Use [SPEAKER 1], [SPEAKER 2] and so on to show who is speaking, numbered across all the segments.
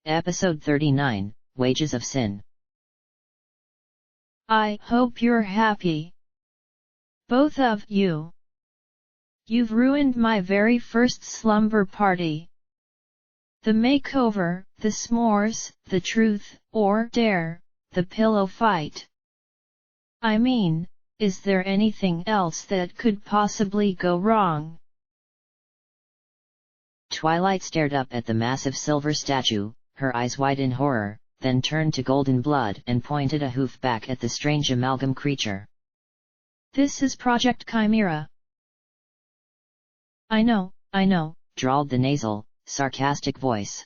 [SPEAKER 1] Episode 39, Wages of Sin.
[SPEAKER 2] I hope you're happy. Both of you. You've ruined my very first slumber party. The makeover, the s'mores, the truth, or dare, the pillow fight. I mean, is there anything else that could possibly go wrong?
[SPEAKER 1] Twilight stared up at the massive silver statue, her eyes wide in horror, then turned to Golden Blood and pointed a hoof back at the strange amalgam creature.
[SPEAKER 2] This is Project Chimera. I know,
[SPEAKER 1] drawled the nasal, sarcastic voice.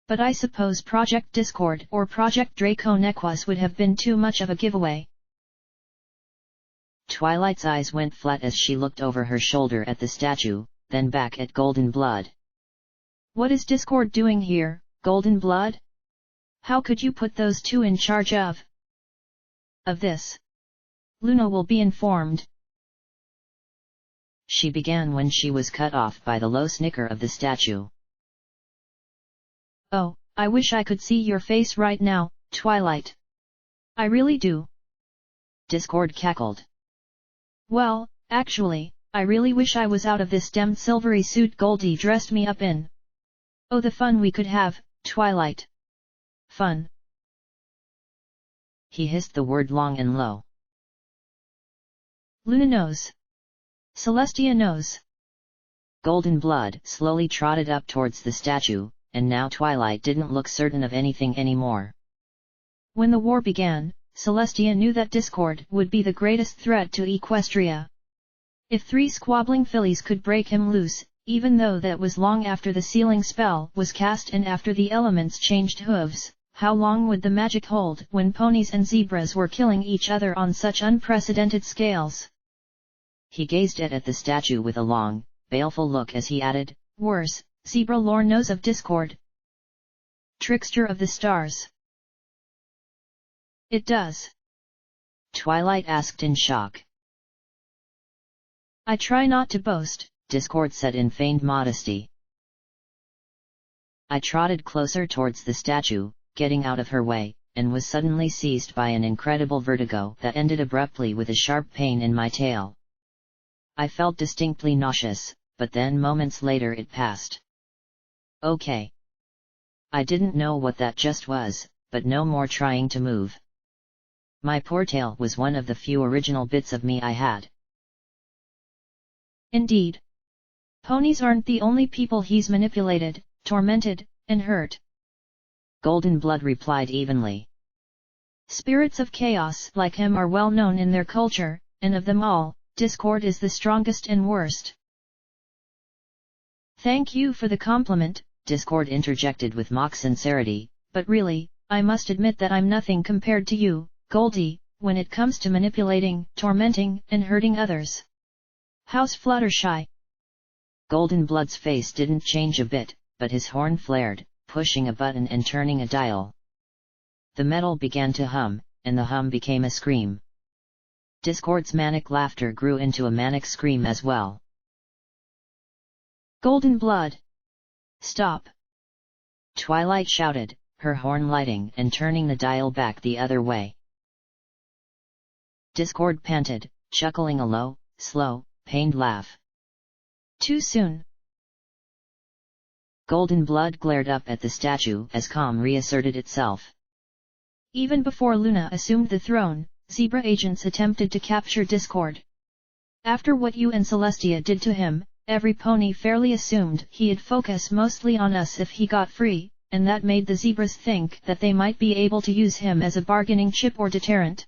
[SPEAKER 2] But I suppose Project Discord or Project Draconequus would have been too much of a giveaway.
[SPEAKER 1] Twilight's eyes went flat as she looked over her shoulder at the statue, then back at Golden Blood.
[SPEAKER 2] What is Discord doing here, Golden Blood? How could you put those two in charge of this? Luna will be informed.
[SPEAKER 1] She began when she was cut off by the low snicker of the statue.
[SPEAKER 2] Oh, I wish I could see your face right now, Twilight. I really do.
[SPEAKER 1] Discord cackled.
[SPEAKER 2] Well, actually, I really wish I was out of this damned silvery suit Goldie dressed me up in. Oh, the fun we could have, Twilight. Fun.
[SPEAKER 1] He hissed the word long and low.
[SPEAKER 2] Luna knows. Celestia knows.
[SPEAKER 1] Golden Blood slowly trotted up towards the statue, and now Twilight didn't look certain of anything anymore.
[SPEAKER 2] When the war began, Celestia knew that Discord would be the greatest threat to Equestria. If 3 squabbling fillies could break him loose, even though that was long after the sealing spell was cast and after the elements changed hooves, how long would the magic hold when ponies and zebras were killing each other on such unprecedented scales?
[SPEAKER 1] He gazed at the statue with a long, baleful look as he added,
[SPEAKER 2] Worse, zebra lore knows of Discord. Trickster of the stars. It does.
[SPEAKER 1] Twilight asked in shock.
[SPEAKER 2] I try not to boast,
[SPEAKER 1] Discord said in feigned modesty. I trotted closer towards the statue, getting out of her way, and was suddenly seized by an incredible vertigo that ended abruptly with a sharp pain in my tail. I felt distinctly nauseous, but then moments later it passed. Okay. I didn't know what that just was, but no more trying to move. My poor tail was one of the few original bits of me I had.
[SPEAKER 2] Indeed. Ponies aren't the only people he's manipulated, tormented, and hurt.
[SPEAKER 1] Golden Blood replied evenly.
[SPEAKER 2] Spirits of chaos like him are well known in their culture, and of them all, Discord is the strongest and worst. Thank you for the compliment,
[SPEAKER 1] Discord interjected with mock sincerity,
[SPEAKER 2] but really, I must admit that I'm nothing compared to you, Goldie, when it comes to manipulating, tormenting, and hurting others. How's Fluttershy?
[SPEAKER 1] Golden Blood's face didn't change a bit, but his horn flared, pushing a button and turning a dial. The metal began to hum, and the hum became a scream. Discord's manic laughter grew into a manic scream as well.
[SPEAKER 2] Golden Blood! Stop!
[SPEAKER 1] Twilight shouted, her horn lighting and turning the dial back the other way. Discord panted, chuckling a low, slow, pained laugh.
[SPEAKER 2] Too soon.
[SPEAKER 1] Golden Blood glared up at the statue as calm reasserted itself.
[SPEAKER 2] Even before Luna assumed the throne, Zebra agents attempted to capture Discord. After what you and Celestia did to him, every pony fairly assumed he'd focus mostly on us if he got free, and that made the zebras think that they might be able to use him as a bargaining chip or deterrent.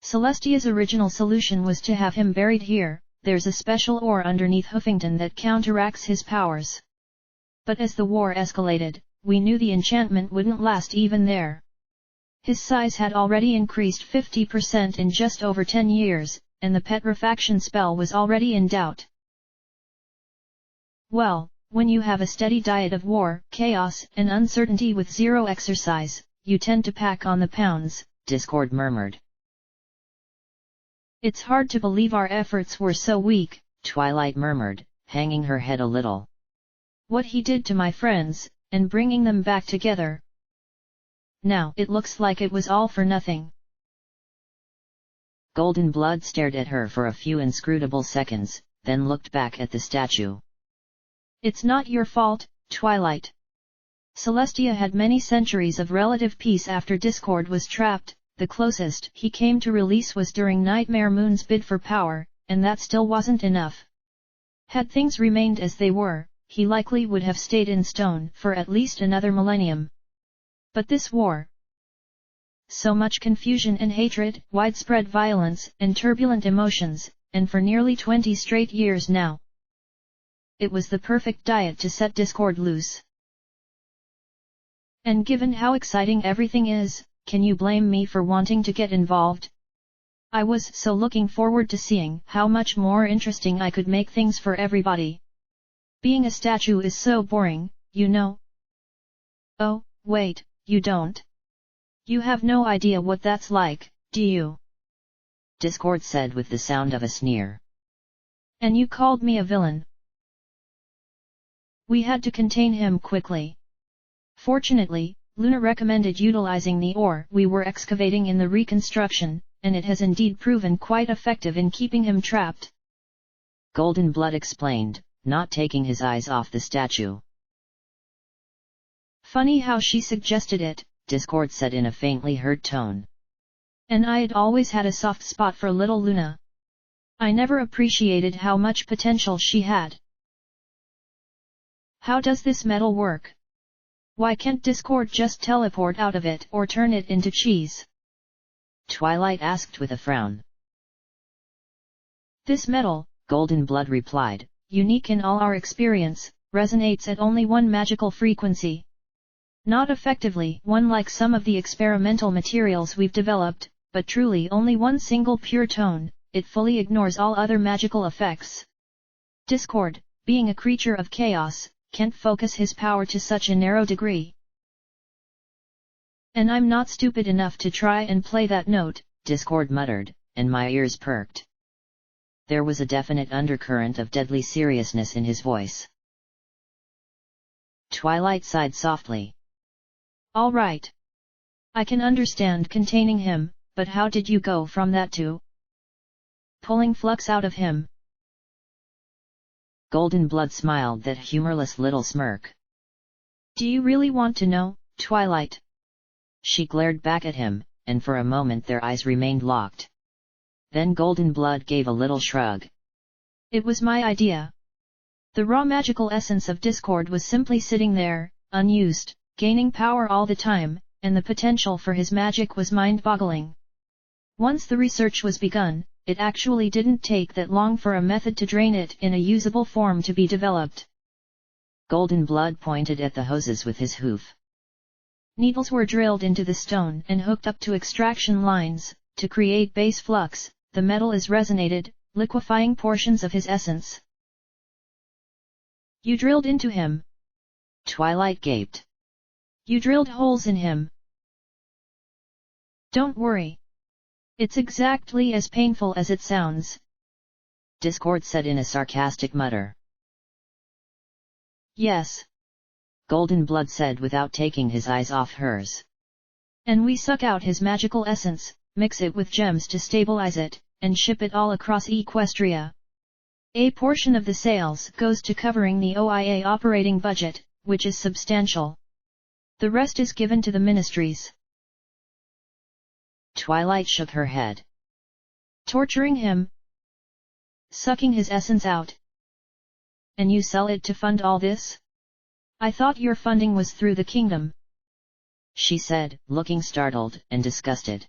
[SPEAKER 2] Celestia's original solution was to have him buried here. There's a special ore underneath Hoofington that counteracts his powers. But as the war escalated, we knew the enchantment wouldn't last even there. His size had already increased 50% in just over 10 years, and the petrifaction spell was already in doubt. Well, when you have a steady diet of war, chaos, and uncertainty with zero exercise, you tend to pack on the pounds,
[SPEAKER 1] Discord murmured.
[SPEAKER 2] It's hard to believe our efforts were so weak,
[SPEAKER 1] Twilight murmured, hanging her head a little.
[SPEAKER 2] What he did to my friends, and bringing them back together. Now it looks like it was all for nothing.
[SPEAKER 1] Golden Blood stared at her for a few inscrutable seconds, then looked back at the statue.
[SPEAKER 2] It's not your fault, Twilight. Celestia had many centuries of relative peace after Discord was trapped. The closest he came to release was during Nightmare Moon's bid for power, and that still wasn't enough. Had things remained as they were, he likely would have stayed in stone for at least another millennium. But this war. So much confusion and hatred, widespread violence and turbulent emotions, and for nearly 20 straight years now. It was the perfect diet to set Discord loose. And given how exciting everything is, can you blame me for wanting to get involved? I was so looking forward to seeing how much more interesting I could make things for everybody. Being a statue is so boring, you know. Oh, wait, you don't? You have no idea what that's like, do you?
[SPEAKER 1] Discord said with the sound of a sneer.
[SPEAKER 2] And you called me a villain. We had to contain him quickly. Fortunately, Luna recommended utilizing the ore we were excavating in the reconstruction, and it has indeed proven quite effective in keeping him trapped.
[SPEAKER 1] Golden Blood explained, not taking his eyes off the statue.
[SPEAKER 2] Funny how she suggested it,
[SPEAKER 1] Discord said in a faintly hurt tone.
[SPEAKER 2] And I'd always had a soft spot for little Luna. I never appreciated how much potential she had. How does this metal work? Why can't Discord just teleport out of it or turn it into cheese?
[SPEAKER 1] Twilight asked with a frown.
[SPEAKER 2] This metal,
[SPEAKER 1] Golden Blood replied,
[SPEAKER 2] unique in all our experience, resonates at only one magical frequency. Not effectively one like some of the experimental materials we've developed, but truly only one single pure tone. It fully ignores all other magical effects. Discord, being a creature of chaos, can't focus his power to such a narrow degree. And I'm not stupid enough to try and play that note,
[SPEAKER 1] Discord muttered, and my ears perked. There was a definite undercurrent of deadly seriousness in his voice. Twilight sighed softly.
[SPEAKER 2] All right. I can understand containing him, but how did you go from that to pulling flux out of him?
[SPEAKER 1] Golden Blood smiled that humorless little smirk.
[SPEAKER 2] Do you really want to know, Twilight?
[SPEAKER 1] She glared back at him, and for a moment their eyes remained locked. Then Golden Blood gave a little shrug.
[SPEAKER 2] It was my idea. The raw magical essence of Discord was simply sitting there, unused, gaining power all the time, and the potential for his magic was mind-boggling. Once the research was begun, it actually didn't take that long for a method to drain it in a usable form to be developed.
[SPEAKER 1] Golden Blood pointed at the hoses with his hoof.
[SPEAKER 2] Needles were drilled into the stone and hooked up to extraction lines. To create base flux, the metal is resonated, liquefying portions of his essence. You drilled into him.
[SPEAKER 1] Twilight gaped.
[SPEAKER 2] You drilled holes in him. Don't worry. It's exactly as painful as it sounds.
[SPEAKER 1] Discord said in a sarcastic mutter.
[SPEAKER 2] Yes.
[SPEAKER 1] Golden Blood said without taking his eyes off hers.
[SPEAKER 2] And we suck out his magical essence, mix it with gems to stabilize it, and ship it all across Equestria. A portion of the sales goes to covering the OIA operating budget, which is substantial. The rest is given to the ministries.
[SPEAKER 1] Twilight shook her head.
[SPEAKER 2] Torturing him? Sucking his essence out? And you sell it to fund all this? I thought your funding was through the kingdom.
[SPEAKER 1] She said, looking startled and disgusted.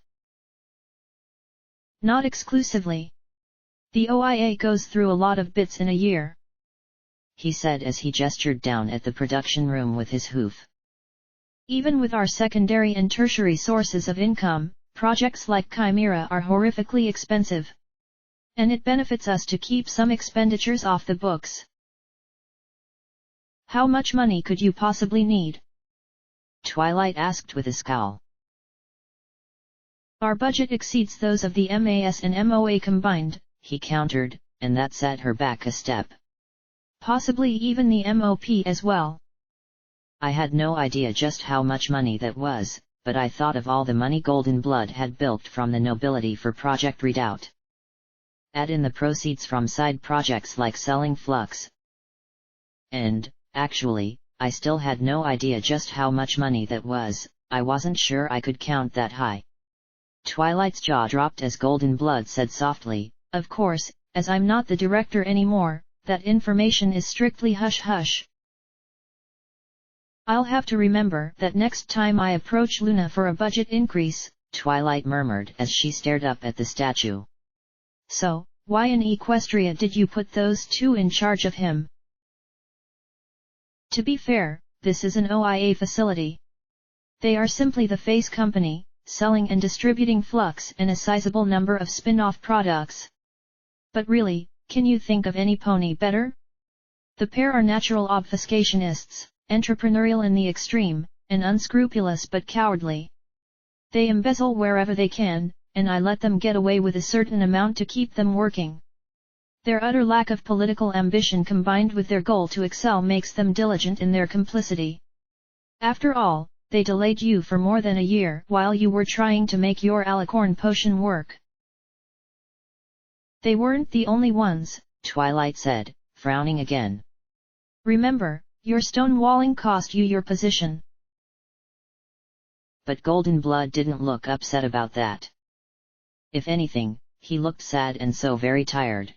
[SPEAKER 2] Not exclusively. The OIA goes through a lot of bits in a year.
[SPEAKER 1] He said as he gestured down at the production room with his hoof.
[SPEAKER 2] Even with our secondary and tertiary sources of income, projects like Chimera are horrifically expensive. And it benefits us to keep some expenditures off the books. How much money could you possibly need?
[SPEAKER 1] Twilight asked with a scowl.
[SPEAKER 2] Our budget exceeds those of the MAS and MOA combined, he countered, and that set her back a step. Possibly even the MOP as well.
[SPEAKER 1] I had no idea just how much money that was, but I thought of all the money Golden Blood had bilked from the nobility for Project Redoubt. Add in the proceeds from side projects like selling flux. And, actually, I still had no idea just how much money that was. I wasn't sure I could count that high. Twilight's jaw dropped as Golden Blood said softly,
[SPEAKER 2] "Of course, as I'm not the director anymore, that information is strictly hush-hush. I'll have to remember that next time I approach Luna for a budget increase,"
[SPEAKER 1] Twilight murmured as she stared up at the statue.
[SPEAKER 2] "So, why in Equestria did you put those two in charge of him? To be fair, this is an OIA facility. They are simply the face company, selling and distributing flux and a sizable number of spin-off products. But really, can you think of any pony better? The pair are natural obfuscationists, entrepreneurial in the extreme, and unscrupulous but cowardly. They embezzle wherever they can, and I let them get away with a certain amount to keep them working. Their utter lack of political ambition combined with their goal to excel makes them diligent in their complicity. After all, they delayed you for more than a year while you were trying to make your alicorn potion work." "They weren't the only ones,"
[SPEAKER 1] Twilight said, frowning again.
[SPEAKER 2] "Remember, your stonewalling cost you your position."
[SPEAKER 1] But Golden Blood didn't look upset about that. If anything, he looked sad and so very tired.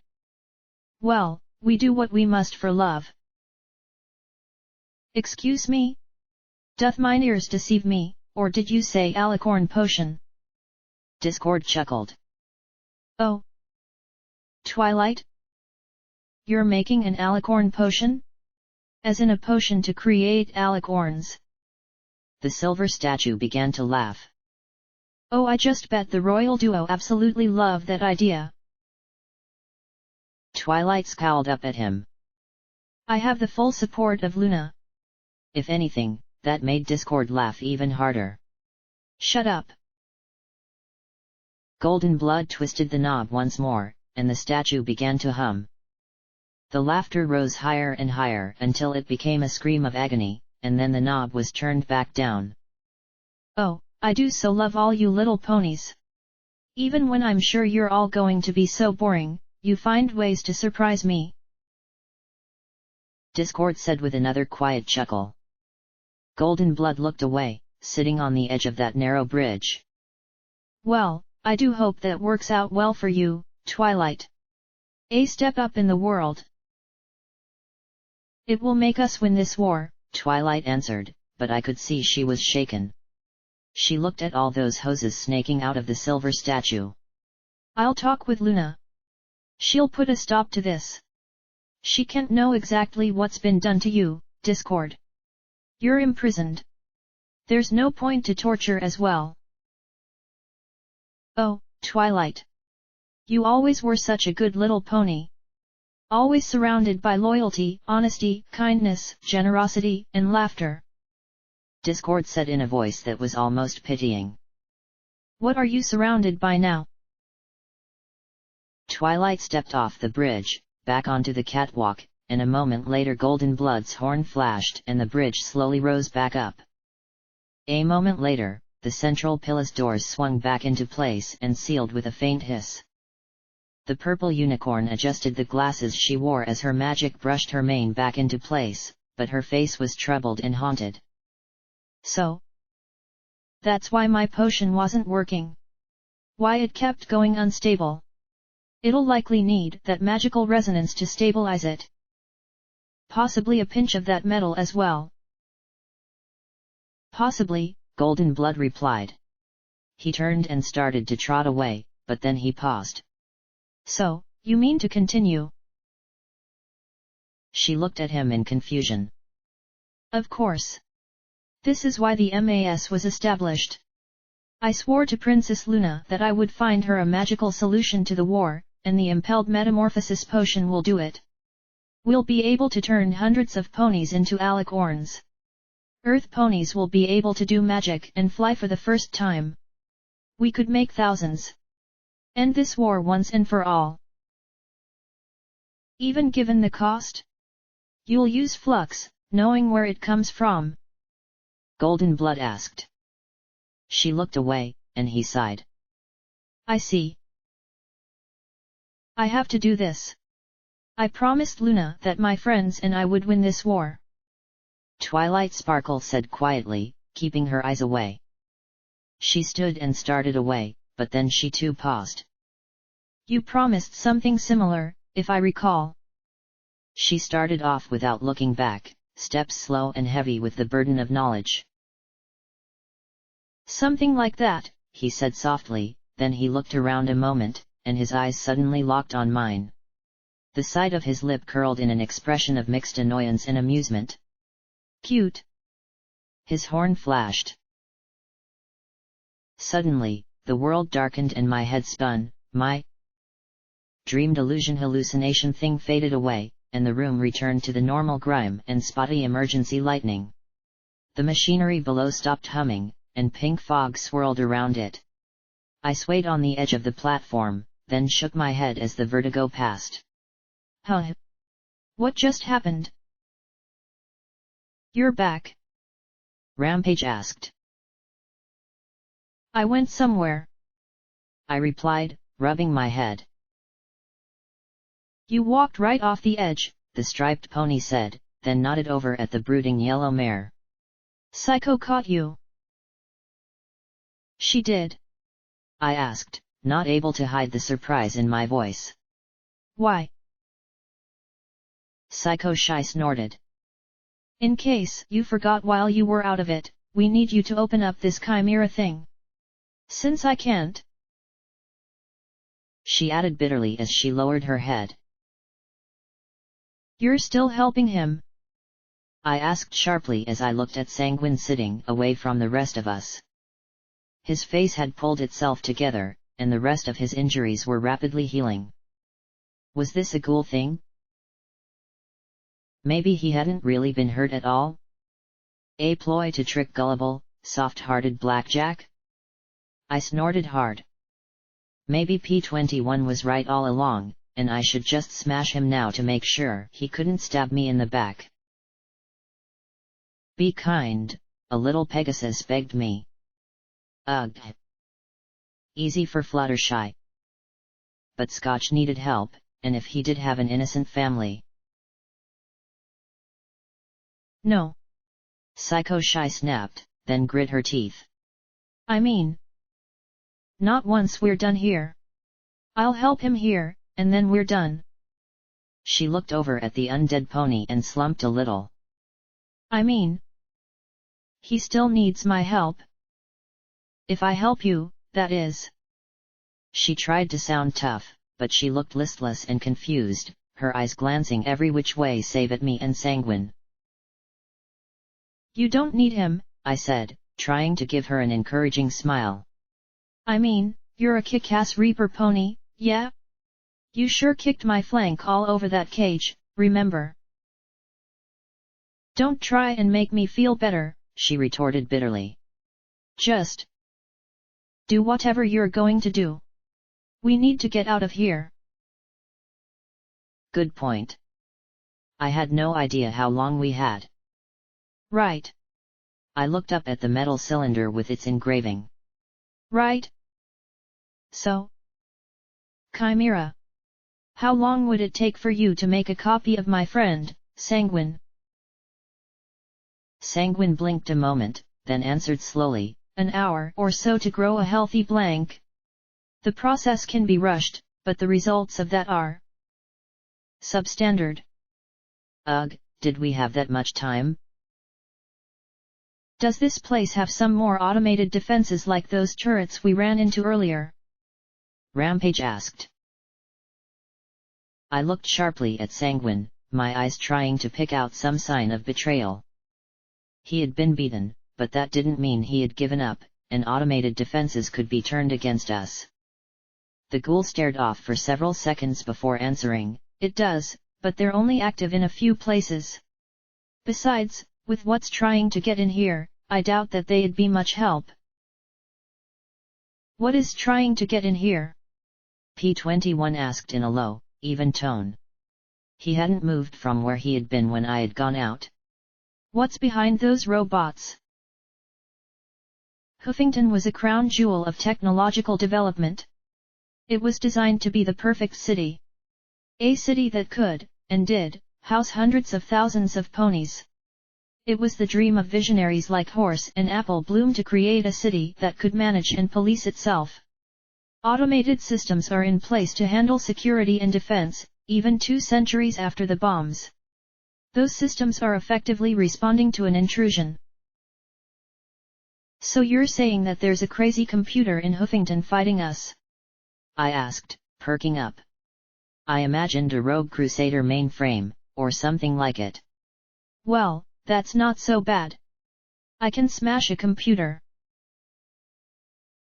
[SPEAKER 2] "Well, we do what we must for love." "Excuse me? Doth mine ears deceive me, or did you say alicorn potion?"
[SPEAKER 1] Discord chuckled.
[SPEAKER 2] "Oh. Twilight? You're making an alicorn potion? As in a potion to create alicorns?"
[SPEAKER 1] The silver statue began to laugh.
[SPEAKER 2] "Oh, I just bet the royal duo absolutely love that idea."
[SPEAKER 1] Twilight scowled up at him.
[SPEAKER 2] "I have the full support of Luna."
[SPEAKER 1] If anything, that made Discord laugh even harder.
[SPEAKER 2] "Shut up."
[SPEAKER 1] Golden Blood twisted the knob once more, and the statue began to hum. The laughter rose higher and higher until it became a scream of agony, and then the knob was turned back down.
[SPEAKER 2] "Oh, I do so love all you little ponies. Even when I'm sure you're all going to be so boring, you find ways to surprise me."
[SPEAKER 1] Discord said with another quiet chuckle. Golden Blood looked away, sitting on the edge of that narrow bridge.
[SPEAKER 2] "Well, I do hope that works out well for you, Twilight. A step up in the world. It will make us win this war,"
[SPEAKER 1] Twilight answered, but I could see she was shaken. She looked at all those hoses snaking out of the silver statue.
[SPEAKER 2] "I'll talk with Luna. She'll put a stop to this. She can't know exactly what's been done to you, Discord. You're imprisoned. There's no point to torture as well." "Oh, Twilight. You always were such a good little pony. Always surrounded by loyalty, honesty, kindness, generosity, and laughter,"
[SPEAKER 1] Discord said in a voice that was almost pitying.
[SPEAKER 2] "What are you surrounded by now?"
[SPEAKER 1] Twilight stepped off the bridge, back onto the catwalk, and a moment later Golden Blood's horn flashed and the bridge slowly rose back up. A moment later, the central palace doors swung back into place and sealed with a faint hiss. The purple unicorn adjusted the glasses she wore as her magic brushed her mane back into place, but her face was troubled and haunted.
[SPEAKER 2] "So? That's why my potion wasn't working. Why it kept going unstable. It'll likely need that magical resonance to stabilize it. Possibly a pinch of that metal as well."
[SPEAKER 1] "Possibly," Golden Blood replied. He turned and started to trot away, but then he paused.
[SPEAKER 2] "So, you mean to continue?"
[SPEAKER 1] She looked at him in confusion.
[SPEAKER 2] "Of course. This is why the MAS was established. I swore to Princess Luna that I would find her a magical solution to the war, and the impelled metamorphosis potion will do it. We'll be able to turn hundreds of ponies into alicorns. Earth ponies will be able to do magic and fly for the first time. We could make thousands. End this war once and for all. Even given the cost? You'll use flux, knowing where it comes from.
[SPEAKER 1] Golden Blood asked. She looked away, and he sighed.
[SPEAKER 2] I see. I have to do this. I promised Luna that my friends and I would win this war.
[SPEAKER 1] Twilight Sparkle said quietly, keeping her eyes away. She stood and started away, but then she too paused.
[SPEAKER 2] You promised something similar, if I recall.
[SPEAKER 1] She started off without looking back, steps slow and heavy with the burden of knowledge.
[SPEAKER 2] Something like that,
[SPEAKER 1] he said softly, then he looked around a moment, and his eyes suddenly locked on mine. The side of his lip curled in an expression of mixed annoyance and amusement.
[SPEAKER 2] Cute.
[SPEAKER 1] His horn flashed. Suddenly, the world darkened and my head spun, my dream delusion hallucination thing faded away, and the room returned to the normal grime and spotty emergency lightning. The machinery below stopped humming, and pink fog swirled around it. I swayed on the edge of the platform, then shook my head as the vertigo passed.
[SPEAKER 2] Huh? What just happened? You're back.
[SPEAKER 1] Rampage asked.
[SPEAKER 2] I went somewhere.
[SPEAKER 1] I replied, rubbing my head.
[SPEAKER 2] You walked right off the edge,
[SPEAKER 1] the striped pony said, then nodded over at the brooding yellow mare.
[SPEAKER 2] Psycho caught you. She did?
[SPEAKER 1] I asked, not able to hide the surprise in my voice.
[SPEAKER 2] Why?
[SPEAKER 1] Psycho Shy snorted.
[SPEAKER 2] In case you forgot while you were out of it, we need you to open up this chimera thing. Since I can't.
[SPEAKER 1] She added bitterly as she lowered her head.
[SPEAKER 2] You're still helping him?
[SPEAKER 1] I asked sharply as I looked at Sanguine sitting away from the rest of us. His face had pulled itself together, and the rest of his injuries were rapidly healing. Was this a ghoul thing? Maybe he hadn't really been hurt at all? A ploy to trick gullible, soft-hearted Blackjack? I snorted hard. Maybe P21 was right all along, and I should just smash him now to make sure he couldn't stab me in the back. Be kind, a little Pegasus begged me. Ugh. Easy for Fluttershy. But Scotch needed help, and if he did have an innocent family.
[SPEAKER 2] No.
[SPEAKER 1] Psycho Shy snapped, then grit her teeth.
[SPEAKER 2] I mean, not once we're done here. I'll help him here, and then we're done.
[SPEAKER 1] She looked over at the undead pony and slumped a little.
[SPEAKER 2] I mean, he still needs my help. If I help you, that is.
[SPEAKER 1] She tried to sound tough, but she looked listless and confused, her eyes glancing every which way save at me and Sanguine.
[SPEAKER 2] You don't need him,
[SPEAKER 1] I said, trying to give her an encouraging smile.
[SPEAKER 2] I mean, you're a kick-ass Reaper pony, yeah? You sure kicked my flank all over that cage, remember? Don't try and make me feel better,
[SPEAKER 1] she retorted bitterly.
[SPEAKER 2] Just do whatever you're going to do. We need to get out of here.
[SPEAKER 1] Good point. I had no idea how long we had.
[SPEAKER 2] Right.
[SPEAKER 1] I looked up at the metal cylinder with its engraving.
[SPEAKER 2] Right. So, Chimera, how long would it take for you to make a copy of my friend, Sanguine?
[SPEAKER 1] Sanguine blinked a moment, then answered slowly,
[SPEAKER 2] an hour or so to grow a healthy blank. The process can be rushed, but the results of that are substandard.
[SPEAKER 1] Ugh, did we have that much time?
[SPEAKER 2] Does this place have some more automated defenses like those turrets we ran into earlier?
[SPEAKER 1] Rampage asked. I looked sharply at Sanguine, my eyes trying to pick out some sign of betrayal. He had been beaten, but that didn't mean he had given up, and automated defenses could be turned against us. The ghoul stared off for several seconds before answering,
[SPEAKER 2] it does, but they're only active in a few places. Besides, with what's trying to get in here, I doubt that they'd be much help. What is trying to get in here?
[SPEAKER 1] P21 asked in a low, even tone. He hadn't moved from where he had been when I had gone out.
[SPEAKER 2] What's behind those robots? Huffington was a crown jewel of technological development. It was designed to be the perfect city. A city that could, and did, house hundreds of thousands of ponies. It was the dream of visionaries like Horse and Apple Bloom to create a city that could manage and police itself. Automated systems are in place to handle security and defense, even 2 centuries after the bombs. Those systems are effectively responding to an intrusion. So you're saying that there's a crazy computer in Huffington fighting us?
[SPEAKER 1] I asked, perking up. I imagined a rogue crusader mainframe, or something like it.
[SPEAKER 2] Well, that's not so bad. I can smash a computer.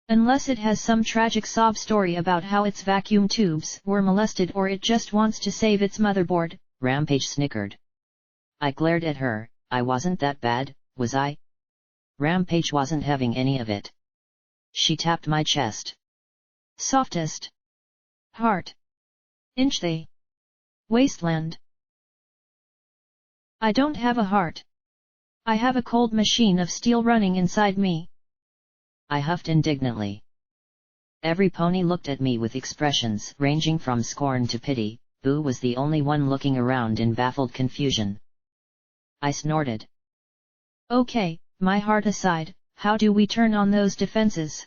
[SPEAKER 2] Unless it has some tragic sob story about how its vacuum tubes were molested or it just wants to save its motherboard,
[SPEAKER 1] Rampage snickered. I glared at her. I wasn't that bad, was I? Rampage wasn't having any of it. She tapped my chest.
[SPEAKER 2] Softest heart. Inch the wasteland. I don't have a heart. I have a cold machine of steel running inside me.
[SPEAKER 1] I huffed indignantly. Every pony looked at me with expressions ranging from scorn to pity. Boo was the only one looking around in baffled confusion. I snorted.
[SPEAKER 2] Okay, my heart aside, how do we turn on those defenses?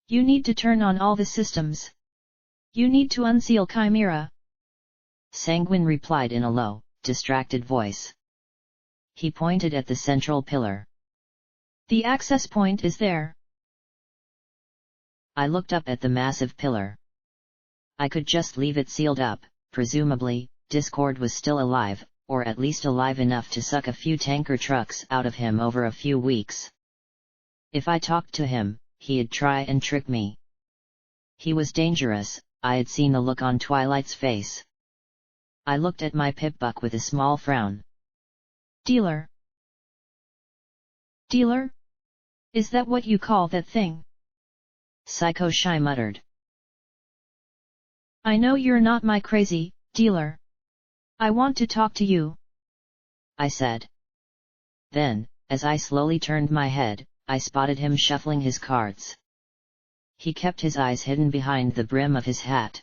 [SPEAKER 2] You need to turn on all the systems. You need to unseal Chimera.
[SPEAKER 1] Sanguine replied in a low, distracted voice. He pointed at the central pillar.
[SPEAKER 2] The access point is there.
[SPEAKER 1] I looked up at the massive pillar. I could just leave it sealed up. Presumably, Discord was still alive, or at least alive enough to suck a few tanker trucks out of him over a few weeks. If I talked to him, he'd try and trick me. He was dangerous. I had seen the look on Twilight's face. I looked at my Pip-Buck with a small frown.
[SPEAKER 2] Dealer? Dealer? Is that what you call that thing?
[SPEAKER 1] Psycho Shy muttered.
[SPEAKER 2] I know you're not my crazy dealer. I want to talk to you,
[SPEAKER 1] I said. Then, as I slowly turned my head, I spotted him shuffling his cards. He kept his eyes hidden behind the brim of his hat.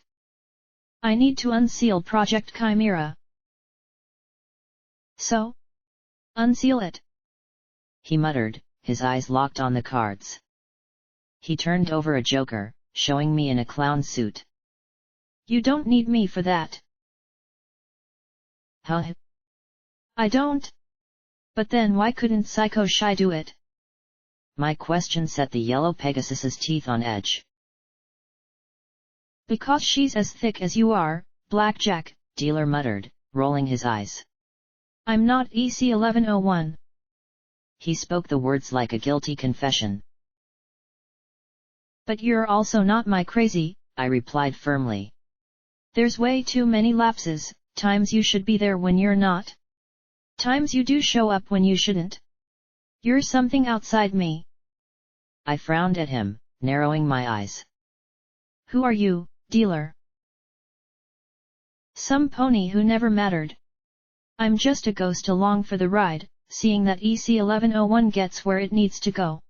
[SPEAKER 2] I need to unseal Project Chimera. So? Unseal it.
[SPEAKER 1] He muttered, his eyes locked on the cards. He turned over a joker, showing me in a clown suit.
[SPEAKER 2] You don't need me for that.
[SPEAKER 1] Huh?
[SPEAKER 2] I don't. But then why couldn't Psycho Shy do it?
[SPEAKER 1] My question set the yellow Pegasus's teeth on edge.
[SPEAKER 2] Because she's as thick as you are, Blackjack,
[SPEAKER 1] Dealer muttered, rolling his eyes.
[SPEAKER 2] I'm not EC-1101.
[SPEAKER 1] He spoke the words like a guilty confession.
[SPEAKER 2] But you're also not my crazy,
[SPEAKER 1] I replied firmly.
[SPEAKER 2] There's way too many lapses, times you should be there when you're not. Times you do show up when you shouldn't. You're something outside me.
[SPEAKER 1] I frowned at him, narrowing my eyes.
[SPEAKER 2] Who are you, dealer? Some pony who never mattered. I'm just a ghost along for the ride, seeing that EC-1101 gets where it needs to go.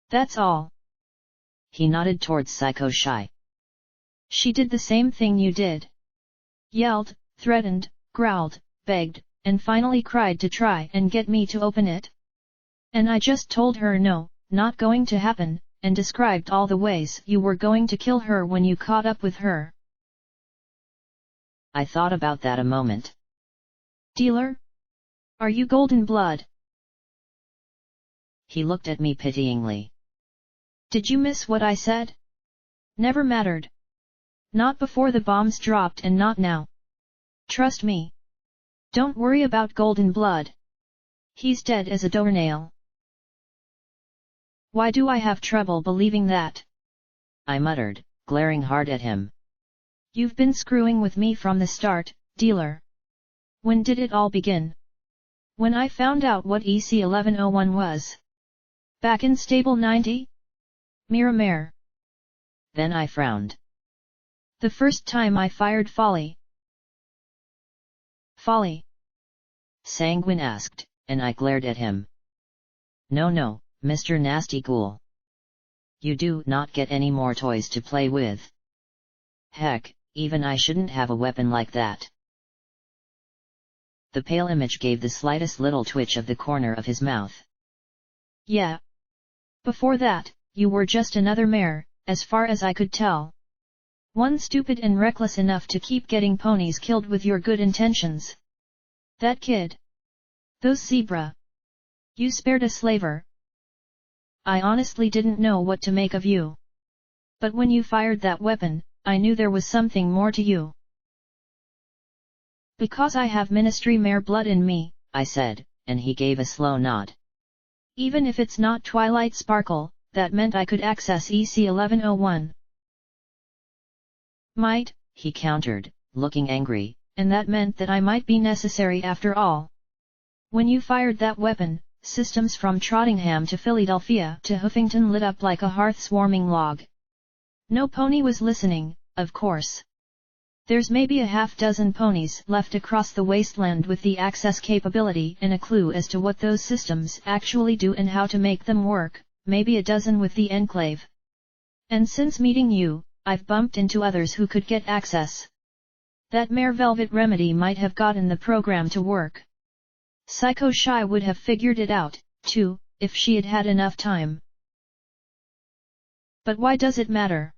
[SPEAKER 2] That's all.
[SPEAKER 1] He nodded towards Psycho Shy.
[SPEAKER 2] She did the same thing you did. Yelled, threatened, growled, begged, and finally cried to try and get me to open it. And I just told her no, not going to happen, and described all the ways you were going to kill her when you caught up with her.
[SPEAKER 1] I thought about that a moment.
[SPEAKER 2] Dealer? Are you golden blood?
[SPEAKER 1] He looked at me pityingly.
[SPEAKER 2] Did you miss what I said? Never mattered. Not before the bombs dropped and not now. Trust me. Don't worry about golden blood. He's dead as a doornail. Why do I have trouble believing that?
[SPEAKER 1] I muttered, glaring hard at him.
[SPEAKER 2] You've been screwing with me from the start, dealer. When did it all begin? When I found out what EC-1101 was. Back in Stable 90? Miramare.
[SPEAKER 1] Then I frowned.
[SPEAKER 2] The first time I fired Folly. Folly?
[SPEAKER 1] Sanguine asked, and I glared at him. No, Mr. Nasty Ghoul. You do not get any more toys to play with. Heck, even I shouldn't have a weapon like that. The pale image gave the slightest little twitch of the corner of his mouth.
[SPEAKER 2] Yeah. Before that, you were just another mare, as far as I could tell. One stupid and reckless enough to keep getting ponies killed with your good intentions. That kid. Those zebra. You spared a slaver. I honestly didn't know what to make of you. But when you fired that weapon, I knew there was something more to you. Because I have Ministry Mare blood in me,
[SPEAKER 1] I said, and he gave a slow nod.
[SPEAKER 2] Even if it's not Twilight Sparkle, that meant I could access EC-1101. Might,
[SPEAKER 1] he countered, looking angry.
[SPEAKER 2] And that meant that I might be necessary after all. When you fired that weapon, systems from Trottingham to Philadelphia to Huffington lit up like a hearth-swarming log. No pony was listening, of course. There's maybe a half-dozen ponies left across the wasteland with the access capability and a clue as to what those systems actually do and how to make them work, maybe a dozen with the Enclave. And since meeting you, I've bumped into others who could get access. That Mare Velvet Remedy might have gotten the program to work. Psycho Shy would have figured it out, too, if she had had enough time. But why does it matter?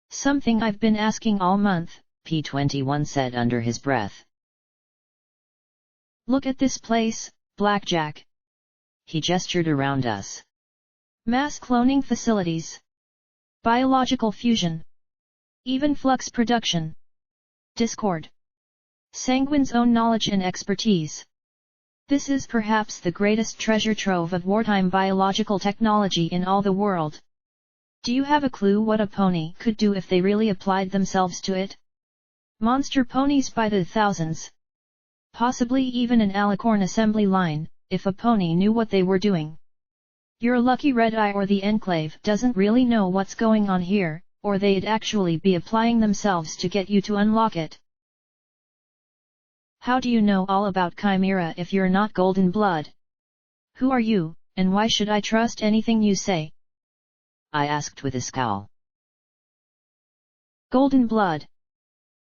[SPEAKER 2] Something I've been asking all month,
[SPEAKER 1] P21 said under his breath.
[SPEAKER 2] Look at this place, Blackjack.
[SPEAKER 1] He gestured around us.
[SPEAKER 2] Mass cloning facilities. Biological fusion. Even flux production. Discord. Sanguine's own knowledge and expertise. This is perhaps the greatest treasure trove of wartime biological technology in all the world. Do you have a clue what a pony could do if they really applied themselves to it? Monster ponies by the thousands. Possibly even an alicorn assembly line, if a pony knew what they were doing. Your lucky Red Eye or the Enclave doesn't really know what's going on here, or they'd actually be applying themselves to get you to unlock it. How do you know all about Chimera if you're not Golden Blood? Who are you, and why should I trust anything you say?
[SPEAKER 1] I asked with a scowl.
[SPEAKER 2] Golden Blood.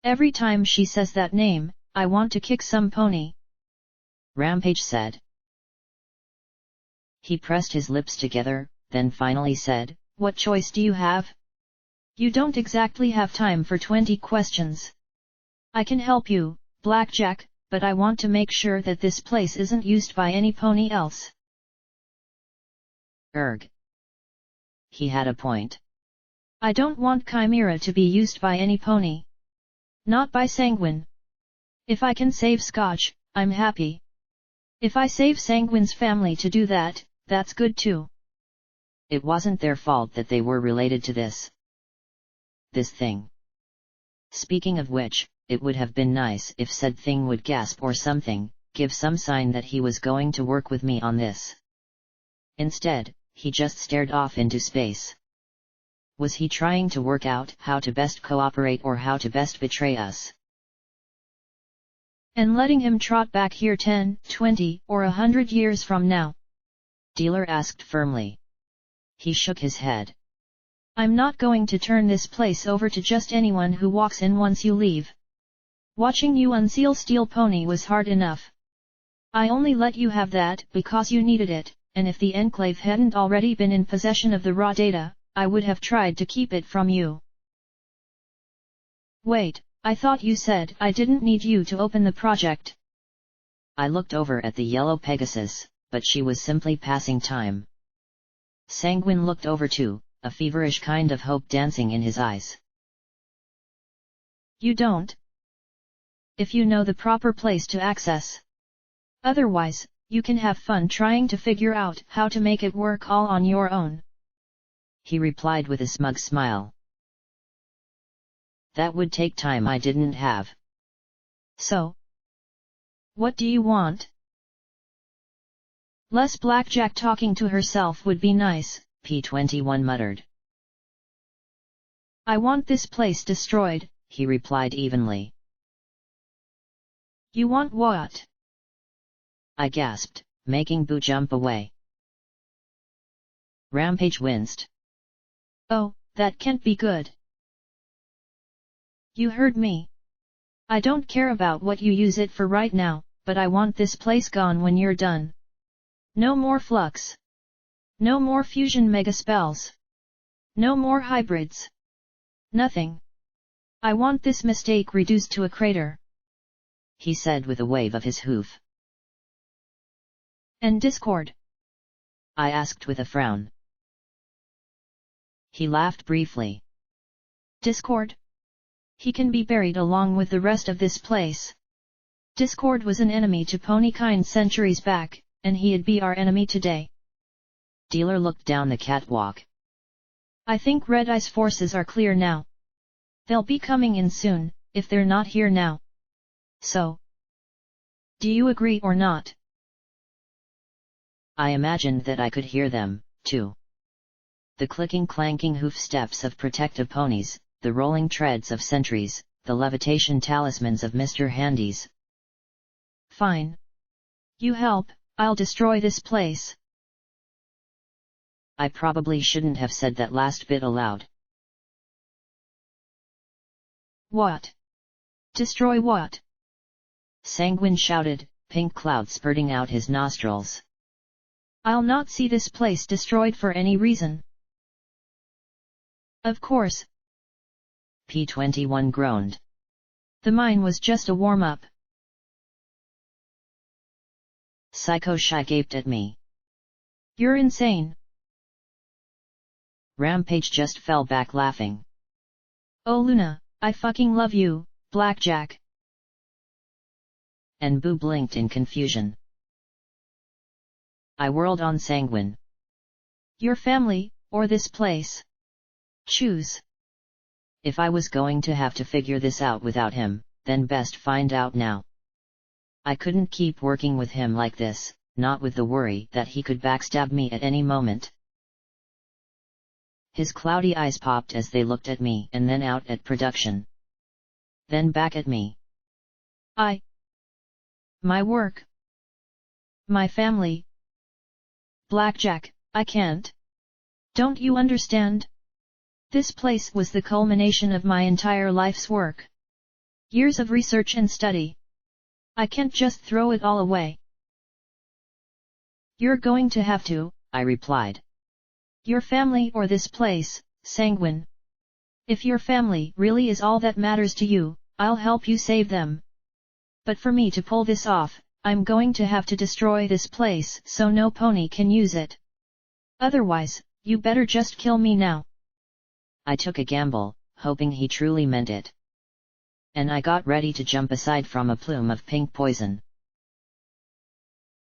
[SPEAKER 2] Every time she says that name, I want to kick some pony.
[SPEAKER 1] Rampage said. He pressed his lips together, then finally said,
[SPEAKER 2] What choice do you have? You don't exactly have time for 20 questions. I can help you, Blackjack, but I want to make sure that this place isn't used by any pony else.
[SPEAKER 1] Erg. He had a point.
[SPEAKER 2] I don't want Chimera to be used by any pony. Not by Sanguine. If I can save Scotch, I'm happy. If I save Sanguine's family to do that, that's good too.
[SPEAKER 1] It wasn't their fault that they were related to this thing. Speaking of which, it would have been nice if said thing would gasp or something, give some sign that he was going to work with me on this. Instead, he just stared off into space. Was he trying to work out how to best cooperate or how to best betray us?
[SPEAKER 2] And letting him trot back here 10, 20, or 100 years from now?
[SPEAKER 1] Dealer asked firmly. He shook his head.
[SPEAKER 2] I'm not going to turn this place over to just anyone who walks in once you leave. Watching you unseal Steel Pony was hard enough. I only let you have that because you needed it, and if the Enclave hadn't already been in possession of the raw data, I would have tried to keep it from you. Wait, I thought you said I didn't need you to open the project.
[SPEAKER 1] I looked over at the yellow Pegasus, but she was simply passing time. Sanguine looked over too, a feverish kind of hope dancing in his eyes.
[SPEAKER 2] You don't? If you know the proper place to access. Otherwise, you can have fun trying to figure out how to make it work all on your own.
[SPEAKER 1] He replied with a smug smile. That would take time I didn't have.
[SPEAKER 2] So? What do you want? Less Blackjack talking to herself would be nice,
[SPEAKER 1] P21 muttered.
[SPEAKER 2] I want this place destroyed,
[SPEAKER 1] he replied evenly.
[SPEAKER 2] You want what?
[SPEAKER 1] I gasped, making Boo jump away. Rampage winced.
[SPEAKER 2] Oh, that can't be good. You heard me. I don't care about what you use it for right now, but I want this place gone when you're done. No more flux. No more fusion mega spells. No more hybrids. Nothing. I want this mistake reduced to a crater,
[SPEAKER 1] he said with a wave of his hoof.
[SPEAKER 2] And Discord?
[SPEAKER 1] I asked with a frown. He laughed briefly.
[SPEAKER 2] Discord? He can be buried along with the rest of this place. Discord was an enemy to ponykind centuries back, and he'd be our enemy today.
[SPEAKER 1] Dealer looked down the catwalk.
[SPEAKER 2] I think Red Eye's forces are clear now. They'll be coming in soon, if they're not here now. So, do you agree or not?
[SPEAKER 1] I imagined that I could hear them, too. The clicking-clanking hoof steps of protective ponies, the rolling treads of sentries, the levitation talismans of Mr. Handies.
[SPEAKER 2] Fine. You help, I'll destroy this place.
[SPEAKER 1] I probably shouldn't have said that last bit aloud.
[SPEAKER 2] What? Destroy what?
[SPEAKER 1] Sanguine shouted, pink cloud spurting out his nostrils.
[SPEAKER 2] I'll not see this place destroyed for any reason. Of course.
[SPEAKER 1] P-21 groaned.
[SPEAKER 2] The mine was just a warm-up.
[SPEAKER 1] Psycho Shy gaped at me.
[SPEAKER 2] You're insane.
[SPEAKER 1] Rampage just fell back laughing.
[SPEAKER 2] Oh Luna, I fucking love you, Blackjack.
[SPEAKER 1] And Boo blinked in confusion. I whirled on Sanguine.
[SPEAKER 2] Your family, or this place? Choose.
[SPEAKER 1] If I was going to have to figure this out without him, then best find out now. I couldn't keep working with him like this, not with the worry that he could backstab me at any moment. His cloudy eyes popped as they looked at me and then out at production. Then back at me.
[SPEAKER 2] My work. My family. Blackjack, I can't. Don't you understand? This place was the culmination of my entire life's work. Years of research and study. I can't just throw it all away. You're going to have to,
[SPEAKER 1] I replied.
[SPEAKER 2] Your family or this place, Sanguine. If your family really is all that matters to you, I'll help you save them. But for me to pull this off, I'm going to have to destroy this place so no pony can use it. Otherwise, you better just kill me now.
[SPEAKER 1] I took a gamble, hoping he truly meant it. And I got ready to jump aside from a plume of pink poison.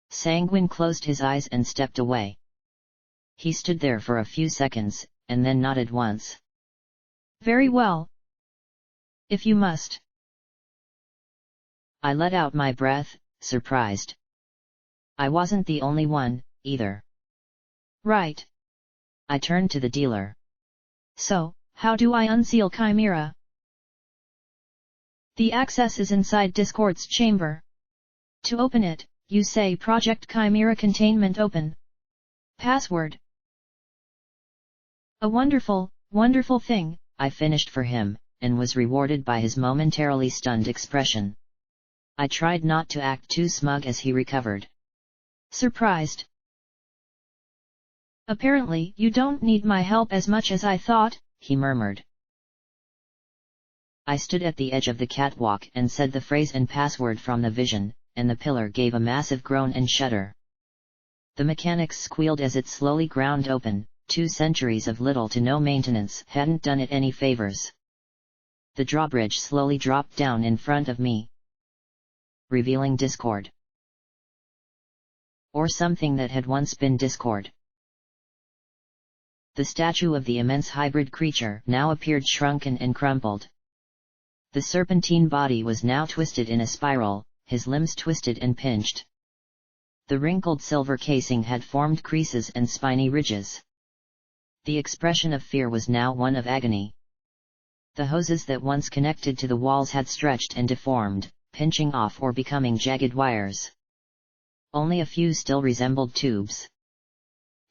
[SPEAKER 1] Sanguine closed his eyes and stepped away. He stood there for a few seconds, and then nodded once.
[SPEAKER 2] Very well. If you must.
[SPEAKER 1] I let out my breath, surprised. I wasn't the only one, either.
[SPEAKER 2] Right.
[SPEAKER 1] I turned to the dealer.
[SPEAKER 2] So, how do I unseal Chimera? The access is inside Discord's chamber. To open it, you say Project Chimera Containment Open. Password. A wonderful, wonderful thing,
[SPEAKER 1] I finished for him, and was rewarded by his momentarily stunned expression. I tried not to act too smug as he recovered.
[SPEAKER 2] Surprised. Apparently you don't need my help as much as I thought,
[SPEAKER 1] he murmured. I stood at the edge of the catwalk and said the phrase and password from the vision, and the pillar gave a massive groan and shudder. The mechanics squealed as it slowly ground open. 2 centuries of little to no maintenance hadn't done it any favors. The drawbridge slowly dropped down in front of me, revealing Discord. Or something that had once been Discord. The statue of the immense hybrid creature now appeared shrunken and crumpled. The serpentine body was now twisted in a spiral, his limbs twisted and pinched. The wrinkled silver casing had formed creases and spiny ridges. The expression of fear was now one of agony. The hoses that once connected to the walls had stretched and deformed, pinching off or becoming jagged wires. Only a few still resembled tubes.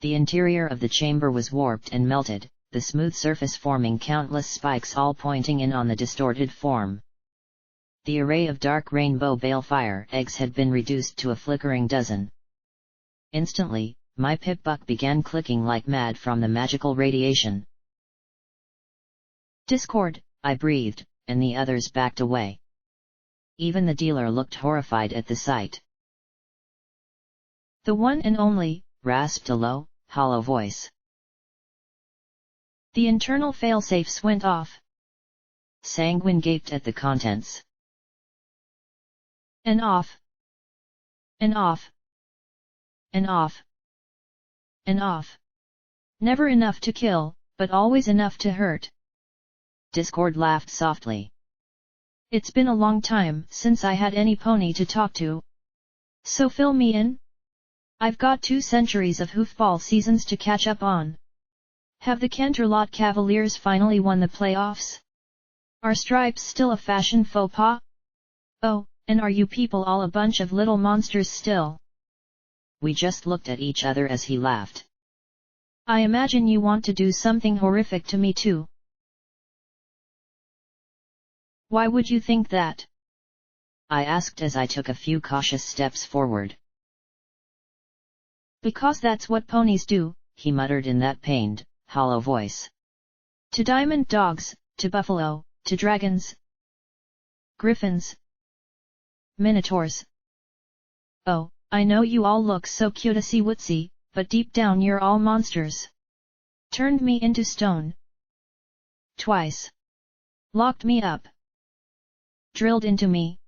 [SPEAKER 1] The interior of the chamber was warped and melted, the smooth surface forming countless spikes all pointing in on the distorted form. The array of dark rainbow balefire eggs had been reduced to a flickering dozen. Instantly, my pip-buck began clicking like mad from the magical radiation.
[SPEAKER 2] Discord,
[SPEAKER 1] I breathed, and the others backed away. Even the dealer looked horrified at the sight.
[SPEAKER 2] The one and only,
[SPEAKER 1] rasped a low, hollow voice.
[SPEAKER 2] The internal failsafes went off.
[SPEAKER 1] Sanguine gaped at the contents.
[SPEAKER 2] And off. And off. And off. And off. Never enough to kill, but always enough to hurt.
[SPEAKER 1] Discord laughed softly.
[SPEAKER 2] It's been a long time since I had any pony to talk to. So fill me in? I've got 2 centuries of hoofball seasons to catch up on. Have the Canterlot Cavaliers finally won the playoffs? Are stripes still a fashion faux pas? Oh, and are you people all a bunch of little monsters still?
[SPEAKER 1] We just looked at each other as he laughed.
[SPEAKER 2] I imagine you want to do something horrific to me too. Why would you think that?
[SPEAKER 1] I asked as I took a few cautious steps forward.
[SPEAKER 2] Because that's what ponies do,
[SPEAKER 1] he muttered in that pained, hollow voice.
[SPEAKER 2] To diamond dogs, to buffalo, to dragons, griffins, minotaurs. Oh, I know you all look so cutesy-wootsy, but deep down you're all monsters. Turned me into stone. Twice. Locked me up. Drilled into me.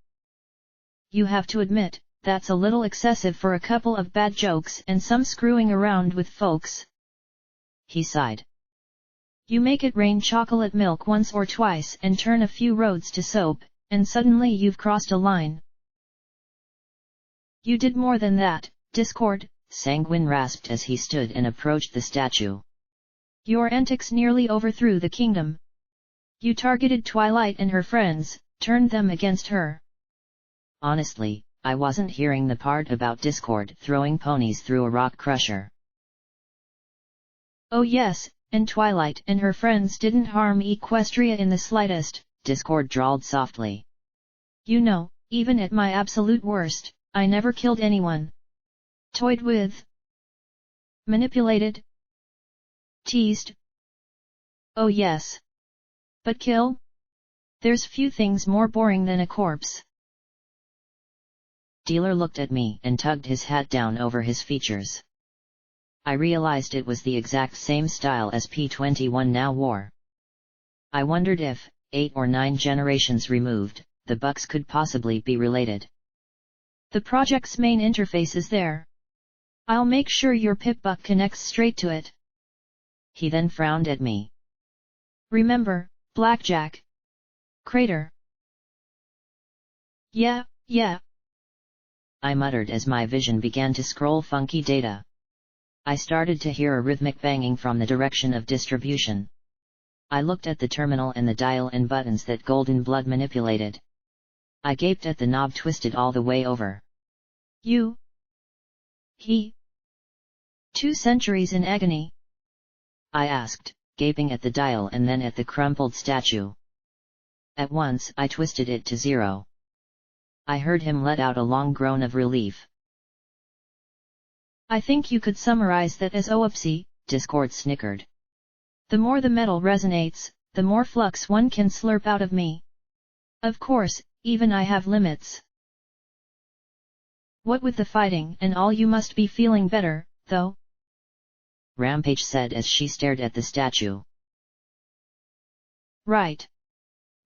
[SPEAKER 2] You have to admit, that's a little excessive for a couple of bad jokes and some screwing around with folks.
[SPEAKER 1] He sighed.
[SPEAKER 2] You make it rain chocolate milk once or twice and turn a few roads to soap, and suddenly you've crossed a line. You did more than that, Discord,
[SPEAKER 1] Sanguine rasped as he stood and approached the statue.
[SPEAKER 2] Your antics nearly overthrew the kingdom. You targeted Twilight and her friends, turned them against her.
[SPEAKER 1] Honestly, I wasn't hearing the part about Discord throwing ponies through a rock crusher.
[SPEAKER 2] Oh yes, and Twilight and her friends didn't harm Equestria in the slightest,
[SPEAKER 1] Discord drawled softly.
[SPEAKER 2] You know, even at my absolute worst, I never killed anyone. Toyed with. Manipulated. Teased. Oh yes. But kill? There's few things more boring than a corpse.
[SPEAKER 1] Dealer looked at me and tugged his hat down over his features. I realized it was the exact same style as P21 now wore. I wondered if, 8 or 9 generations removed, the bucks could possibly be related.
[SPEAKER 2] The project's main interface is there. I'll make sure your pip-buck connects straight to it.
[SPEAKER 1] He then frowned at me.
[SPEAKER 2] Remember, Blackjack. Crater. Yeah.
[SPEAKER 1] I muttered as my vision began to scroll funky data. I started to hear a rhythmic banging from the direction of distribution. I looked at the terminal and the dial and buttons that Golden Blood manipulated. I gaped at the knob twisted all the way over.
[SPEAKER 2] You. He. 2 centuries in agony?
[SPEAKER 1] I asked, gaping at the dial and then at the crumpled statue. At once I twisted it to 0. I heard him let out a long groan of relief.
[SPEAKER 2] I think you could summarize that as oopsie,
[SPEAKER 1] Discord snickered.
[SPEAKER 2] The more the metal resonates, the more flux one can slurp out of me. Of course, even I have limits. What with the fighting and all, you must be feeling better, though?
[SPEAKER 1] Rampage said as she stared at the statue.
[SPEAKER 2] Right.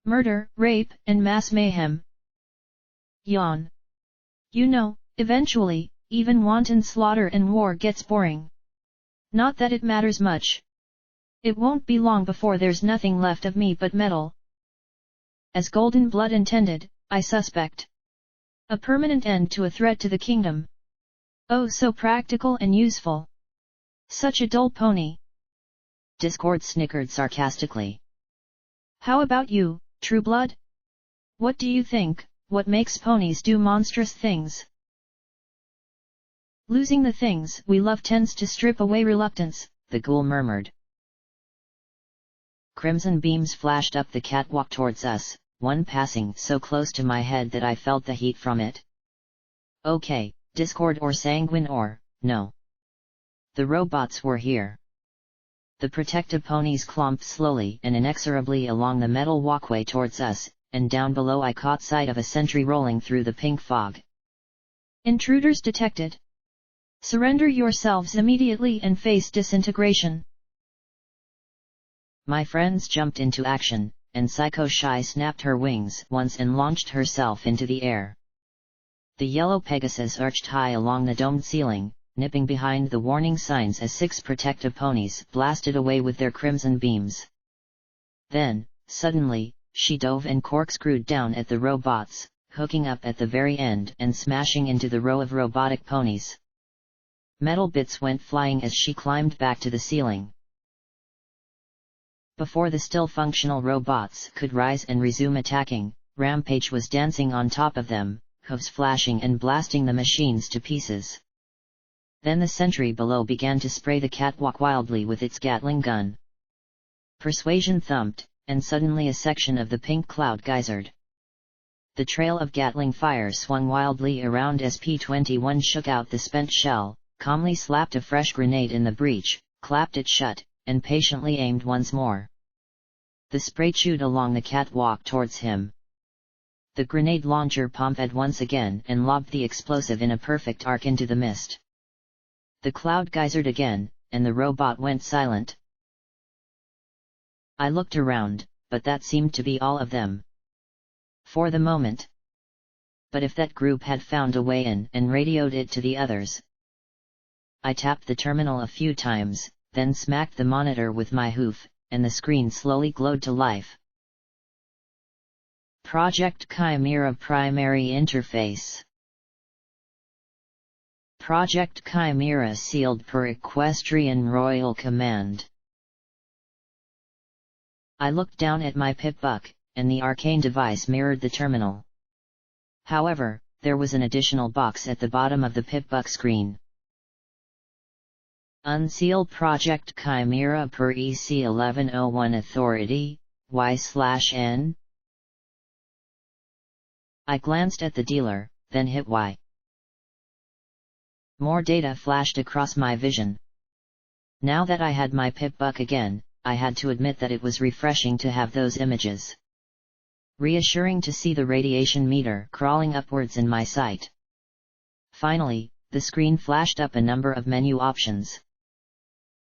[SPEAKER 2] Murder, rape, and mass mayhem. Yawn. You know, eventually, even wanton slaughter and war gets boring. Not that it matters much. It won't be long before there's nothing left of me but metal. As Golden Blood intended, I suspect. A permanent end to a threat to the kingdom. Oh, so practical and useful. Such a dull pony.
[SPEAKER 1] Discord snickered sarcastically.
[SPEAKER 2] How about you, True Blood? What do you think, what makes ponies do monstrous things? Losing the things we love tends to strip away reluctance,
[SPEAKER 1] the ghoul murmured. Crimson beams flashed up the catwalk towards us, one passing so close to my head that I felt the heat from it. Okay, discord or sanguine or, no. The robots were here. The protective ponies clomped slowly and inexorably along the metal walkway towards us, and down below I caught sight of a sentry rolling through the pink fog.
[SPEAKER 2] Intruders detected. Surrender yourselves immediately and face disintegration.
[SPEAKER 1] My friends jumped into action, and Psycho Shy snapped her wings once and launched herself into the air. The yellow Pegasus arched high along the domed ceiling, nipping behind the warning signs as 6 protective ponies blasted away with their crimson beams. Then, suddenly, she dove and corkscrewed down at the robots, hooking up at the very end and smashing into the row of robotic ponies. Metal bits went flying as she climbed back to the ceiling. Before the still functional robots could rise and resume attacking, Rampage was dancing on top of them, hooves flashing and blasting the machines to pieces. Then the sentry below began to spray the catwalk wildly with its Gatling gun. Persuasion thumped, and suddenly a section of the pink cloud geysered. The trail of Gatling fire swung wildly around as P-21 shook out the spent shell, calmly slapped a fresh grenade in the breech, clapped it shut, and patiently aimed once more. The spray chewed along the catwalk towards him. The grenade launcher pumped once again and lobbed the explosive in a perfect arc into the mist. The cloud geysered again, and the robot went silent. I looked around, but that seemed to be all of them. For the moment. But if that group had found a way in and radioed it to the others. I tapped the terminal a few times, then smacked the monitor with my hoof, and the screen slowly glowed to life. Project Chimera Primary Interface. Project Chimera sealed per Equestrian Royal Command. I looked down at my pip-buck, and the arcane device mirrored the terminal. However, there was an additional box at the bottom of the pip-buck screen. Unseal Project Chimera per EC 1101 Authority, Y/N. I glanced at the dealer, then hit Y. More data flashed across my vision. Now that I had my pip-buck again, I had to admit that it was refreshing to have those images. Reassuring to see the radiation meter crawling upwards in my sight. Finally, the screen flashed up a number of menu options.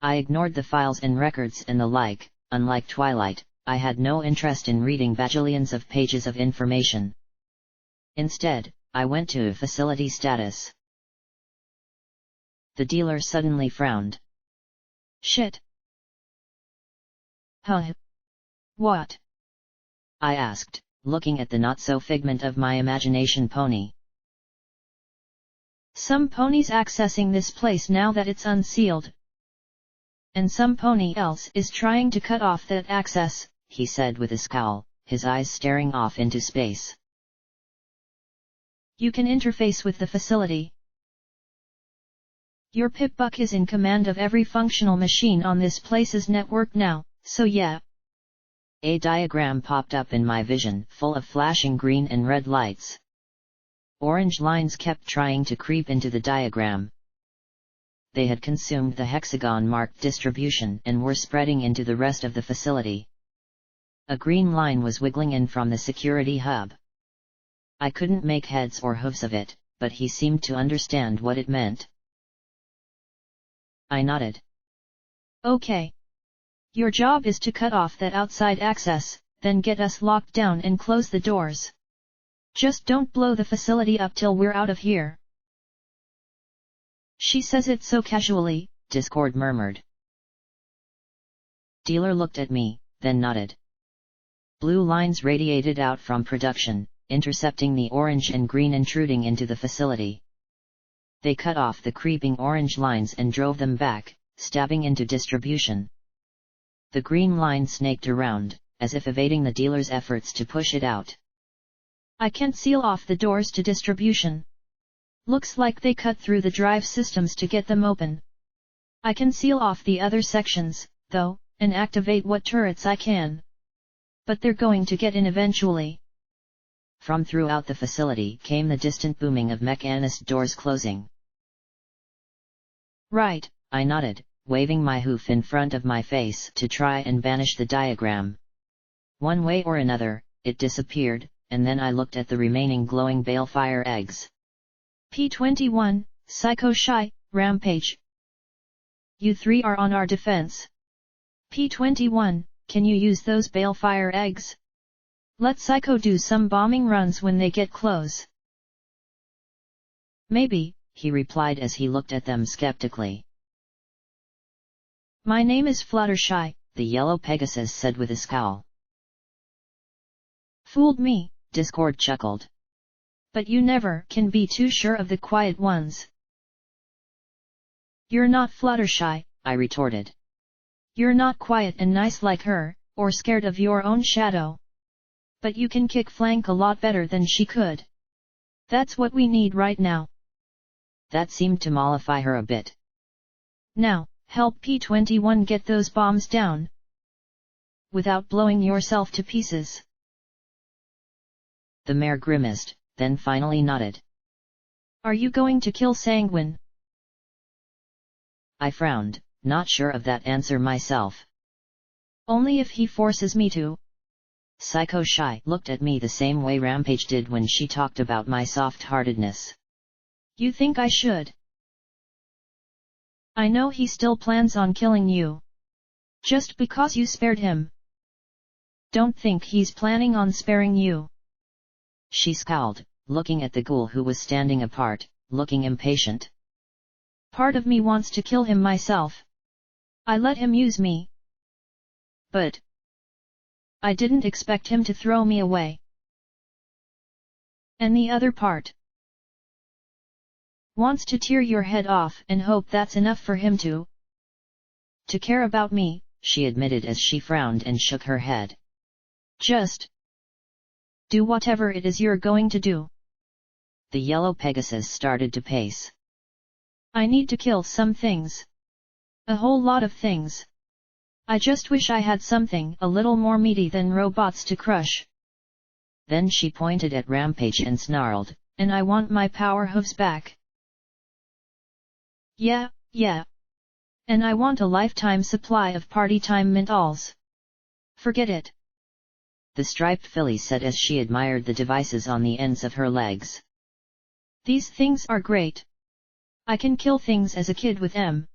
[SPEAKER 1] I ignored the files and records and the like. Unlike Twilight, I had no interest in reading bajillions of pages of information. Instead, I went to Facility Status. The dealer suddenly frowned.
[SPEAKER 2] Shit. Huh? What?
[SPEAKER 1] I asked, looking at the not-so-figment of my imagination pony.
[SPEAKER 2] Some ponies accessing this place now that it's unsealed. And some pony else is trying to cut off that access,
[SPEAKER 1] he said with a scowl, his eyes staring off into space.
[SPEAKER 2] You can interface with the facility. Your pip-buck is in command of every functional machine on this place's network now, so yeah.
[SPEAKER 1] A diagram popped up in my vision, full of flashing green and red lights. Orange lines kept trying to creep into the diagram. They had consumed the hexagon-marked distribution and were spreading into the rest of the facility. A green line was wiggling in from the security hub. I couldn't make heads or hooves of it, but he seemed to understand what it meant. I nodded.
[SPEAKER 2] Okay. Your job is to cut off that outside access, then get us locked down and close the doors. Just don't blow the facility up till we're out of here. She says it so casually,
[SPEAKER 1] Discord murmured. Dealer looked at me, then nodded. Blue lines radiated out from production, intercepting the orange and green intruding into the facility. They cut off the creeping orange lines and drove them back, stabbing into distribution. The green line snaked around, as if evading the dealer's efforts to push it out.
[SPEAKER 2] I can't seal off the doors to distribution. Looks like they cut through the drive systems to get them open. I can seal off the other sections, though, and activate what turrets I can. But they're going to get in eventually.
[SPEAKER 1] From throughout the facility came the distant booming of mechanist doors closing.
[SPEAKER 2] Right,
[SPEAKER 1] I nodded, waving my hoof in front of my face to try and banish the diagram. One way or another, it disappeared, and then I looked at the remaining glowing balefire eggs.
[SPEAKER 2] P-21, Psycho Shy, Rampage. You three are on our defense. P-21, can you use those balefire eggs? Let Psycho do some bombing runs when they get close.
[SPEAKER 1] Maybe, he replied as he looked at them skeptically.
[SPEAKER 2] My name is Fluttershy,
[SPEAKER 1] the yellow Pegasus said with a scowl.
[SPEAKER 2] Fooled me,
[SPEAKER 1] Discord chuckled.
[SPEAKER 2] But you never can be too sure of the quiet ones. You're not Fluttershy,
[SPEAKER 1] I retorted.
[SPEAKER 2] You're not quiet and nice like her, or scared of your own shadow. But you can kick flank a lot better than she could. That's what we need right now.
[SPEAKER 1] That seemed to mollify her a bit.
[SPEAKER 2] Now, help P-21 get those bombs down. Without blowing yourself to pieces.
[SPEAKER 1] The mayor grimaced, then finally nodded.
[SPEAKER 2] Are you going to kill Sanguine?
[SPEAKER 1] I frowned, not sure of that answer myself.
[SPEAKER 2] Only if he forces me to.
[SPEAKER 1] Psycho Shy looked at me the same way Rampage did when she talked about my soft-heartedness.
[SPEAKER 2] You think I should? I know he still plans on killing you. Just because you spared him. Don't think he's planning on sparing you.
[SPEAKER 1] She scowled, looking at the ghoul who was standing apart, looking impatient.
[SPEAKER 2] Part of me wants to kill him myself. I let him use me. But I didn't expect him to throw me away. And the other part wants to tear your head off and hope that's enough for him to care about me,
[SPEAKER 1] she admitted as she frowned and shook her head.
[SPEAKER 2] Just do whatever it is you're going to do.
[SPEAKER 1] The yellow Pegasus started to pace.
[SPEAKER 2] I need to kill some things. A whole lot of things. I just wish I had something a little more meaty than robots to crush.
[SPEAKER 1] Then she pointed at Rampage and snarled,
[SPEAKER 2] and I want my power hooves back. Yeah. And I want a lifetime supply of party time Menthals. Forget it.
[SPEAKER 1] The striped filly said as she admired the devices on the ends of her legs.
[SPEAKER 2] These things are great. I can kill things as a kid with them.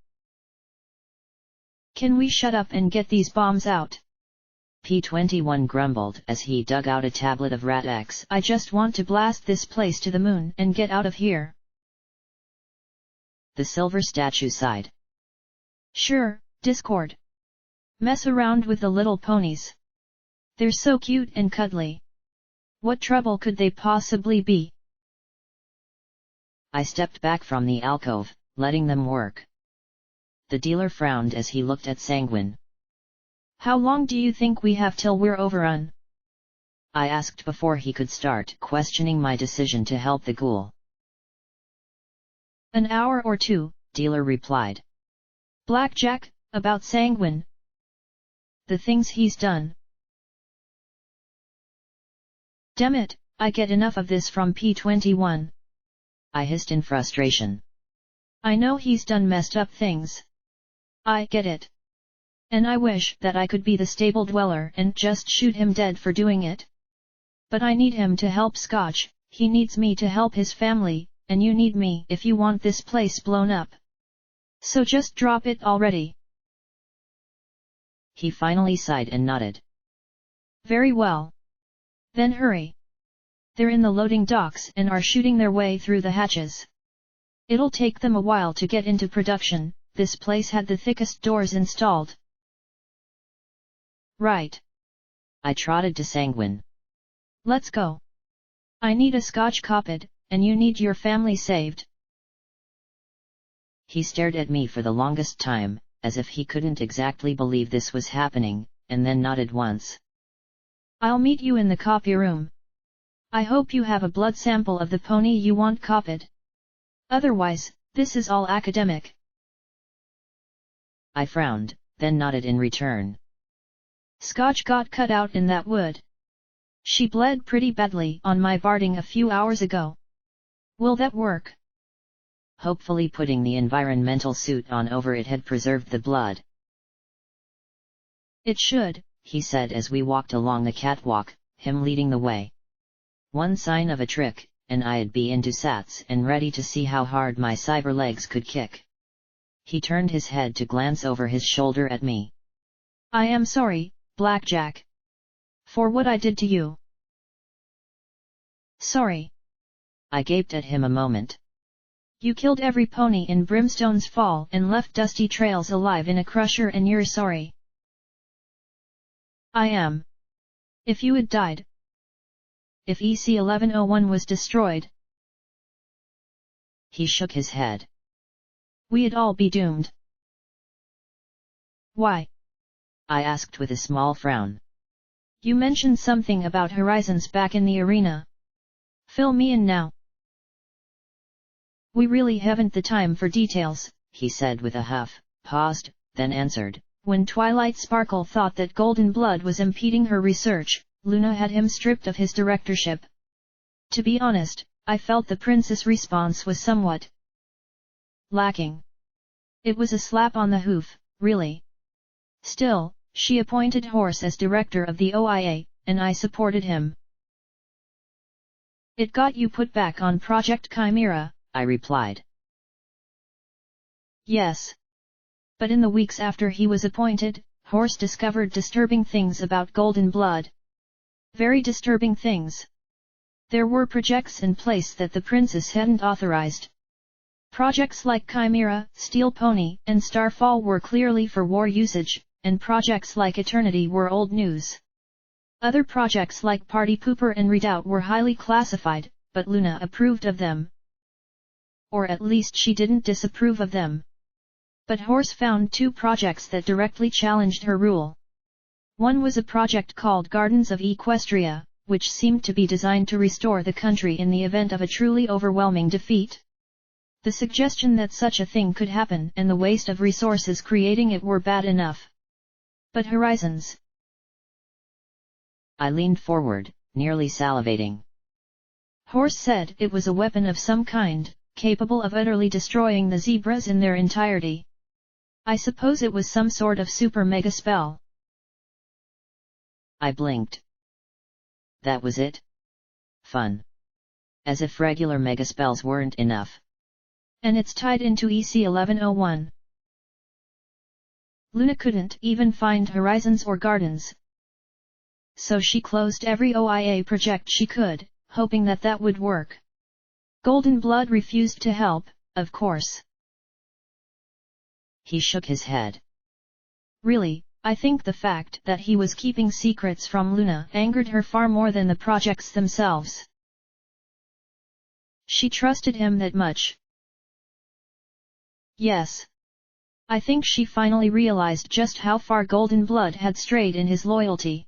[SPEAKER 2] Can we shut up and get these bombs out?
[SPEAKER 1] P-21 grumbled as he dug out a tablet of RAT-X.
[SPEAKER 2] I just want to blast this place to the moon and get out of here.
[SPEAKER 1] The silver statue sighed.
[SPEAKER 2] Sure, Discord. Mess around with the little ponies. They're so cute and cuddly. What trouble could they possibly be?
[SPEAKER 1] I stepped back from the alcove, letting them work. The dealer frowned as he looked at Sanguine.
[SPEAKER 2] How long do you think we have till we're overrun?
[SPEAKER 1] I asked before he could start questioning my decision to help the ghoul.
[SPEAKER 2] An hour or two,
[SPEAKER 1] dealer replied.
[SPEAKER 2] Blackjack, about Sanguine. The things he's done. Damn it, I get enough of this from P-21.
[SPEAKER 1] I hissed in frustration.
[SPEAKER 2] I know he's done messed up things. I get it. And I wish that I could be the stable dweller and just shoot him dead for doing it. But I need him to help Scotch, he needs me to help his family, and you need me if you want this place blown up. So just drop it already.
[SPEAKER 1] He finally sighed and nodded.
[SPEAKER 2] Very well. Then hurry. They're in the loading docks and are shooting their way through the hatches. It'll take them a while to get into production, this place had the thickest doors installed. Right.
[SPEAKER 1] I trotted to Sanguine.
[SPEAKER 2] Let's go. I need a Scotch copped, and you need your family saved.
[SPEAKER 1] He stared at me for the longest time, as if he couldn't exactly believe this was happening, and then nodded once.
[SPEAKER 2] I'll meet you in the copy room. I hope you have a blood sample of the pony you want copied. Otherwise, this is all academic.
[SPEAKER 1] I frowned, then nodded in return.
[SPEAKER 2] Scotch got cut out in that wood. She bled pretty badly on my barding a few hours ago. Will that work?
[SPEAKER 1] Hopefully putting the environmental suit on over it had preserved the blood.
[SPEAKER 2] It should,
[SPEAKER 1] he said as we walked along the catwalk, him leading the way. One sign of a trick, and I'd be into sats and ready to see how hard my cyber legs could kick. He turned his head to glance over his shoulder at me.
[SPEAKER 2] I am sorry, Blackjack. For what I did to you. Sorry.
[SPEAKER 1] I gaped at him a moment.
[SPEAKER 2] You killed every pony in Brimstone's Fall and left Dusty Trails alive in a crusher and you're sorry. I am. If you had died. If EC-1101 was destroyed.
[SPEAKER 1] He shook his head.
[SPEAKER 2] We'd all be doomed. Why?
[SPEAKER 1] I asked with a small frown.
[SPEAKER 2] You mentioned something about horizons back in the arena. Fill me in now. We really haven't the time for details,
[SPEAKER 1] he said with a huff, paused, then answered.
[SPEAKER 2] When Twilight Sparkle thought that Golden Blood was impeding her research, Luna had him stripped of his directorship. To be honest, I felt the prince's response was somewhat lacking. It was a slap on the hoof, really. Still, she appointed Horse as director of the OIA, and I supported him. It got you put back on Project Chimera,
[SPEAKER 1] I replied.
[SPEAKER 2] Yes. But in the weeks after he was appointed, Horse discovered disturbing things about Golden Blood. Very disturbing things. There were projects in place that the princess hadn't authorized. Projects like Chimera, Steel Pony, and Starfall were clearly for war usage, and projects like Eternity were old news. Other projects like Party Pooper and Redoubt were highly classified, but Luna approved of them. Or at least she didn't disapprove of them. But Horse found two projects that directly challenged her rule. One was a project called Gardens of Equestria, which seemed to be designed to restore the country in the event of a truly overwhelming defeat. The suggestion that such a thing could happen and the waste of resources creating it were bad enough. But Horizons?
[SPEAKER 1] I leaned forward, nearly salivating.
[SPEAKER 2] Horse said it was a weapon of some kind, capable of utterly destroying the zebras in their entirety. I suppose it was some sort of super mega spell.
[SPEAKER 1] I blinked. That was it? Fun. As if regular mega spells weren't enough.
[SPEAKER 2] And it's tied into EC-1101. Luna couldn't even find Horizons or Gardens. So she closed every OIA project she could, hoping that that would work. Golden Blood refused to help, of course.
[SPEAKER 1] He shook his head.
[SPEAKER 2] Really, I think the fact that he was keeping secrets from Luna angered her far more than the projects themselves. She trusted him that much. Yes. I think she finally realized just how far Golden Blood had strayed in his loyalty.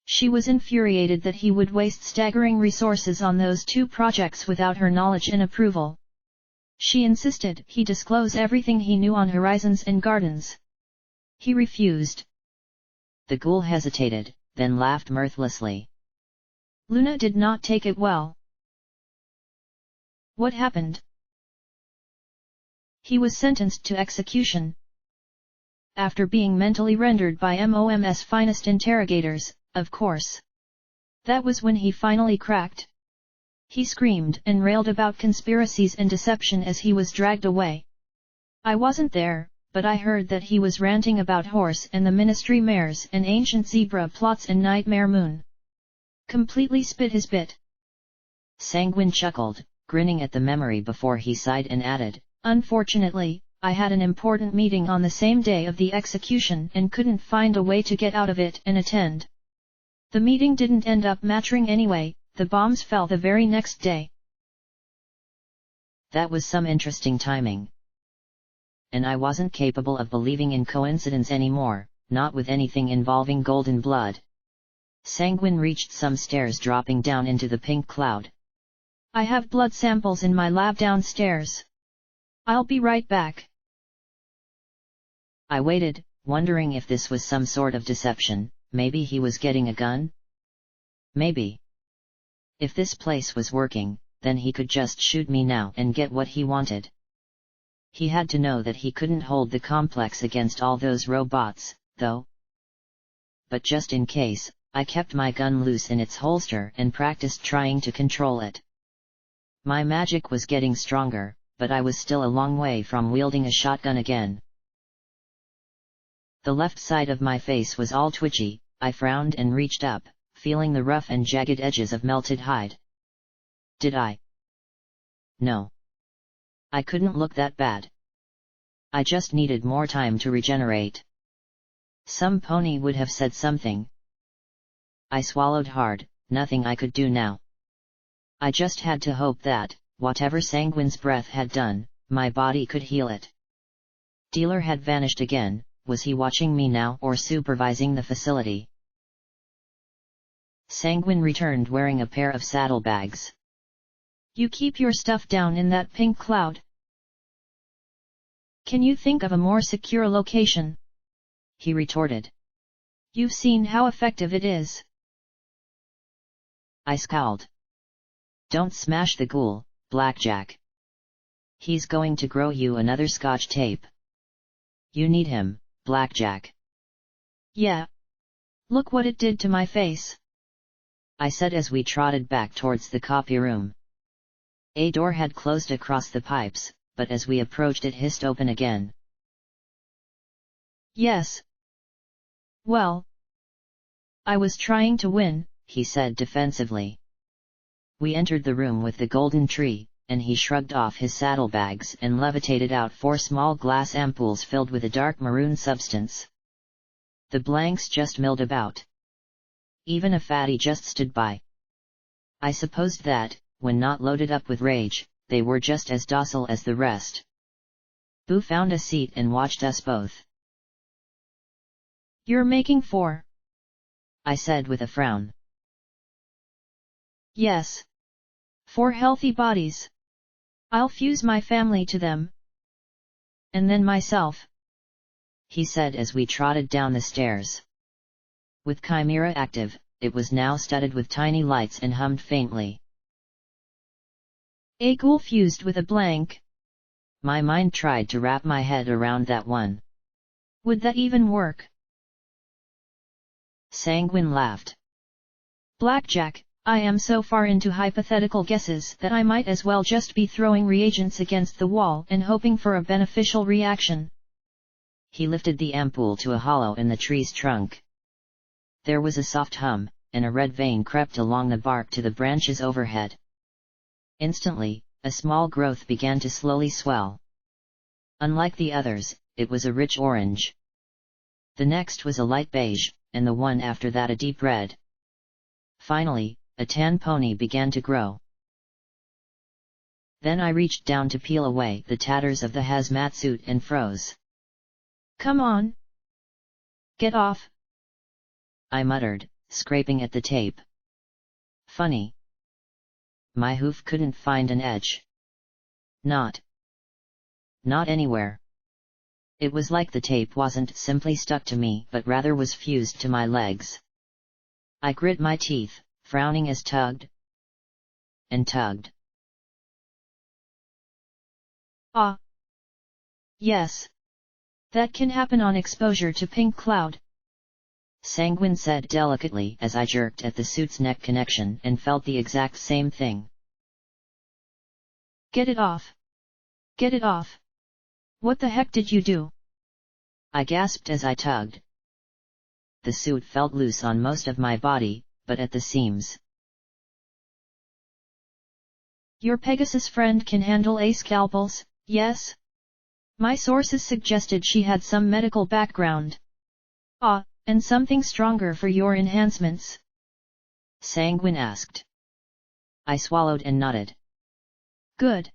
[SPEAKER 2] She was infuriated that he would waste staggering resources on those two projects without her knowledge and approval. She insisted he disclose everything he knew on Horizons and Gardens. He refused.
[SPEAKER 1] The ghoul hesitated, then laughed mirthlessly.
[SPEAKER 2] Luna did not take it well. What happened? He was sentenced to execution. After being mentally rendered by MOM's finest interrogators, of course. That was when he finally cracked. He screamed and railed about conspiracies and deception as he was dragged away. I wasn't there, but I heard that he was ranting about Horse and the Ministry mares and ancient zebra plots and Nightmare Moon. Completely spit his bit.
[SPEAKER 1] Sanguine chuckled, grinning at the memory before he sighed and added,
[SPEAKER 2] Unfortunately, I had an important meeting on the same day of the execution and couldn't find a way to get out of it and attend. The meeting didn't end up mattering anyway, the bombs fell the very next day.
[SPEAKER 1] That was some interesting timing. And I wasn't capable of believing in coincidence anymore, not with anything involving Golden Blood. Sanguine reached some stairs dropping down into the pink cloud.
[SPEAKER 2] I have blood samples in my lab downstairs. I'll be right back.
[SPEAKER 1] I waited, wondering if this was some sort of deception. Maybe he was getting a gun? Maybe. If this place was working, then he could just shoot me now and get what he wanted. He had to know that he couldn't hold the complex against all those robots, though. But just in case, I kept my gun loose in its holster and practiced trying to control it. My magic was getting stronger, but I was still a long way from wielding a shotgun again. The left side of my face was all twitchy. I frowned and reached up, feeling the rough and jagged edges of melted hide. Did I? No. I couldn't look that bad. I just needed more time to regenerate. Some pony would have said something. I swallowed hard, nothing I could do now. I just had to hope that, whatever Sanguine's breath had done, my body could heal it. Dealer had vanished again. Was he watching me now or supervising the facility? Sanguine returned wearing a pair of saddlebags.
[SPEAKER 2] You keep your stuff down in that pink cloud. Can you think of a more secure location?
[SPEAKER 1] He retorted.
[SPEAKER 2] You've seen how effective it is.
[SPEAKER 1] I scowled. Don't smash the ghoul, Blackjack. He's going to grow you another scotch tape. You need him, Blackjack.
[SPEAKER 2] Yeah. Look what it did to my face.
[SPEAKER 1] I said as we trotted back towards the copy room. A door had closed across the pipes, but as we approached it hissed open again.
[SPEAKER 2] Yes. Well. I was trying to win,
[SPEAKER 1] he said defensively. We entered the room with the golden tree, and he shrugged off his saddlebags and levitated out 4 small glass ampoules filled with a dark maroon substance. The blanks just milled about. Even a fatty just stood by. I supposed that, when not loaded up with rage, they were just as docile as the rest. Boo found a seat and watched us both.
[SPEAKER 2] You're making 4.
[SPEAKER 1] I said with a frown.
[SPEAKER 2] Yes. 4 healthy bodies. I'll fuse my family to them. And then myself.
[SPEAKER 1] He said as we trotted down the stairs. With Chimera active, it was now studded with tiny lights and hummed faintly.
[SPEAKER 2] A ghoul fused with a blank.
[SPEAKER 1] My mind tried to wrap my head around that one.
[SPEAKER 2] Would that even work?
[SPEAKER 1] Sanguine laughed.
[SPEAKER 2] Blackjack, I am so far into hypothetical guesses that I might as well just be throwing reagents against the wall and hoping for a beneficial reaction.
[SPEAKER 1] He lifted the ampoule to a hollow in the tree's trunk. There was a soft hum, and a red vein crept along the bark to the branches overhead. Instantly, a small growth began to slowly swell. Unlike the others, it was a rich orange. The next was a light beige, and the one after that a deep red. Finally, a tan pony began to grow. Then I reached down to peel away the tatters of the hazmat suit and froze.
[SPEAKER 2] Come on. Get off.
[SPEAKER 1] I muttered, scraping at the tape. Funny. My hoof couldn't find an edge. Not anywhere. It was like the tape wasn't simply stuck to me but rather was fused to my legs. I grit my teeth, frowning as tugged and tugged.
[SPEAKER 2] Ah. Yes. That can happen on exposure to pink cloud.
[SPEAKER 1] Sanguine said delicately as I jerked at the suit's neck connection and felt the exact same thing.
[SPEAKER 2] Get it off. Get it off. What the heck did you do?
[SPEAKER 1] I gasped as I tugged. The suit felt loose on most of my body, but at the seams.
[SPEAKER 2] Your Pegasus friend can handle scalpels, yes? My sources suggested she had some medical background. Ah, and something stronger for your enhancements?
[SPEAKER 1] Sanguine asked. I swallowed and nodded.
[SPEAKER 2] Good.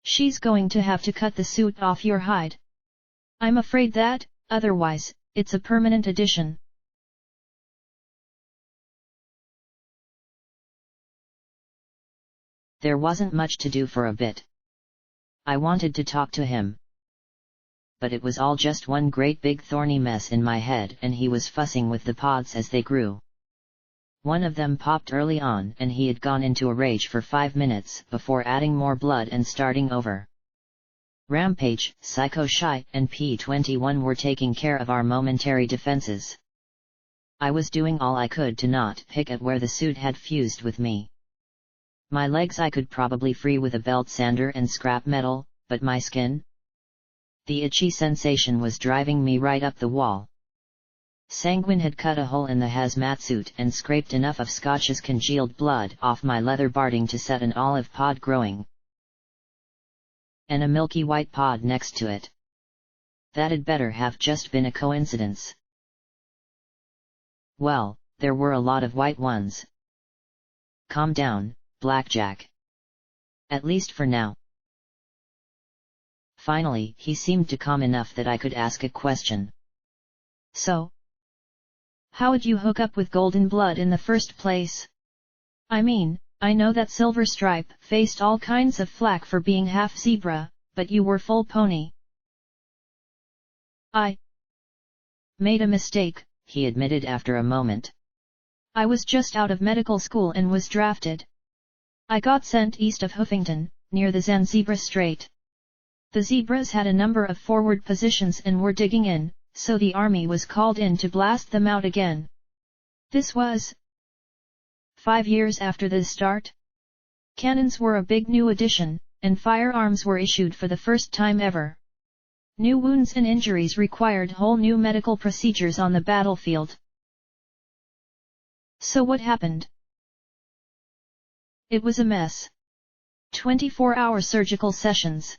[SPEAKER 2] She's going to have to cut the suit off your hide. I'm afraid that, otherwise, it's a permanent addition.
[SPEAKER 1] There wasn't much to do for a bit. I wanted to talk to him, but it was all just one great big thorny mess in my head, and he was fussing with the pods as they grew. One of them popped early on, and he had gone into a rage for 5 minutes before adding more blood and starting over. Rampage, Psycho Shy, and P-21 were taking care of our momentary defenses. I was doing all I could to not pick at where the suit had fused with me. My legs I could probably free with a belt sander and scrap metal, but my skin? The itchy sensation was driving me right up the wall. Sanguine had cut a hole in the hazmat suit and scraped enough of Scotch's congealed blood off my leather barding to set an olive pod growing, and a milky white pod next to it. That'd better have just been a coincidence. Well, there were a lot of white ones. Calm down, Blackjack. At least for now. Finally, he seemed to calm enough that I could ask a question.
[SPEAKER 2] So, how'd you hook up with Golden Blood in the first place? I mean, I know that Silver Stripe faced all kinds of flack for being half zebra, but you were full pony. I made a mistake,
[SPEAKER 1] he admitted after a moment.
[SPEAKER 2] I was just out of medical school and was drafted. I got sent east of Hoofington, near the Zanzibar Strait. The zebras had a number of forward positions and were digging in, so the army was called in to blast them out again. This was 5 years after the start. Cannons were a big new addition, and firearms were issued for the first time ever. New wounds and injuries required whole new medical procedures on the battlefield. So what happened? It was a mess. 24-hour surgical sessions.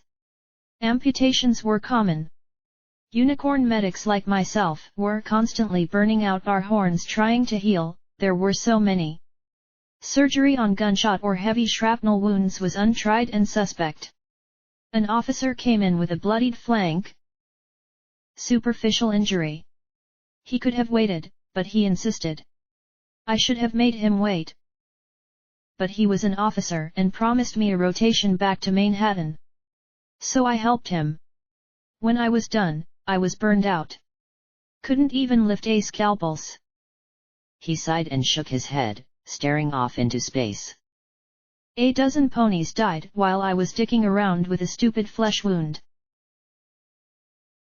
[SPEAKER 2] Amputations were common. Unicorn medics like myself were constantly burning out our horns trying to heal, there were so many. Surgery on gunshot or heavy shrapnel wounds was untried and suspect. An officer came in with a bloodied flank. Superficial injury. He could have waited, but he insisted. I should have made him wait. But he was an officer and promised me a rotation back to Manhattan. So I helped him. When I was done, I was burned out. Couldn't even lift a scalpels.
[SPEAKER 1] He sighed and shook his head, staring off into space.
[SPEAKER 2] A dozen ponies died while I was dicking around with a stupid flesh wound.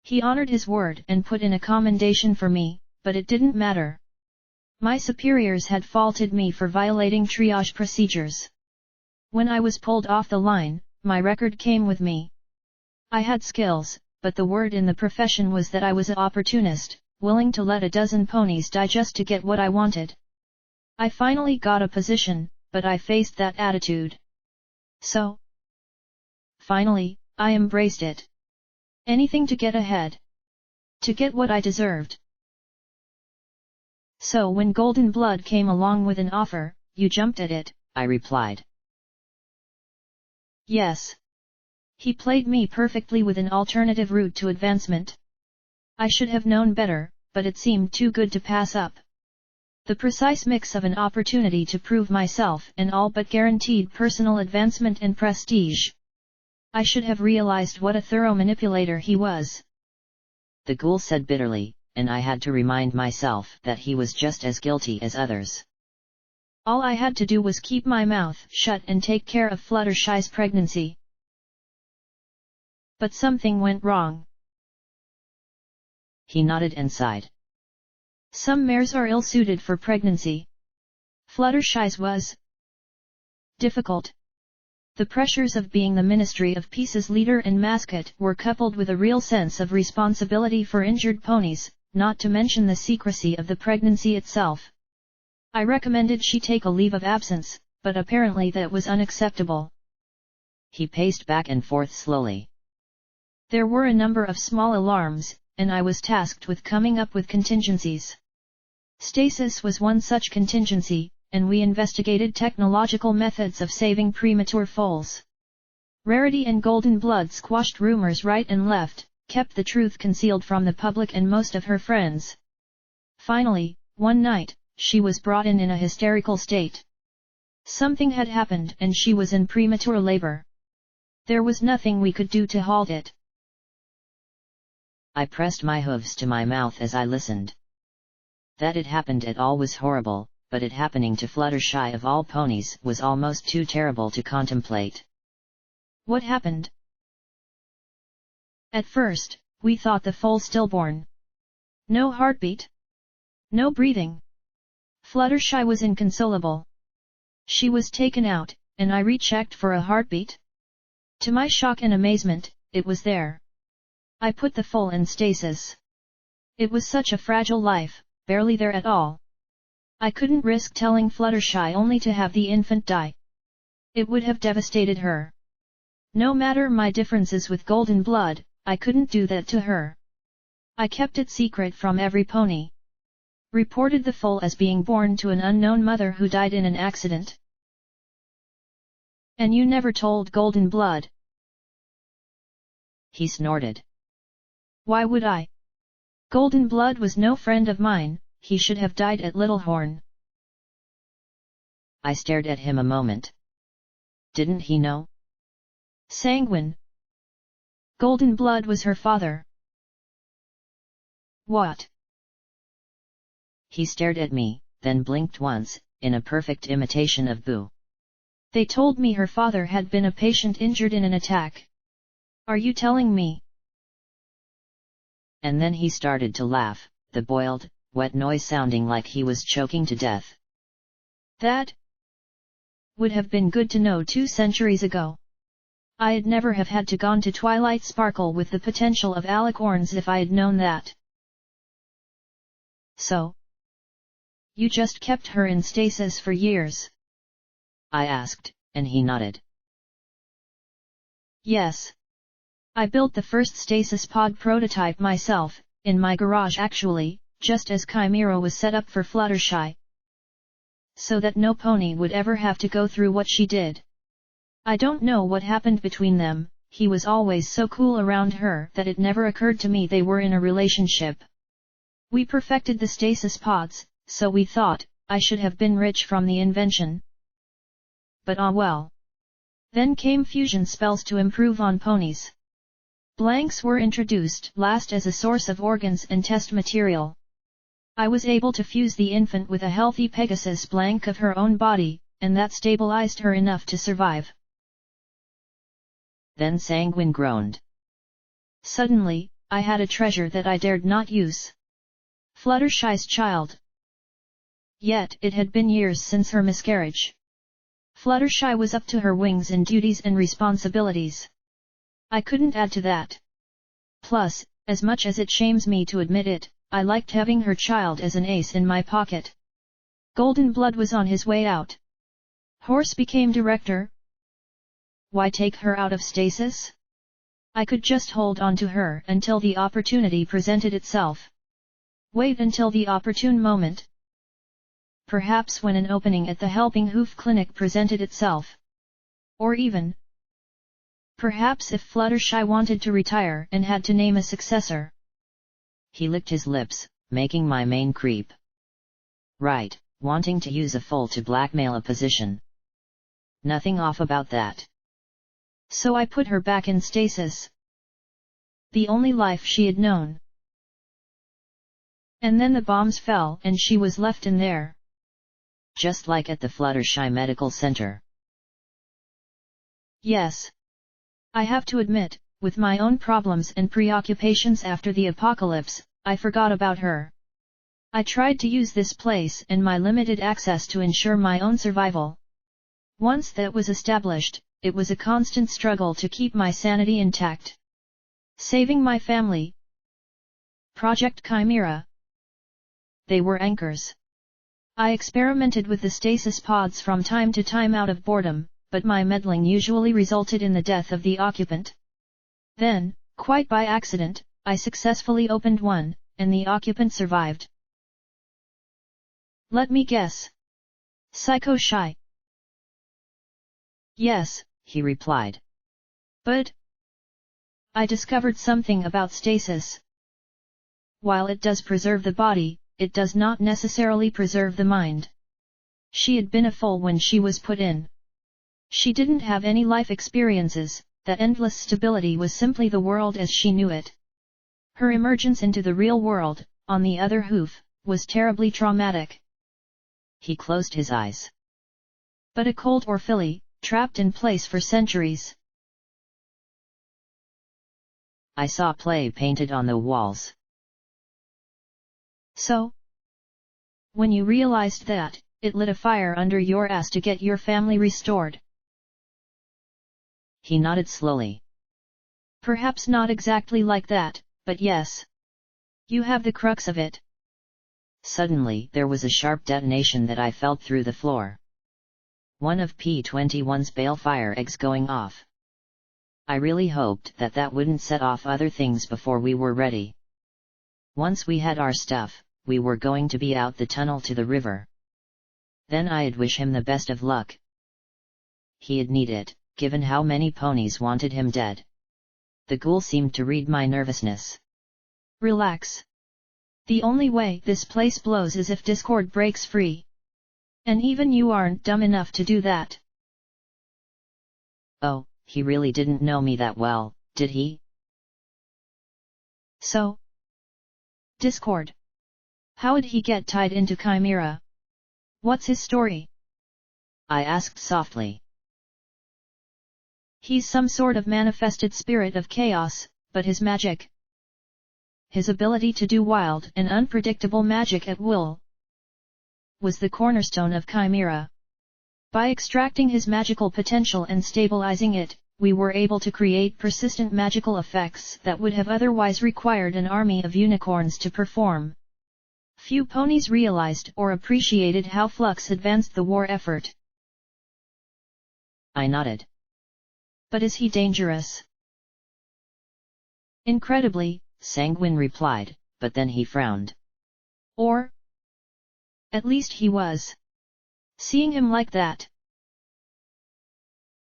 [SPEAKER 2] He honored his word and put in a commendation for me, but it didn't matter. My superiors had faulted me for violating triage procedures. When I was pulled off the line, my record came with me. I had skills, but the word in the profession was that I was an opportunist, willing to let a dozen ponies die just to get what I wanted. I finally got a position, but I faced that attitude. So, finally, I embraced it. Anything to get ahead. To get what I deserved. So when Golden Blood came along with an offer, you jumped at it,
[SPEAKER 1] I replied.
[SPEAKER 2] Yes. He played me perfectly with an alternative route to advancement. I should have known better, but it seemed too good to pass up. The precise mix of an opportunity to prove myself and all but guaranteed personal advancement and prestige. I should have realized what a thorough manipulator he was.
[SPEAKER 1] The ghoul said bitterly, and I had to remind myself that he was just as guilty as others.
[SPEAKER 2] All I had to do was keep my mouth shut and take care of Fluttershy's pregnancy. But something went wrong.
[SPEAKER 1] He nodded and sighed.
[SPEAKER 2] Some mares are ill-suited for pregnancy. Fluttershy's was difficult. The pressures of being the Ministry of Peace's leader and mascot were coupled with a real sense of responsibility for injured ponies, not to mention the secrecy of the pregnancy itself. I recommended she take a leave of absence, but apparently that was unacceptable.
[SPEAKER 1] He paced back and forth slowly.
[SPEAKER 2] There were a number of small alarms, and I was tasked with coming up with contingencies. Stasis was one such contingency, and we investigated technological methods of saving premature foals. Rarity and Golden Blood squashed rumors right and left, kept the truth concealed from the public and most of her friends. Finally, one night, she was brought in a hysterical state. Something had happened and she was in premature labor. There was nothing we could do to halt it.
[SPEAKER 1] I pressed my hooves to my mouth as I listened. That it happened at all was horrible, but it happening to Fluttershy of all ponies was almost too terrible to contemplate.
[SPEAKER 2] What happened? At first, we thought the foal stillborn. No heartbeat. No breathing. Fluttershy was inconsolable. She was taken out, and I rechecked for a heartbeat. To my shock and amazement, it was there. I put the foal in stasis. It was such a fragile life, barely there at all. I couldn't risk telling Fluttershy only to have the infant die. It would have devastated her. No matter my differences with Golden Blood, I couldn't do that to her. I kept it secret from every pony. Reported the foal as being born to an unknown mother who died in an accident. And you never told Golden Blood?
[SPEAKER 1] He snorted.
[SPEAKER 2] Why would I? Golden Blood was no friend of mine, he should have died at Littlehorn.
[SPEAKER 1] I stared at him a moment. Didn't he know?
[SPEAKER 2] Sanguine. Golden Blood was her father. What?
[SPEAKER 1] He stared at me, then blinked once, in a perfect imitation of Boo.
[SPEAKER 2] They told me her father had been a patient injured in an attack. Are you telling me?
[SPEAKER 1] And then he started to laugh, the boiled, wet noise sounding like he was choking to death.
[SPEAKER 2] That would have been good to know 2 centuries ago. I'd never have had to gone to Twilight Sparkle with the potential of alicorns if I had known that. So? You just kept her in stasis for years?
[SPEAKER 1] I asked, and he nodded.
[SPEAKER 2] Yes. I built the first stasis pod prototype myself, in my garage actually, just as Chimera was set up for Fluttershy. So that no pony would ever have to go through what she did. I don't know what happened between them, he was always so cool around her that it never occurred to me they were in a relationship. We perfected the stasis pods, so we thought, I should have been rich from the invention. But ah well. Then came fusion spells to improve on ponies. Blanks were introduced last as a source of organs and test material. I was able to fuse the infant with a healthy Pegasus blank of her own body, and that stabilized her enough to survive.
[SPEAKER 1] Then Sanguine groaned.
[SPEAKER 2] Suddenly, I had a treasure that I dared not use. Fluttershy's child. Yet it had been years since her miscarriage. Fluttershy was up to her wings in duties and responsibilities. I couldn't add to that. Plus, as much as it shames me to admit it, I liked having her child as an ace in my pocket. Golden Blood was on his way out. Horse became director. Why take her out of stasis? I could just hold on to her until the opportunity presented itself. Wait until the opportune moment. Perhaps when an opening at the Helping Hoof Clinic presented itself. Or even, perhaps if Fluttershy wanted to retire and had to name a successor.
[SPEAKER 1] He licked his lips, making my mane creep. Right, wanting to use a foal to blackmail a position. Nothing off about that.
[SPEAKER 2] So I put her back in stasis. The only life she had known. And then the bombs fell and she was left in there.
[SPEAKER 1] Just like at the Fluttershy Medical Center.
[SPEAKER 2] Yes. I have to admit, with my own problems and preoccupations after the apocalypse, I forgot about her. I tried to use this place and my limited access to ensure my own survival. Once that was established, it was a constant struggle to keep my sanity intact. Saving my family. Project Chimera. They were anchors. I experimented with the stasis pods from time to time out of boredom, but my meddling usually resulted in the death of the occupant. Then, quite by accident, I successfully opened one, and the occupant survived. Let me guess. Psycho-shy. Yes, he replied. But I discovered something about stasis. While it does preserve the body, it does not necessarily preserve the mind. She had been a fool when she was put in. She didn't have any life experiences, that endless stability was simply the world as she knew it. Her emergence into the real world, on the other hoof, was terribly traumatic.
[SPEAKER 1] He closed his eyes.
[SPEAKER 2] But a cold or filly, trapped in place for centuries.
[SPEAKER 1] I saw play painted on the walls.
[SPEAKER 2] So? When you realized that, it lit a fire under your ass to get your family restored.
[SPEAKER 1] He nodded slowly.
[SPEAKER 2] Perhaps not exactly like that, but yes. You have the crux of it.
[SPEAKER 1] Suddenly there was a sharp detonation that I felt through the floor. One of P-21's balefire eggs going off. I really hoped that that wouldn't set off other things before we were ready. Once we had our stuff, we were going to be out the tunnel to the river. Then I'd wish him the best of luck. He'd need it, given how many ponies wanted him dead. The ghoul seemed to read my nervousness.
[SPEAKER 2] Relax. The only way this place blows is if discord breaks free. And even you aren't dumb enough to do that.
[SPEAKER 1] Oh, he really didn't know me that well, did he?
[SPEAKER 2] So? Discord. How'd he get tied into Chimera? What's his story?
[SPEAKER 1] I asked softly.
[SPEAKER 2] He's some sort of manifested spirit of chaos, but his magic, his ability to do wild and unpredictable magic at will, was the cornerstone of Chimera. By extracting his magical potential and stabilizing it, we were able to create persistent magical effects that would have otherwise required an army of unicorns to perform. Few ponies realized or appreciated how Flux advanced the war effort.
[SPEAKER 1] I nodded.
[SPEAKER 2] But is he dangerous? Incredibly,
[SPEAKER 1] Sanguine replied, but then he frowned.
[SPEAKER 2] Or? At least he was. Seeing him like that.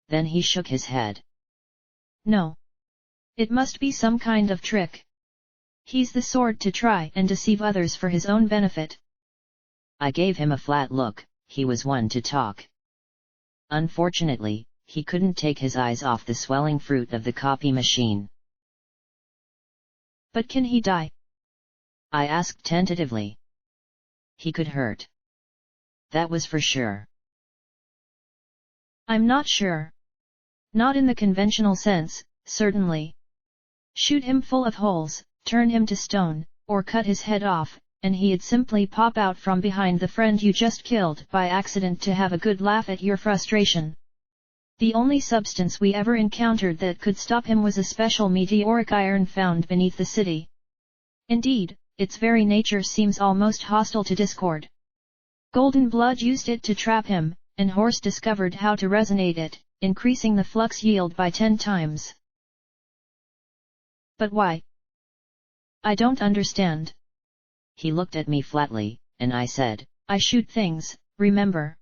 [SPEAKER 1] Then he shook his head.
[SPEAKER 2] No. It must be some kind of trick. He's the sort to try and deceive others for his own benefit.
[SPEAKER 1] I gave him a flat look. He was one to talk. Unfortunately, he couldn't take his eyes off the swelling fruit of the copy machine.
[SPEAKER 2] But can he die?
[SPEAKER 1] I asked tentatively. He could hurt. That was for sure.
[SPEAKER 2] I'm not sure. Not in the conventional sense, certainly. Shoot him full of holes, turn him to stone, or cut his head off, and he'd simply pop out from behind the friend you just killed by accident to have a good laugh at your frustration. The only substance we ever encountered that could stop him was a special meteoric iron found beneath the city. Indeed, its very nature seems almost hostile to discord. Golden Blood used it to trap him, and Horse discovered how to resonate it, increasing the flux yield by 10 times. But why? I don't understand.
[SPEAKER 1] He looked at me flatly, and I said,
[SPEAKER 2] I shoot things, remember?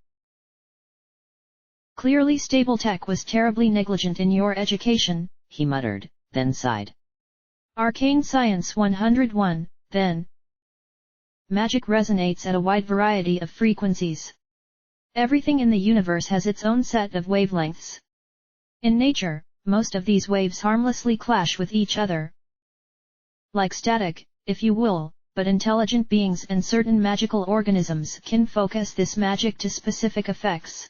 [SPEAKER 2] Clearly Stapletech was terribly negligent in your education,
[SPEAKER 1] he muttered, then sighed.
[SPEAKER 2] Arcane Science 101, then. Magic resonates at a wide variety of frequencies. Everything in the universe has its own set of wavelengths. In nature, most of these waves harmlessly clash with each other. Like static, if you will, but intelligent beings and certain magical organisms can focus this magic to specific effects.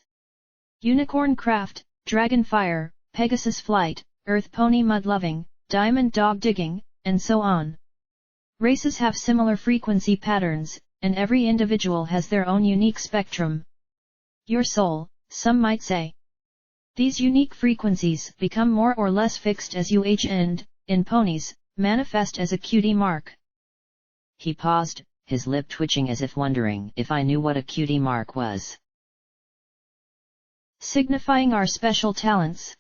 [SPEAKER 2] Unicorn craft, dragon fire, Pegasus flight, earth pony mud loving, diamond dog digging, and so on. Races have similar frequency patterns, and every individual has their own unique spectrum. Your soul, some might say. These unique frequencies become more or less fixed as you age and, in ponies, manifest as a cutie mark.
[SPEAKER 1] He paused, his lip twitching as if wondering if I knew what a cutie mark was.
[SPEAKER 2] Signifying our special talents.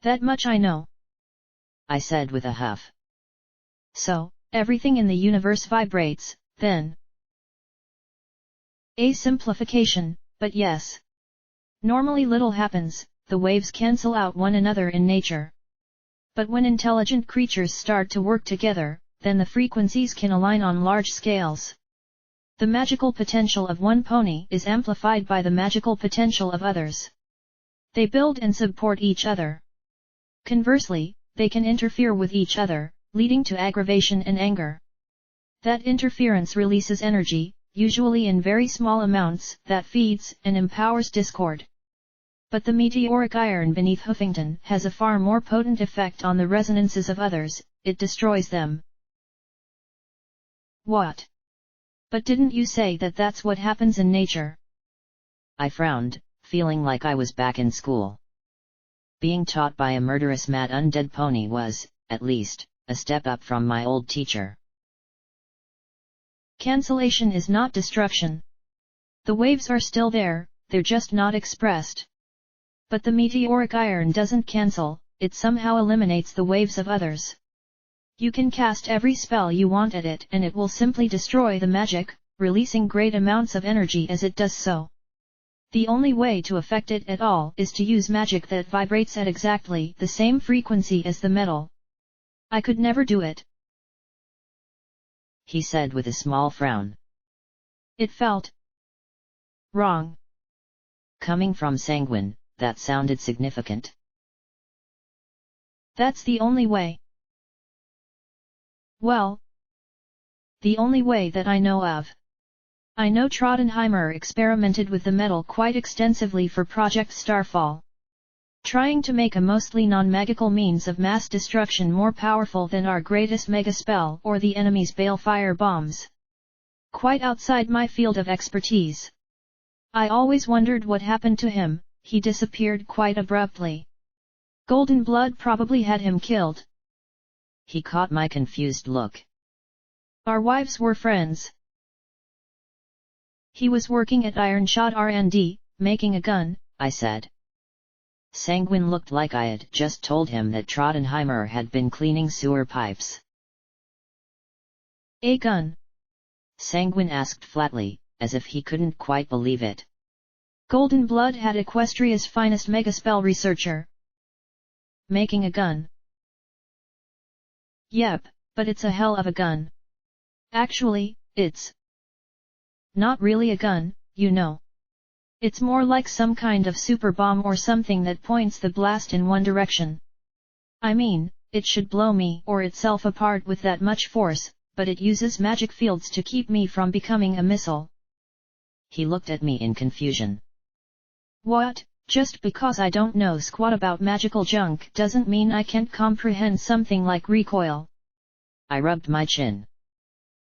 [SPEAKER 2] That much I know,
[SPEAKER 1] I said with a huff.
[SPEAKER 2] So, everything in the universe vibrates, then. A simplification, but yes. Normally little happens, the waves cancel out one another in nature. But when intelligent creatures start to work together, then the frequencies can align on large scales. The magical potential of one pony is amplified by the magical potential of others. They build and support each other. Conversely, they can interfere with each other, leading to aggravation and anger. That interference releases energy, usually in very small amounts, that feeds and empowers discord. But the meteoric iron beneath Huffington has a far more potent effect on the resonances of others, it destroys them. What? But didn't you say that that's what happens in nature?
[SPEAKER 1] I frowned, feeling like I was back in school. Being taught by a murderous mad undead pony was, at least, a step up from my old teacher.
[SPEAKER 2] Cancellation is not destruction. The waves are still there, they're just not expressed. But the meteoric iron doesn't cancel, it somehow eliminates the waves of others. You can cast every spell you want at it and it will simply destroy the magic, releasing great amounts of energy as it does so. The only way to affect it at all is to use magic that vibrates at exactly the same frequency as the metal. I could never do it,
[SPEAKER 1] he said with a small frown.
[SPEAKER 2] It felt wrong.
[SPEAKER 1] Coming from Sanguine, that sounded significant.
[SPEAKER 2] That's the only way. Well, the only way that I know of. I know Trottenheimer experimented with the metal quite extensively for Project Starfall. Trying to make a mostly non-magical means of mass destruction more powerful than our greatest mega spell or the enemy's balefire bombs. Quite outside my field of expertise. I always wondered what happened to him, he disappeared quite abruptly. Golden Blood probably had him killed.
[SPEAKER 1] He caught my confused look.
[SPEAKER 2] Our wives were friends. He was working at Ironshot R&D, making a gun, I said.
[SPEAKER 1] Sanguine looked like I had just told him that Trottenheimer had been cleaning sewer pipes.
[SPEAKER 2] A gun?
[SPEAKER 1] Sanguine asked flatly, as if he couldn't quite believe it.
[SPEAKER 2] Golden Blood had Equestria's finest megaspell researcher making a gun. Yep, but it's a hell of a gun. Actually, it's not really a gun, you know. It's more like some kind of super bomb or something that points the blast in one direction. I mean, it should blow me or itself apart with that much force, but it uses magic fields to keep me from becoming a missile.
[SPEAKER 1] He looked at me in confusion.
[SPEAKER 2] What? Just because I don't know squat about magical junk doesn't mean I can't comprehend something like recoil.
[SPEAKER 1] I rubbed my chin.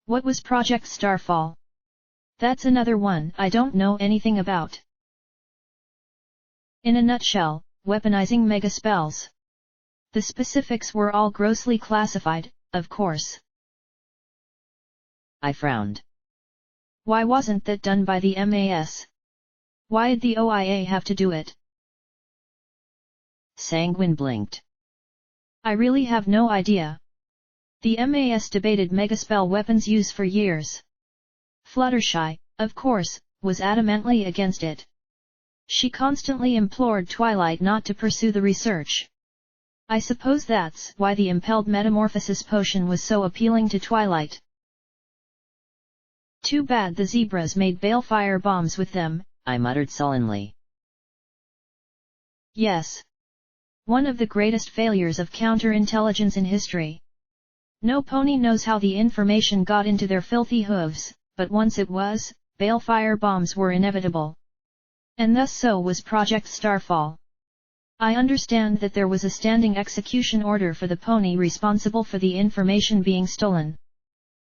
[SPEAKER 2] What was Project Starfall? That's another one I don't know anything about. In a nutshell, weaponizing mega spells. The specifics were all grossly classified, of course.
[SPEAKER 1] I frowned.
[SPEAKER 2] Why wasn't that done by the MAS? Why'd the OIA have to do it?
[SPEAKER 1] Sanguine blinked.
[SPEAKER 2] I really have no idea. The MAS debated megaspell weapons use for years. Fluttershy, of course, was adamantly against it. She constantly implored Twilight not to pursue the research. I suppose that's why the impelled metamorphosis potion was so appealing to Twilight. Too bad the zebras made balefire bombs with them,
[SPEAKER 1] I muttered sullenly.
[SPEAKER 2] Yes. One of the greatest failures of counterintelligence in history. No pony knows how the information got into their filthy hooves, but once it was, balefire bombs were inevitable. And thus so was Project Starfall. I understand that there was a standing execution order for the pony responsible for the information being stolen.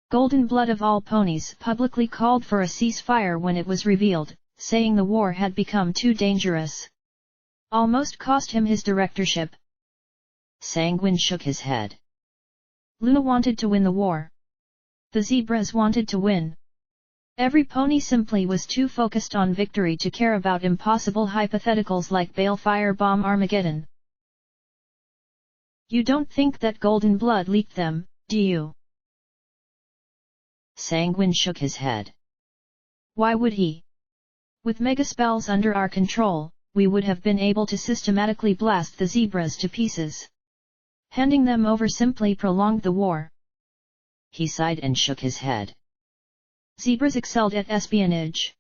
[SPEAKER 2] Golden Blood of all ponies publicly called for a ceasefire when it was revealed, saying the war had become too dangerous. Almost cost him his directorship.
[SPEAKER 1] Sanguine shook his head.
[SPEAKER 2] Luna wanted to win the war. The zebras wanted to win. Every pony simply was too focused on victory to care about impossible hypotheticals like balefire bomb Armageddon. You don't think that Golden Blood leaked them, do you?
[SPEAKER 1] Sanguine shook his head.
[SPEAKER 2] Why would he? With megaspells under our control, we would have been able to systematically blast the zebras to pieces. Handing them over simply prolonged the war.
[SPEAKER 1] He sighed and shook his head.
[SPEAKER 2] Zebras excelled at espionage.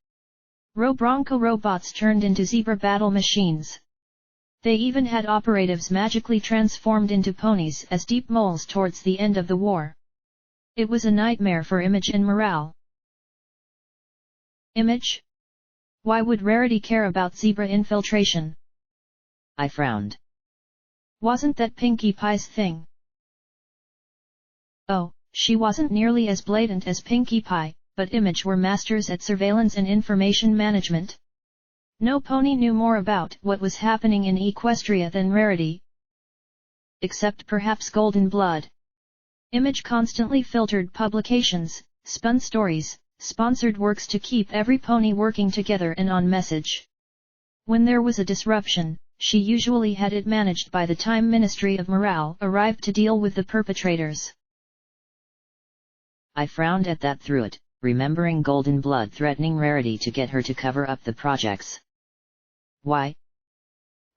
[SPEAKER 2] Robronco robots turned into zebra battle machines. They even had operatives magically transformed into ponies as deep moles towards the end of the war. It was a nightmare for image and morale. Image? Why would Rarity care about zebra infiltration?
[SPEAKER 1] I frowned.
[SPEAKER 2] Wasn't that Pinkie Pie's thing? Oh, she wasn't nearly as blatant as Pinkie Pie, but Image were masters at surveillance and information management. No pony knew more about what was happening in Equestria than Rarity. Except perhaps Golden Blood. Image constantly filtered publications, spun stories, sponsored works to keep every pony working together and on message. When there was a disruption, she usually had it managed by the time Ministry of Morale arrived to deal with the perpetrators.
[SPEAKER 1] I frowned at that through it, remembering Golden Blood threatening Rarity to get her to cover up the projects. Why?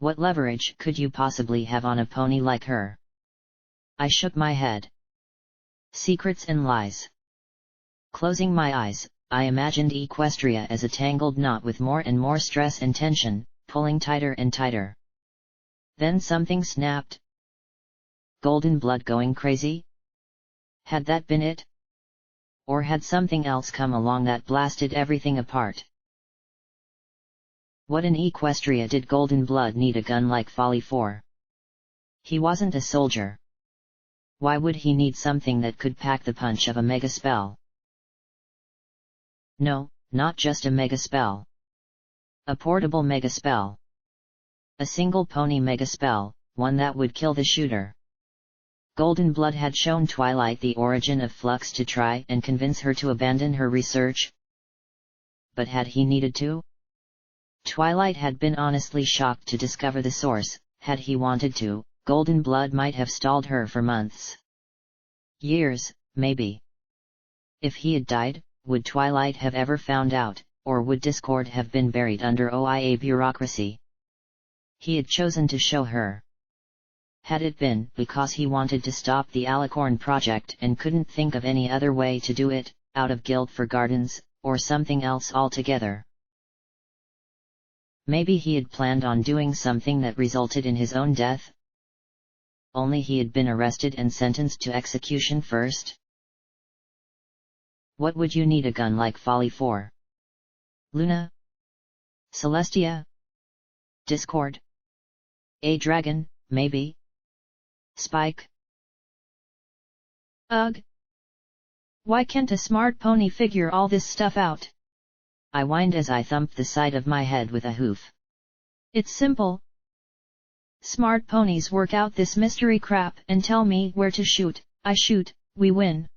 [SPEAKER 1] What leverage could you possibly have on a pony like her? I shook my head. Secrets and lies. Closing my eyes, I imagined Equestria as a tangled knot with more and more stress and tension, pulling tighter and tighter. Then something snapped. Golden Blood going crazy? Had that been it? Or had something else come along that blasted everything apart? What in Equestria did Golden Blood need a gun like Folly for? He wasn't a soldier. Why would he need something that could pack the punch of a mega spell? No, not just a mega spell. A portable mega spell. A single pony mega spell, one that would kill the shooter. Golden Blood had shown Twilight the origin of Flux to try and convince her to abandon her research. But had he needed to? Twilight had been honestly shocked to discover the source. Had he wanted to, Golden Blood might have stalled her for months. Years, maybe. If he had died, would Twilight have ever found out, or would Discord have been buried under OIA bureaucracy? He had chosen to show her. Had it been because he wanted to stop the Alicorn project and couldn't think of any other way to do it, out of guilt for Gardens, or something else altogether? Maybe he had planned on doing something that resulted in his own death? Only he had been arrested and sentenced to execution first? What would you need a gun like Folly for? Luna? Celestia? Discord? A dragon, maybe? Spike?
[SPEAKER 2] Ugh! Why can't a smart pony figure all this stuff out?
[SPEAKER 1] I whined as I thumped the side of my head with a hoof.
[SPEAKER 2] It's simple. Smart ponies work out this mystery crap and tell me where to shoot, I shoot, we win.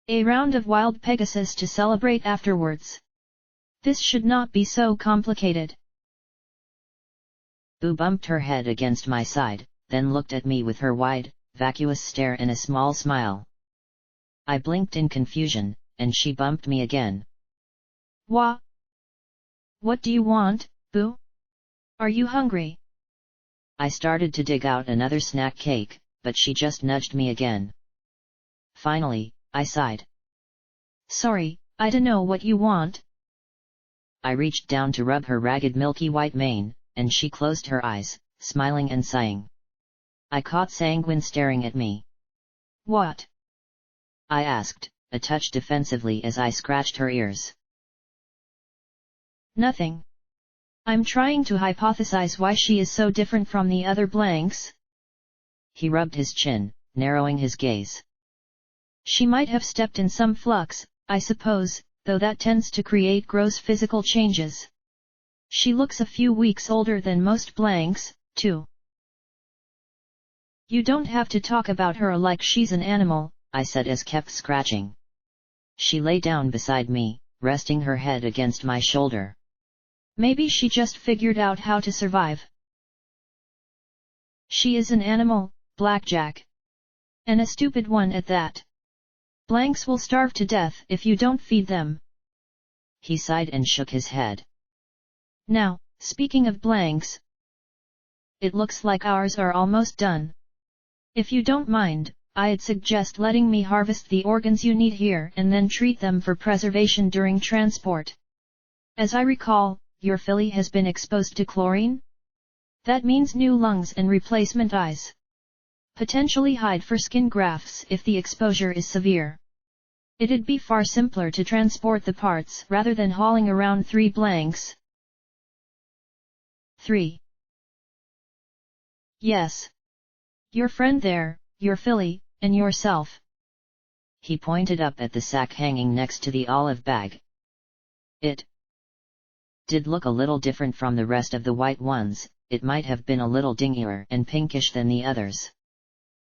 [SPEAKER 2] A round of wild Pegasus to celebrate afterwards. This should not be so complicated.
[SPEAKER 1] Boo bumped her head against my side, then looked at me with her wide, vacuous stare and a small smile. I blinked in confusion, and she bumped me again.
[SPEAKER 2] Wha? What do you want, Boo? Are you hungry?
[SPEAKER 1] I started to dig out another snack cake, but she just nudged me again. Finally, I sighed.
[SPEAKER 2] Sorry, I dunno what you want.
[SPEAKER 1] I reached down to rub her ragged milky white mane, and she closed her eyes, smiling and sighing. I caught Sanguine staring at me.
[SPEAKER 2] What?
[SPEAKER 1] I asked, a touch defensively as I scratched her ears.
[SPEAKER 2] Nothing. I'm trying to hypothesize why she is so different from the other blanks.
[SPEAKER 1] He rubbed his chin, narrowing his gaze.
[SPEAKER 2] She might have stepped in some flux, I suppose, though that tends to create gross physical changes. She looks a few weeks older than most blanks, too. You don't have to talk about her like she's an animal,
[SPEAKER 1] I said as kept scratching. She lay down beside me, resting her head against my shoulder.
[SPEAKER 2] Maybe she just figured out how to survive. She is an animal, Blackjack. And a stupid one at that. Blanks will starve to death if you don't feed them.
[SPEAKER 1] He sighed and shook his head.
[SPEAKER 2] Now, speaking of blanks, it looks like ours are almost done. If you don't mind, I'd suggest letting me harvest the organs you need here and then treat them for preservation during transport. As I recall, your filly has been exposed to chlorine? That means new lungs and replacement eyes. Potentially hide for skin grafts if the exposure is severe. It'd be far simpler to transport the parts rather than hauling around 3 blanks. 3. Yes. Your friend there, your filly, and yourself.
[SPEAKER 1] He pointed up at the sack hanging next to the olive bag. It did look a little different from the rest of the white ones. It might have been a little dingier and pinkish than the others.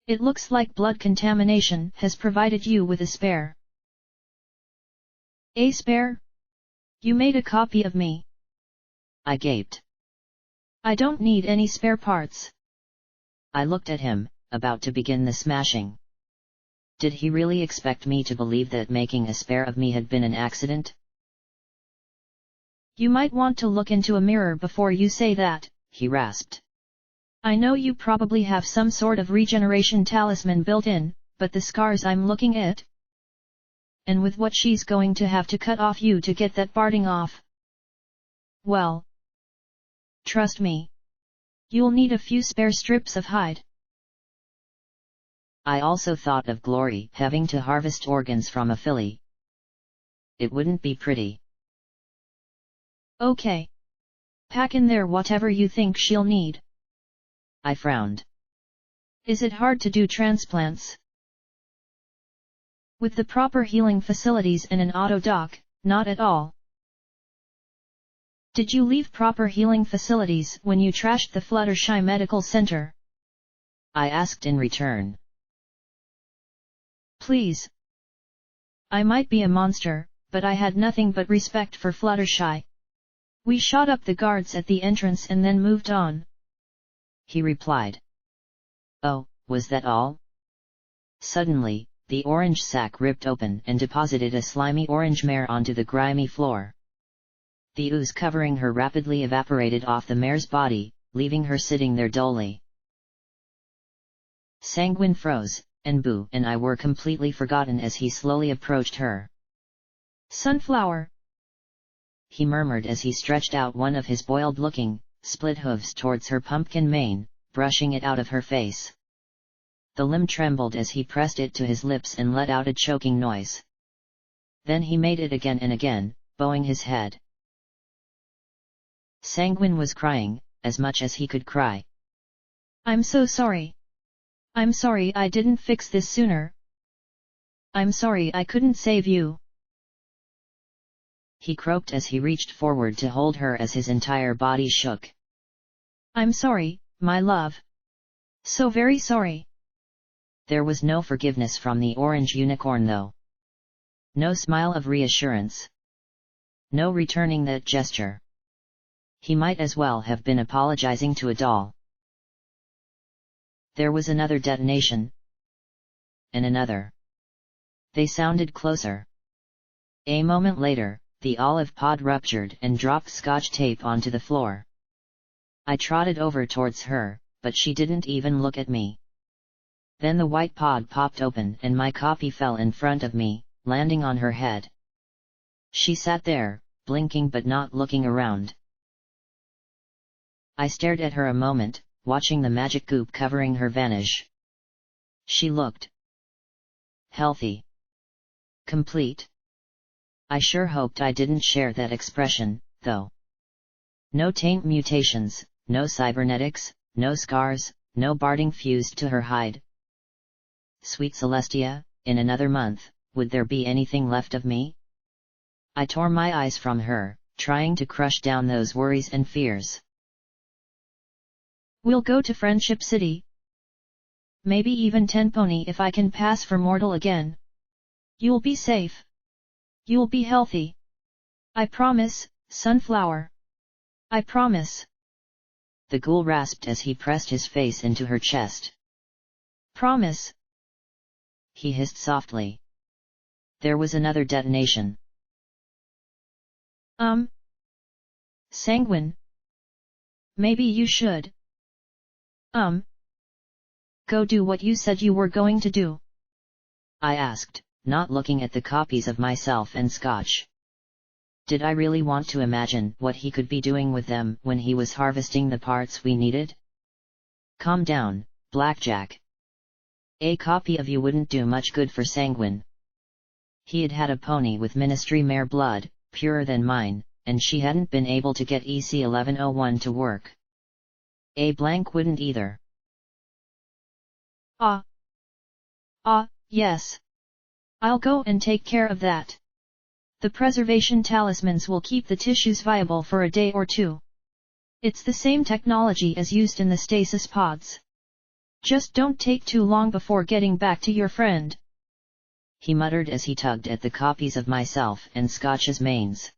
[SPEAKER 2] It looks like blood contamination has provided you with a spare. A spare? You made a copy of me.
[SPEAKER 1] I gaped.
[SPEAKER 2] I don't need any spare parts.
[SPEAKER 1] I looked at him, about to begin the smashing. Did he really expect me to believe that making a spare of me had been an accident?
[SPEAKER 2] You might want to look into a mirror before you say that,
[SPEAKER 1] he rasped.
[SPEAKER 2] I know you probably have some sort of regeneration talisman built in, but the scars I'm looking at? And with what she's going to have to cut off you to get that parting off. Well, trust me. You'll need a few spare strips of hide.
[SPEAKER 1] I also thought of Glory having to harvest organs from a filly. It wouldn't be pretty.
[SPEAKER 2] Okay. Pack in there whatever you think she'll need.
[SPEAKER 1] I frowned.
[SPEAKER 2] Is it hard to do transplants? With the proper healing facilities and an auto dock, not at all. Did you leave proper healing facilities when you trashed the Fluttershy Medical Center?
[SPEAKER 1] I asked in return.
[SPEAKER 2] Please. I might be a monster, but I had nothing but respect for Fluttershy. We shot up the guards at the entrance and then moved on.
[SPEAKER 1] He replied. Oh, was that all? Suddenly, the orange sack ripped open and deposited a slimy orange mare onto the grimy floor. The ooze covering her rapidly evaporated off the mare's body, leaving her sitting there dully. Sanguine froze, and Boo and I were completely forgotten as he slowly approached her.
[SPEAKER 2] Sunflower!
[SPEAKER 1] He murmured as he stretched out one of his boiled-looking, split hooves towards her pumpkin mane, brushing it out of her face. The limb trembled as he pressed it to his lips and let out a choking noise. Then he made it again and again, bowing his head. Sanguine was crying, as much as he could cry.
[SPEAKER 2] I'm so sorry. I'm sorry I didn't fix this sooner. I'm sorry I couldn't save you.
[SPEAKER 1] He croaked as he reached forward to hold her as his entire body shook.
[SPEAKER 2] I'm sorry, my love. So very sorry.
[SPEAKER 1] There was no forgiveness from the orange unicorn though. No smile of reassurance. No returning that gesture. He might as well have been apologizing to a doll. There was another detonation. And another. They sounded closer. A moment later, the olive pod ruptured and dropped scotch tape onto the floor. I trotted over towards her, but she didn't even look at me. Then the white pod popped open and my copy fell in front of me, landing on her head. She sat there, blinking but not looking around. I stared at her a moment, watching the magic goop covering her vanish. She looked healthy. Complete. I sure hoped I didn't share that expression, though. No taint mutations, no cybernetics, no scars, no barding fused to her hide. Sweet Celestia, in another month, would there be anything left of me? I tore my eyes from her, trying to crush down those worries and fears.
[SPEAKER 2] We'll go to Friendship City. Maybe even Tenpony if I can pass for mortal again. You'll be safe. You'll be healthy. I promise, Sunflower. I promise.
[SPEAKER 1] The ghoul rasped as he pressed his face into her chest.
[SPEAKER 2] Promise.
[SPEAKER 1] He hissed softly. There was another detonation.
[SPEAKER 2] Sanguine. Maybe you should. go do what you said you were going to do?
[SPEAKER 1] I asked, not looking at the copies of myself and Scotch. Did I really want to imagine what he could be doing with them when he was harvesting the parts we needed? Calm down, Blackjack. A copy of you wouldn't do much good for Sanguine. He had had a pony with Ministry mare blood, purer than mine, and she hadn't been able to get EC 1101 to work. A blank wouldn't either.
[SPEAKER 2] Yes. I'll go and take care of that. The preservation talismans will keep the tissues viable for a day or two. It's the same technology as used in the stasis pods. Just don't take too long before getting back to your friend.
[SPEAKER 1] He muttered as he tugged at the copies of myself and Scotch's manes.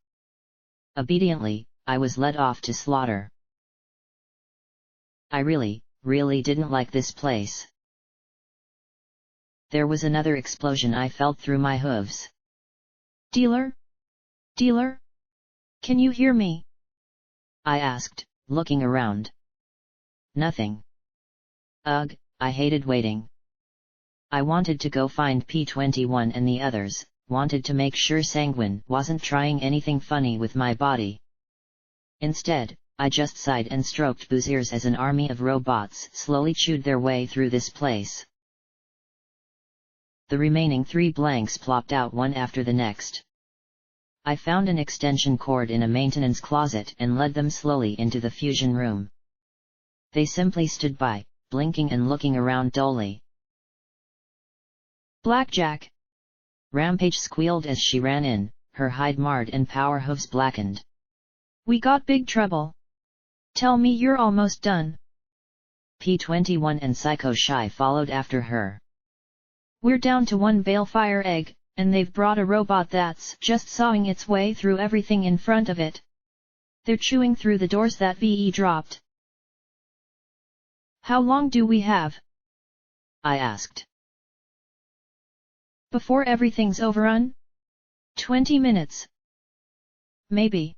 [SPEAKER 1] Obediently, I was led off to slaughter. I really didn't like this place. There was another explosion I felt through my hooves.
[SPEAKER 2] Dealer? Dealer? Can you hear me?
[SPEAKER 1] I asked, looking around. Nothing. Ugh, I hated waiting. I wanted to go find P21 and the others, wanted to make sure Sanguine wasn't trying anything funny with my body. Instead, I just sighed and stroked Boo's ears as an army of robots slowly chewed their way through this place. The remaining 3 blanks plopped out one after the next. I found an extension cord in a maintenance closet and led them slowly into the fusion room. They simply stood by, blinking and looking around dully.
[SPEAKER 2] Blackjack!
[SPEAKER 1] Rampage squealed as she ran in, her hide marred and power hooves blackened.
[SPEAKER 2] We got big trouble. Tell me you're almost done.
[SPEAKER 1] P21 and Psycho Shy followed after her.
[SPEAKER 2] We're down to 1 balefire egg, and they've brought a robot that's just sawing its way through everything in front of it. They're chewing through the doors that VE dropped. How long do we have?
[SPEAKER 1] I asked.
[SPEAKER 2] Before everything's overrun? 20 minutes. Maybe.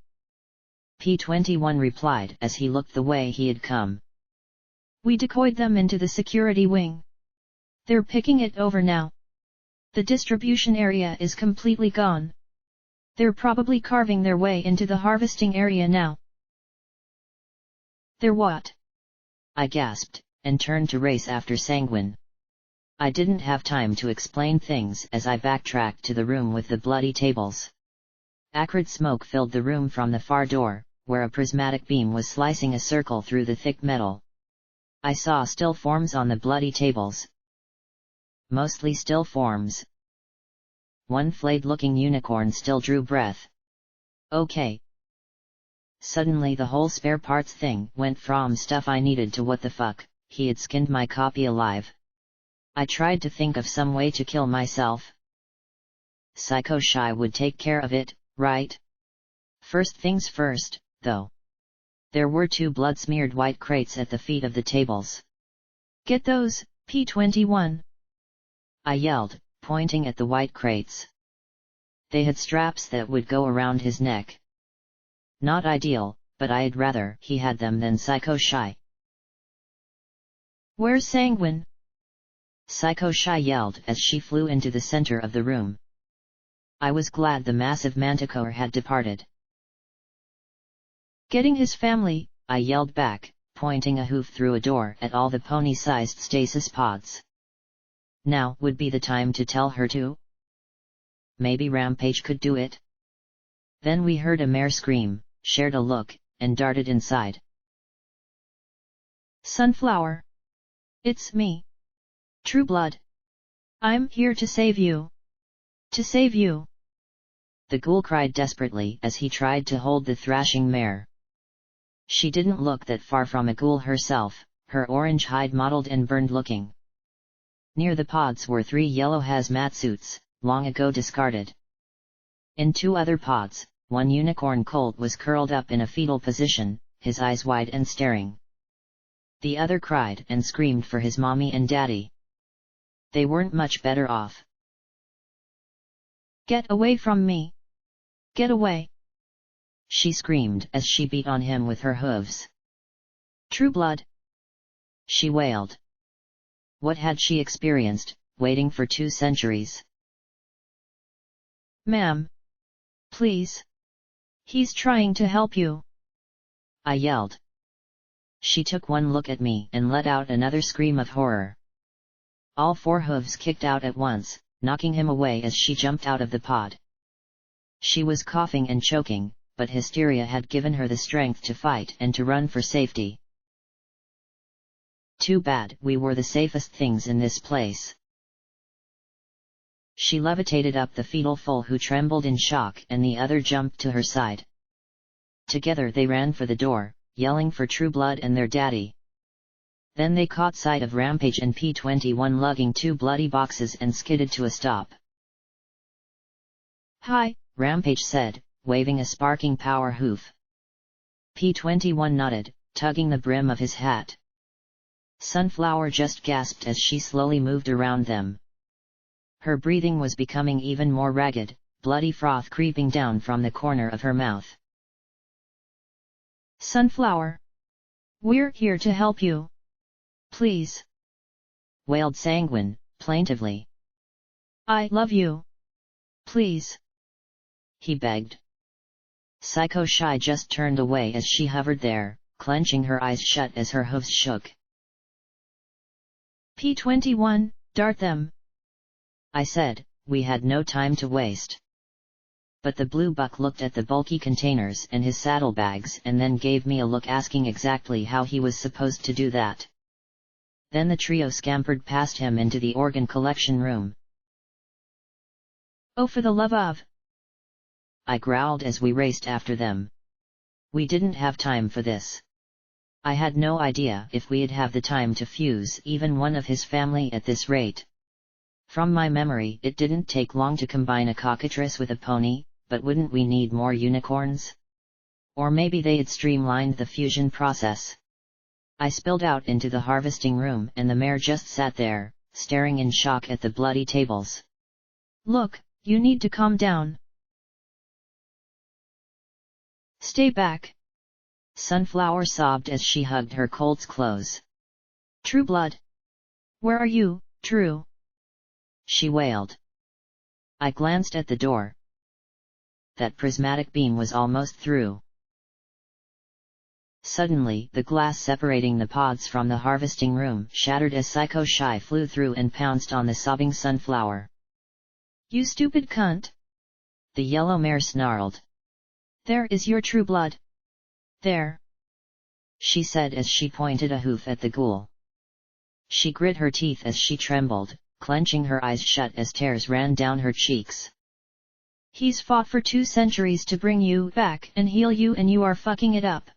[SPEAKER 1] P21 replied as he looked the way he had come.
[SPEAKER 2] We decoyed them into the security wing. They're picking it over now. The distribution area is completely gone. They're probably carving their way into the harvesting area now. They're what?
[SPEAKER 1] I gasped, and turned to race after Sanguine. I didn't have time to explain things as I backtracked to the room with the bloody tables. Acrid smoke filled the room from the far door, where a prismatic beam was slicing a circle through the thick metal. I saw still forms on the bloody tables. Mostly still forms. One flayed-looking unicorn still drew breath. Okay. Suddenly the whole spare parts thing went from stuff I needed to what the fuck, he had skinned my copy alive. I tried to think of some way to kill myself. Psycho Shy would take care of it, right? First things first, though. There were 2 blood-smeared white crates at the feet of the tables.
[SPEAKER 2] Get those, P21.
[SPEAKER 1] I yelled, pointing at the white crates. They had straps that would go around his neck. Not ideal, but I'd rather he had them than Psycho Shy.
[SPEAKER 2] Where's Sanguine?
[SPEAKER 1] Psycho Shy yelled as she flew into the center of the room. I was glad the massive manticore had departed.
[SPEAKER 2] Getting his family,
[SPEAKER 1] I yelled back, pointing a hoof through a door at all the pony-sized stasis pods. Now would be the time to tell her to? Maybe Rampage could do it? Then we heard a mare scream, shared a look, and darted inside.
[SPEAKER 2] Sunflower. It's me. True Blood. I'm here to save you. To save you.
[SPEAKER 1] The ghoul cried desperately as he tried to hold the thrashing mare. She didn't look that far from a ghoul herself, her orange hide mottled and burned looking. Near the pods were 3 yellow hazmat suits, long ago discarded. In 2 other pods, one unicorn colt was curled up in a fetal position, his eyes wide and staring. The other cried and screamed for his mommy and daddy. They weren't much better off.
[SPEAKER 2] Get away from me! Get away!
[SPEAKER 1] She screamed as she beat on him with her hooves.
[SPEAKER 2] True Blood!
[SPEAKER 1] She wailed. What had she experienced, waiting for 2 centuries?
[SPEAKER 2] Ma'am! Please! He's trying to help you!
[SPEAKER 1] I yelled. She took one look at me and let out another scream of horror. All 4 hooves kicked out at once, knocking him away as she jumped out of the pod. She was coughing and choking, but hysteria had given her the strength to fight and to run for safety. Too bad we were the safest things in this place. She levitated up the fetal foal, who trembled in shock, and the other jumped to her side. Together they ran for the door, yelling for True Blood and their daddy. Then they caught sight of Rampage and P-21 lugging 2 bloody boxes and skidded to a stop.
[SPEAKER 2] "Hi,"
[SPEAKER 1] Rampage said, waving a sparking power hoof. P-21 nodded, tugging the brim of his hat. Sunflower just gasped as she slowly moved around them. Her breathing was becoming even more ragged, bloody froth creeping down from the corner of her mouth.
[SPEAKER 2] "Sunflower! We're here to help you! Please!"
[SPEAKER 1] wailed Sanguine, plaintively.
[SPEAKER 2] "I love you! Please!"
[SPEAKER 1] he begged. Psycho Shy just turned away as she hovered there, clenching her eyes shut as her hooves shook.
[SPEAKER 2] "P-21, dart them!"
[SPEAKER 1] I said. We had no time to waste. But the blue buck looked at the bulky containers and his saddlebags and then gave me a look asking exactly how he was supposed to do that. Then the trio scampered past him into the organ collection room.
[SPEAKER 2] "Oh, for the love of!"
[SPEAKER 1] I growled as we raced after them. We didn't have time for this. I had no idea if we'd have the time to fuse even one of his family at this rate. From my memory, it didn't take long to combine a cockatrice with a pony, but wouldn't we need more unicorns? Or maybe they had streamlined the fusion process. I spilled out into the harvesting room and the mare just sat there, staring in shock at the bloody tables.
[SPEAKER 2] "Look, you need to calm down. Stay back!"
[SPEAKER 1] Sunflower sobbed as she hugged her Colt's clothes.
[SPEAKER 2] "True Blood! Where are you, True?"
[SPEAKER 1] she wailed. I glanced at the door. That prismatic beam was almost through. Suddenly, the glass separating the pods from the harvesting room shattered as Psycho Shy flew through and pounced on the sobbing Sunflower.
[SPEAKER 2] "You stupid cunt!"
[SPEAKER 1] the yellow mare snarled.
[SPEAKER 2] "There is your True Blood. There!"
[SPEAKER 1] she said as she pointed a hoof at the ghoul. She grit her teeth as she trembled, clenching her eyes shut as tears ran down her cheeks.
[SPEAKER 2] "He's fought for 2 centuries to bring you back and heal you, and you are fucking it up.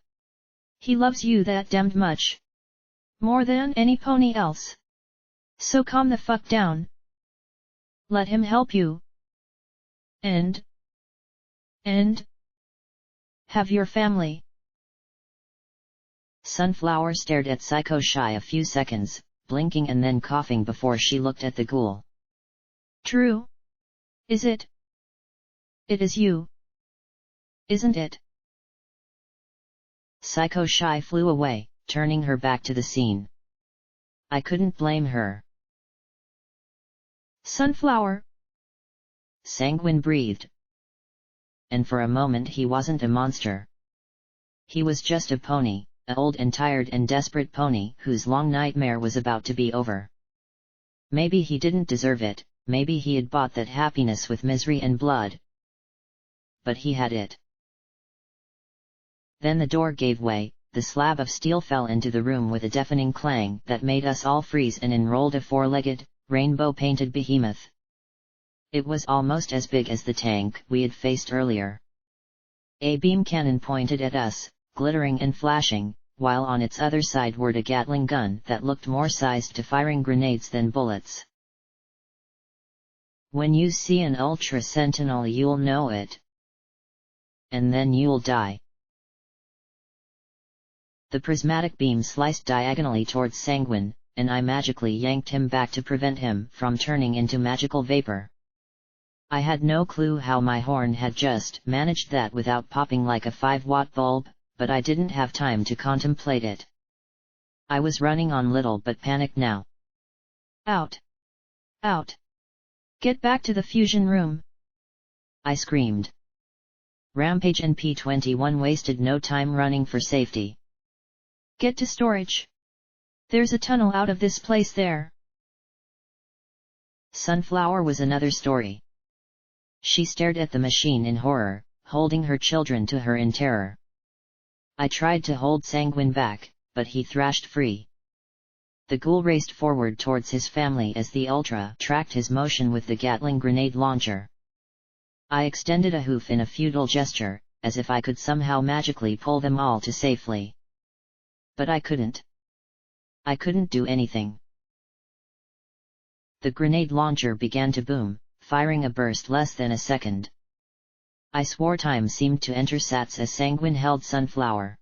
[SPEAKER 2] He loves you that damned much. More than any pony else. So calm the fuck down. Let him help you. And have your family."
[SPEAKER 1] Sunflower stared at Psycho Shy a few seconds, blinking and then coughing before she looked at the ghoul.
[SPEAKER 2] "True? Is it? It is you. Isn't it?"
[SPEAKER 1] Psycho Shy flew away, turning her back to the scene. I couldn't blame her.
[SPEAKER 2] "Sunflower!"
[SPEAKER 1] Sanguine breathed. And for a moment he wasn't a monster. He was just a pony, an old and tired and desperate pony whose long nightmare was about to be over. Maybe he didn't deserve it, maybe he had bought that happiness with misery and blood. But he had it. Then the door gave way, the slab of steel fell into the room with a deafening clang that made us all freeze and enrolled a 4-legged, rainbow-painted behemoth. It was almost as big as the tank we had faced earlier. A beam cannon pointed at us, glittering and flashing, while on its other side whirred a Gatling gun that looked more sized to firing grenades than bullets. When you see an Ultra Sentinel you'll know it. And then you'll die. The prismatic beam sliced diagonally towards Sanguine, and I magically yanked him back to prevent him from turning into magical vapor. I had no clue how my horn had just managed that without popping like a 5-watt bulb, but I didn't have time to contemplate it. I was running on little but panicked now.
[SPEAKER 2] Out! Out! Get back to the fusion room!
[SPEAKER 1] I screamed. Rampage and P-21 wasted no time running for safety.
[SPEAKER 2] Get to storage! There's a tunnel out of this place there!
[SPEAKER 1] Sunflower was another story. She stared at the machine in horror, holding her children to her in terror. I tried to hold Sanguine back, but he thrashed free. The ghoul raced forward towards his family as the Ultra tracked his motion with the Gatling grenade launcher. I extended a hoof in a futile gesture, as if I could somehow magically pull them all to safely. But I couldn't. I couldn't do anything. The grenade launcher began to boom, firing a burst less than a second. I swore time seemed to enter Sats as Sanguine held Sunflower.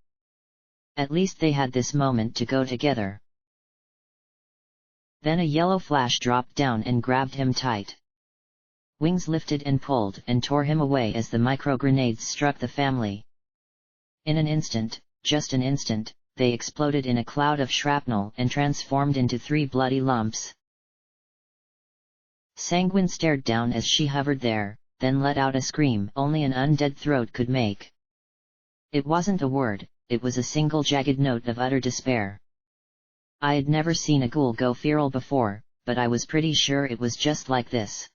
[SPEAKER 1] At least they had this moment to go together. Then a yellow flash dropped down and grabbed him tight. Wings lifted and pulled and tore him away as the micro-grenades struck the family. In an instant, just an instant, they exploded in a cloud of shrapnel and transformed into 3 bloody lumps. Sanguine stared down as she hovered there, then let out a scream only an undead throat could make. It wasn't a word, it was a single jagged note of utter despair. I had never seen a ghoul go feral before, but I was pretty sure it was just like this.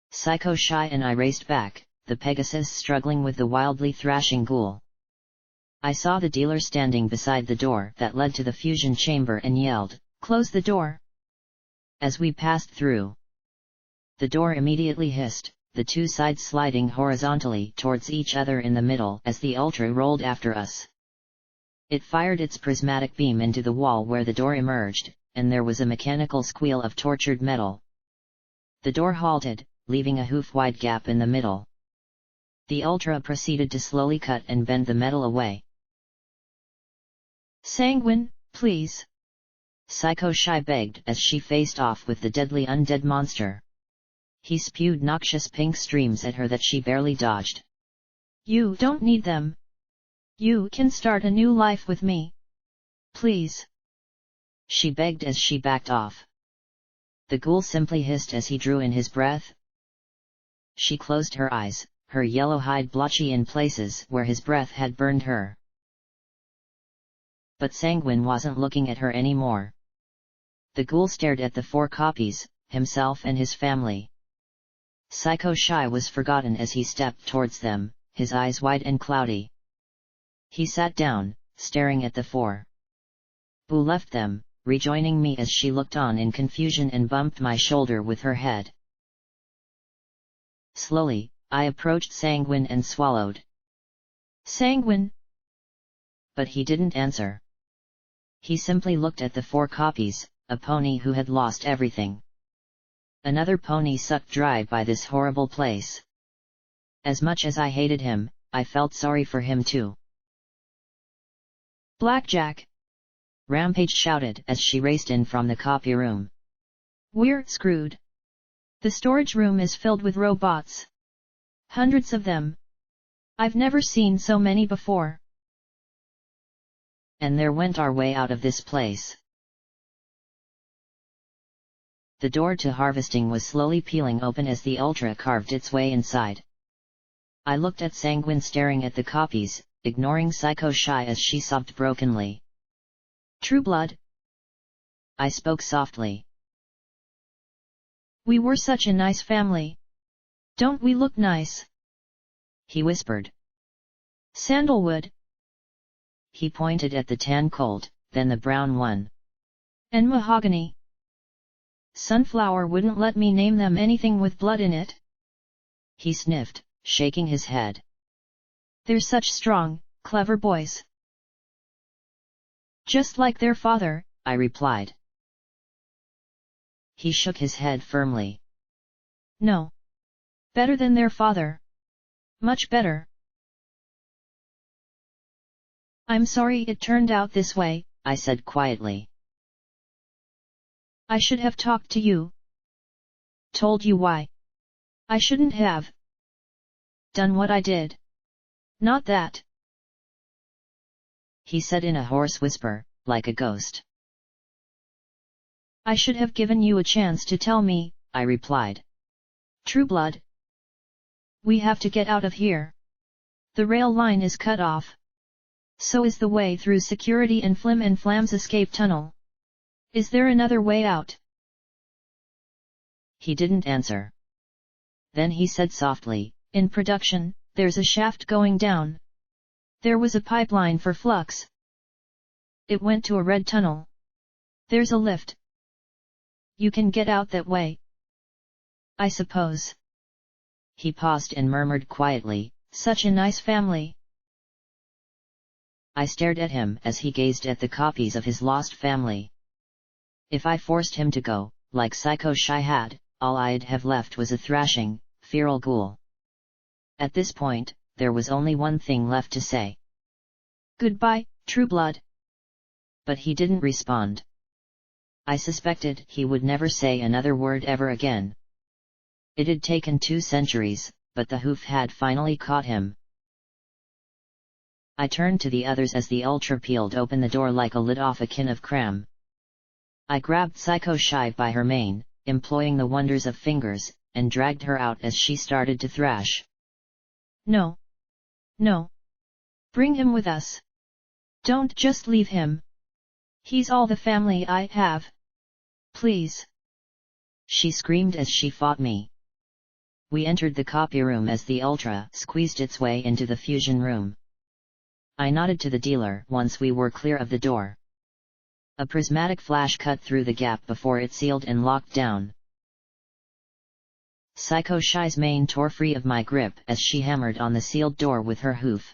[SPEAKER 1] Psycho Shy and I raced back, the Pegasus struggling with the wildly thrashing ghoul. I saw the dealer standing beside the door that led to the fusion chamber and yelled, "Close the door!" As we passed through. The door immediately hissed, the 2 sides sliding horizontally towards each other in the middle as the Ultra rolled after us. It fired its prismatic beam into the wall where the door emerged, and there was a mechanical squeal of tortured metal. The door halted, leaving a hoof-wide gap in the middle. The Ultra proceeded to slowly cut and bend the metal away.
[SPEAKER 2] "Sanguine, please!"
[SPEAKER 1] Psycho Shy begged as she faced off with the deadly undead monster. He spewed noxious pink streams at her that she barely dodged.
[SPEAKER 2] "You don't need them. You can start a new life with me. Please!"
[SPEAKER 1] She begged as she backed off. The ghoul simply hissed as he drew in his breath. She closed her eyes, her yellow hide blotchy in places where his breath had burned her. But Sanguine wasn't looking at her anymore. The ghoul stared at the 4 copies, himself and his family. Psycho Shy was forgotten as he stepped towards them, his eyes wide and cloudy. He sat down, staring at the 4. Boo left them, rejoining me as she looked on in confusion and bumped my shoulder with her head. Slowly, I approached Sanguine and swallowed.
[SPEAKER 2] "Sanguine!"
[SPEAKER 1] But he didn't answer. He simply looked at the 4 copies, a pony who had lost everything. Another pony sucked dry by this horrible place. As much as I hated him, I felt sorry for him too.
[SPEAKER 2] "Blackjack!"
[SPEAKER 1] Rampage shouted as she raced in from the copy room.
[SPEAKER 2] "We're screwed. The storage room is filled with robots. Hundreds of them. I've never seen so many before."
[SPEAKER 1] And there went our way out of this place. The door to harvesting was slowly peeling open as the Ultra carved its way inside. I looked at Sanguine staring at the copies, ignoring Psycho Shy as she sobbed brokenly.
[SPEAKER 2] "True blood?"
[SPEAKER 1] I spoke softly.
[SPEAKER 2] "We were such a nice family. Don't we look nice?"
[SPEAKER 1] He whispered.
[SPEAKER 2] "Sandalwood."
[SPEAKER 1] He pointed at the tan colt, then the brown one.
[SPEAKER 2] "And mahogany." "Sunflower wouldn't let me name them anything with blood in it."
[SPEAKER 1] He sniffed, shaking his head.
[SPEAKER 2] "They're such strong, clever boys." "Just like their father,"
[SPEAKER 1] I replied. He shook his head firmly.
[SPEAKER 2] "No. Better than their father. Much better." "I'm sorry it turned out this way,"
[SPEAKER 1] I said quietly.
[SPEAKER 2] "I should have talked to you. Told you why. I shouldn't have done what I did. Not that,"
[SPEAKER 1] he said in a hoarse whisper, like a ghost.
[SPEAKER 2] I should have given you a chance to tell me, I replied. Trueblood. We have to get out of here. The rail line is cut off. So is the way through security and Flim and Flam's escape tunnel. Is there another way out?
[SPEAKER 1] He didn't answer. Then he said softly,
[SPEAKER 2] in production, there's a shaft going down. There was a pipeline for flux. It went to a red tunnel. There's a lift. You can get out that way. I suppose.
[SPEAKER 1] He paused and murmured quietly,
[SPEAKER 2] such a nice family.
[SPEAKER 1] I stared at him as he gazed at the copies of his lost family. If I forced him to go, like Psycho Shy had, all I'd have left was a thrashing, feral ghoul. At this point, there was only one thing left to say.
[SPEAKER 2] Goodbye, Trueblood.
[SPEAKER 1] But he didn't respond. I suspected he would never say another word ever again. It had taken 2 centuries, but the hoof had finally caught him. I turned to the others as the Ultra peeled open the door like a lid off a can of cram. I grabbed Psycho Shy by her mane, employing the wonders of fingers, and dragged her out as she started to thrash.
[SPEAKER 2] No. No. Bring him with us. Don't just leave him. He's all the family I have. Please.
[SPEAKER 1] She screamed as she fought me. We entered the copy room as the Ultra squeezed its way into the fusion room. I nodded to the dealer once we were clear of the door. A prismatic flash cut through the gap before it sealed and locked down. Psycho Shy's mane tore free of my grip as she hammered on the sealed door with her hoof.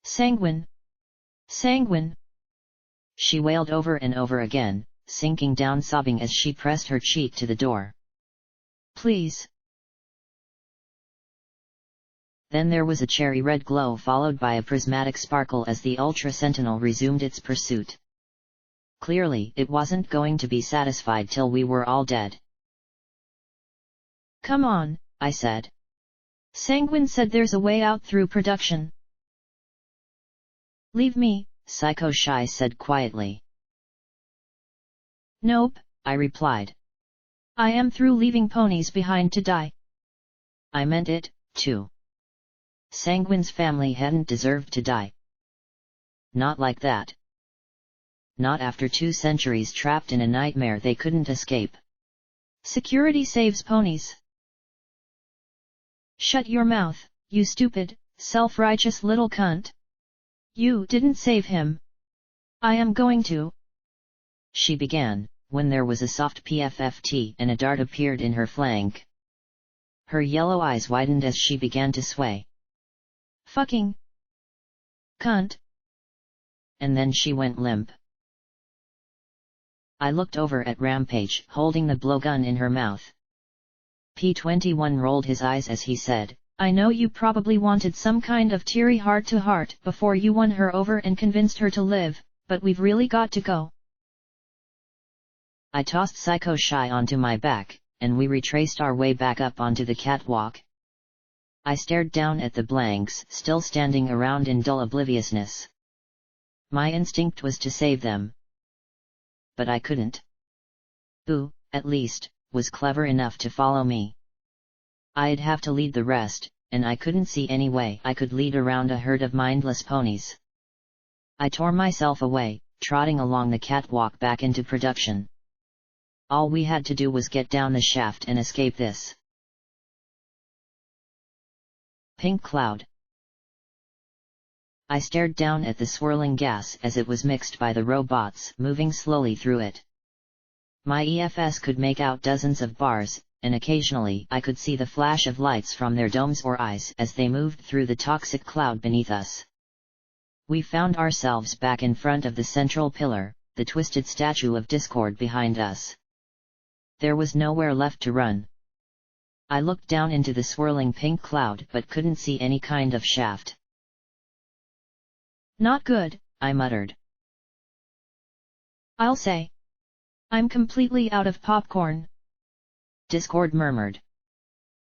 [SPEAKER 2] Sanguine! Sanguine!
[SPEAKER 1] She wailed over and over again, sinking down sobbing as she pressed her cheek to the door.
[SPEAKER 2] Please!
[SPEAKER 1] Then there was a cherry red glow followed by a prismatic sparkle as the Ultra Sentinel resumed its pursuit. Clearly, it wasn't going to be satisfied till we were all dead.
[SPEAKER 2] Come on, I said. Sanguine said there's a way out through production. Leave me,
[SPEAKER 1] Psycho Shy said quietly.
[SPEAKER 2] Nope,
[SPEAKER 1] I replied.
[SPEAKER 2] I am through leaving ponies behind to die.
[SPEAKER 1] I meant it, too. Sanguine's family hadn't deserved to die. Not like that. Not after 2 centuries trapped in a nightmare they couldn't escape.
[SPEAKER 2] Security saves ponies. Shut your mouth, you stupid, self-righteous little cunt. You didn't save him. I am going to.
[SPEAKER 1] She began, when there was a soft PFFT and a dart appeared in her flank. Her yellow eyes widened as she began to sway.
[SPEAKER 2] Fucking cunt.
[SPEAKER 1] And then she went limp. I looked over at Rampage, holding the blowgun in her mouth. P-21 rolled his eyes as he said,
[SPEAKER 2] I know you probably wanted some kind of teary heart-to-heart before you won her over and convinced her to live, but we've really got to go.
[SPEAKER 1] I tossed Psycho Shy onto my back, and we retraced our way back up onto the catwalk. I stared down at the blanks still standing around in dull obliviousness. My instinct was to save them. But I couldn't. Boo, at least, was clever enough to follow me. I'd have to lead the rest, and I couldn't see any way I could lead around a herd of mindless ponies. I tore myself away, trotting along the catwalk back into production. All we had to do was get down the shaft and escape this. Pink cloud. I stared down at the swirling gas as it was mixed by the robots moving slowly through it. My EFS could make out dozens of bars, and occasionally I could see the flash of lights from their domes or eyes as they moved through the toxic cloud beneath us. We found ourselves back in front of the central pillar, the twisted statue of discord behind us. There was nowhere left to run. I looked down into the swirling pink cloud but couldn't see any kind of shaft.
[SPEAKER 2] Not good,
[SPEAKER 1] I muttered.
[SPEAKER 2] I'll say. I'm completely out of popcorn.
[SPEAKER 1] Discord murmured.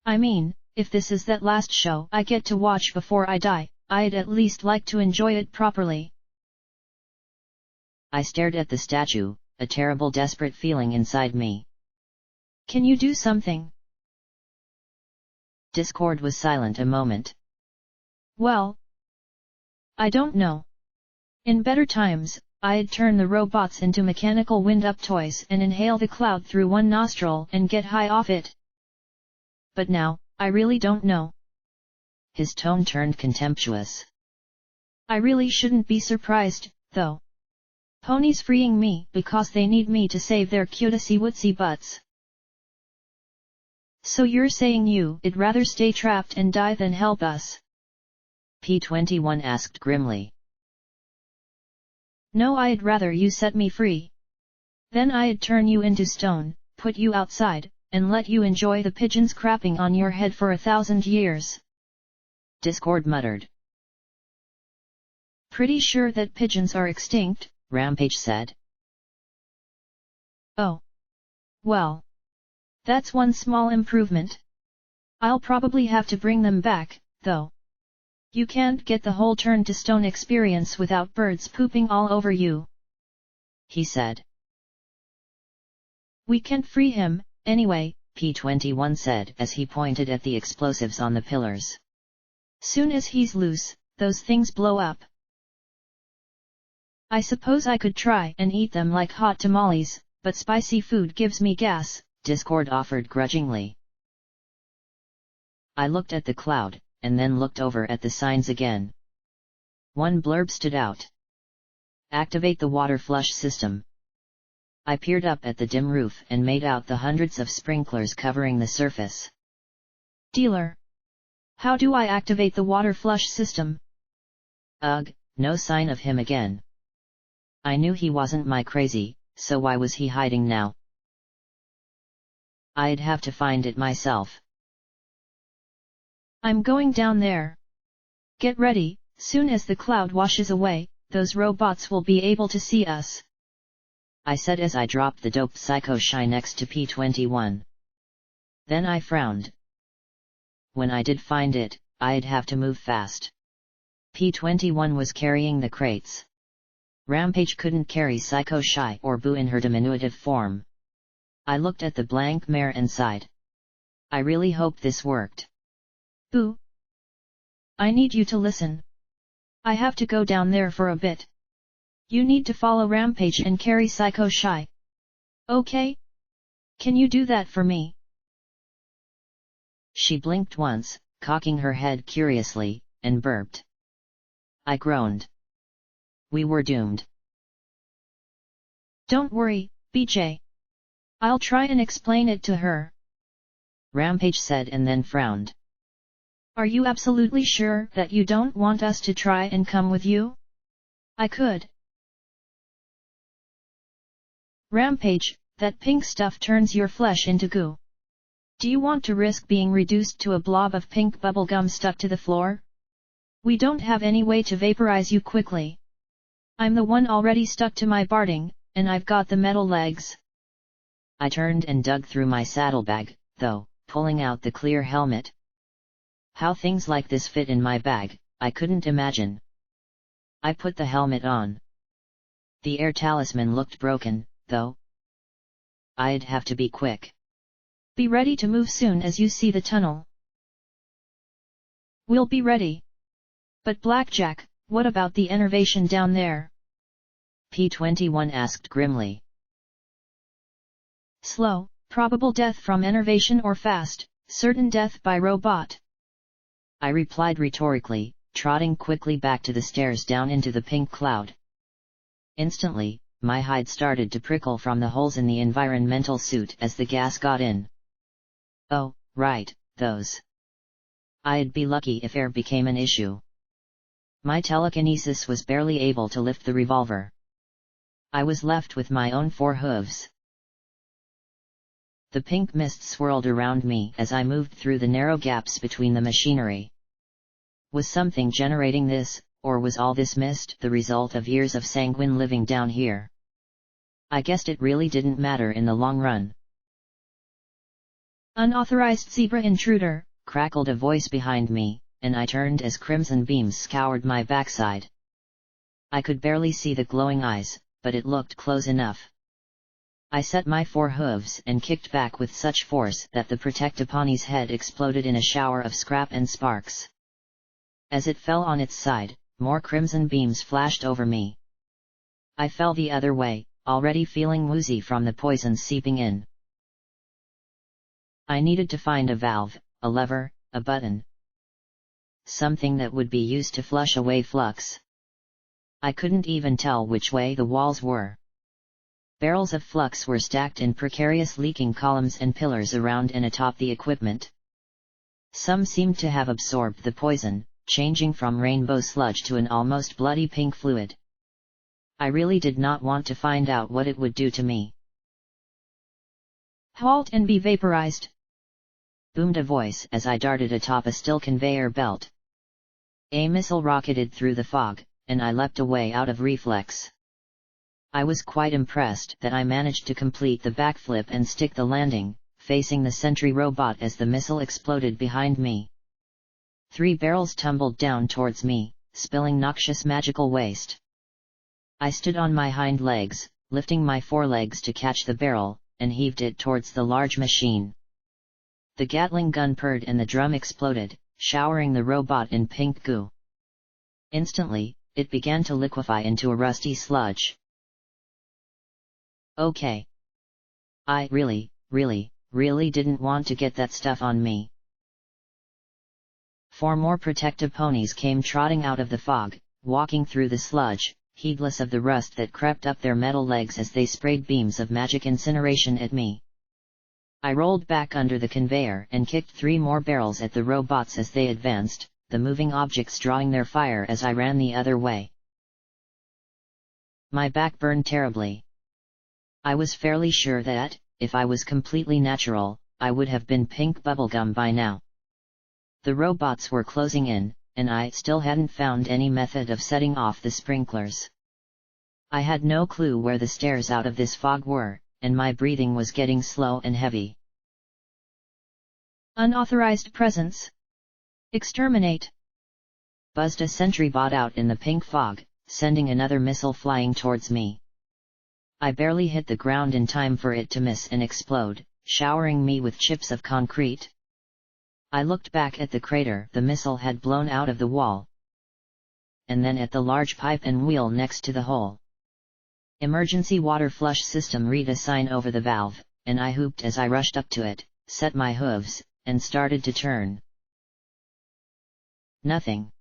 [SPEAKER 2] I mean, if this is that last show I get to watch before I die, I'd at least like to enjoy it properly.
[SPEAKER 1] I stared at the statue, a terrible desperate feeling inside me.
[SPEAKER 2] Can you do something?
[SPEAKER 1] Discord was silent a moment.
[SPEAKER 2] Well, I don't know. In better times, I'd turn the robots into mechanical wind-up toys and inhale the cloud through one nostril and get high off it. But now, I really don't know.
[SPEAKER 1] His tone turned contemptuous.
[SPEAKER 2] I really shouldn't be surprised, though. Ponies freeing me because they need me to save their cutesy-wootsy butts. So you're saying you'd rather stay trapped and die than help us?
[SPEAKER 1] P-21 asked grimly.
[SPEAKER 2] No, I'd rather you set me free. Then I'd turn you into stone, put you outside, and let you enjoy the pigeons crapping on your head for 1,000 years.
[SPEAKER 1] Discord muttered.
[SPEAKER 2] Pretty sure that pigeons are extinct,
[SPEAKER 1] Rampage said.
[SPEAKER 2] Oh. Well. That's one small improvement. I'll probably have to bring them back, though. You can't get the whole turn to stone experience without birds pooping all over you,
[SPEAKER 1] he said.
[SPEAKER 2] We can't free him, anyway,
[SPEAKER 1] P-21 said as he pointed at the explosives on the pillars.
[SPEAKER 2] Soon as he's loose, those things blow up. I suppose I could try and eat them like hot tamales, but spicy food gives me gas,
[SPEAKER 1] Discord offered grudgingly. I looked at the cloud, and then looked over at the signs again. One blurb stood out. Activate the water flush system. I peered up at the dim roof and made out the hundreds of sprinklers covering the surface.
[SPEAKER 2] Dealer. How do I activate the water flush system?
[SPEAKER 1] Ugh, no sign of him again. I knew he wasn't my crazy, so why was he hiding now? I'd have to find it myself.
[SPEAKER 2] I'm going down there. Get ready, soon as the cloud washes away, those robots will be able to see us,
[SPEAKER 1] I said as I dropped the dope Psycho Shy next to P-21. Then I frowned. When I did find it, I'd have to move fast. P-21 was carrying the crates. Rampage couldn't carry Psycho Shy or Boo in her diminutive form. I looked at the blank mare and sighed. I really hope this worked.
[SPEAKER 2] Boo. I need you to listen. I have to go down there for a bit. You need to follow Rampage and carry Psycho Shy. Okay? Can you do that for me?
[SPEAKER 1] She blinked once, cocking her head curiously, and burped. I groaned. We were doomed.
[SPEAKER 2] Don't worry, BJ. I'll try and explain it to her,
[SPEAKER 1] Rampage said and then frowned.
[SPEAKER 2] Are you absolutely sure that you don't want us to try and come with you? I could. Rampage, that pink stuff turns your flesh into goo. Do you want to risk being reduced to a blob of pink bubblegum stuck to the floor? We don't have any way to vaporize you quickly. I'm the one already stuck to my barding, and I've got the metal legs.
[SPEAKER 1] I turned and dug through my saddlebag, though, pulling out the clear helmet. How things like this fit in my bag, I couldn't imagine. I put the helmet on. The air talisman looked broken, though. I'd have to be quick.
[SPEAKER 2] Be ready to move soon as you see the tunnel. We'll be ready. But Blackjack, what about the enervation down there?
[SPEAKER 1] P-21 asked grimly.
[SPEAKER 2] Slow, probable death from enervation or fast, certain death by robot,
[SPEAKER 1] I replied rhetorically, trotting quickly back to the stairs down into the pink cloud. Instantly, my hide started to prickle from the holes in the environmental suit as the gas got in. Oh, right, those. I'd be lucky if air became an issue. My telekinesis was barely able to lift the revolver. I was left with my own 4 hooves. The pink mist swirled around me as I moved through the narrow gaps between the machinery. Was something generating this, or was all this mist the result of years of sanguine living down here? I guessed it really didn't matter in the long run.
[SPEAKER 2] Unauthorized zebra intruder,
[SPEAKER 1] crackled a voice behind me, and I turned as crimson beams scoured my backside. I could barely see the glowing eyes, but it looked close enough. I set my forehooves and kicked back with such force that the Protectopony's head exploded in a shower of scrap and sparks. As it fell on its side, more crimson beams flashed over me. I fell the other way, already feeling woozy from the poison seeping in. I needed to find a valve, a lever, a button. Something that would be used to flush away flux. I couldn't even tell which way the walls were. Barrels of flux were stacked in precarious leaking columns and pillars around and atop the equipment. Some seemed to have absorbed the poison, changing from rainbow sludge to an almost bloody pink fluid. I really did not want to find out what it would do to me.
[SPEAKER 2] "Halt and be vaporized!"
[SPEAKER 1] boomed a voice as I darted atop a steel conveyor belt. A missile rocketed through the fog, and I leapt away out of reflex. I was quite impressed that I managed to complete the backflip and stick the landing, facing the sentry robot as the missile exploded behind me. 3 barrels tumbled down towards me, spilling noxious magical waste. I stood on my hind legs, lifting my forelegs to catch the barrel, and heaved it towards the large machine. The Gatling gun purred and the drum exploded, showering the robot in pink goo. Instantly, it began to liquefy into a rusty sludge. Okay. I really didn't want to get that stuff on me. 4 more Protectoponies came trotting out of the fog, walking through the sludge, heedless of the rust that crept up their metal legs as they sprayed beams of magic incineration at me. I rolled back under the conveyor and kicked 3 more barrels at the robots as they advanced, the moving objects drawing their fire as I ran the other way. My back burned terribly. I was fairly sure that, if I was completely natural, I would have been pink bubblegum by now. The robots were closing in, and I still hadn't found any method of setting off the sprinklers. I had no clue where the stairs out of this fog were, and my breathing was getting slow and heavy.
[SPEAKER 2] "Unauthorized presence. Exterminate!"
[SPEAKER 1] buzzed a sentry bot out in the pink fog, sending another missile flying towards me. I barely hit the ground in time for it to miss and explode, showering me with chips of concrete. I looked back at the crater the missile had blown out of the wall, and then at the large pipe and wheel next to the hole. "Emergency water flush system," read a sign over the valve, and I whooped as I rushed up to it, set my hooves, and started to turn. Nothing.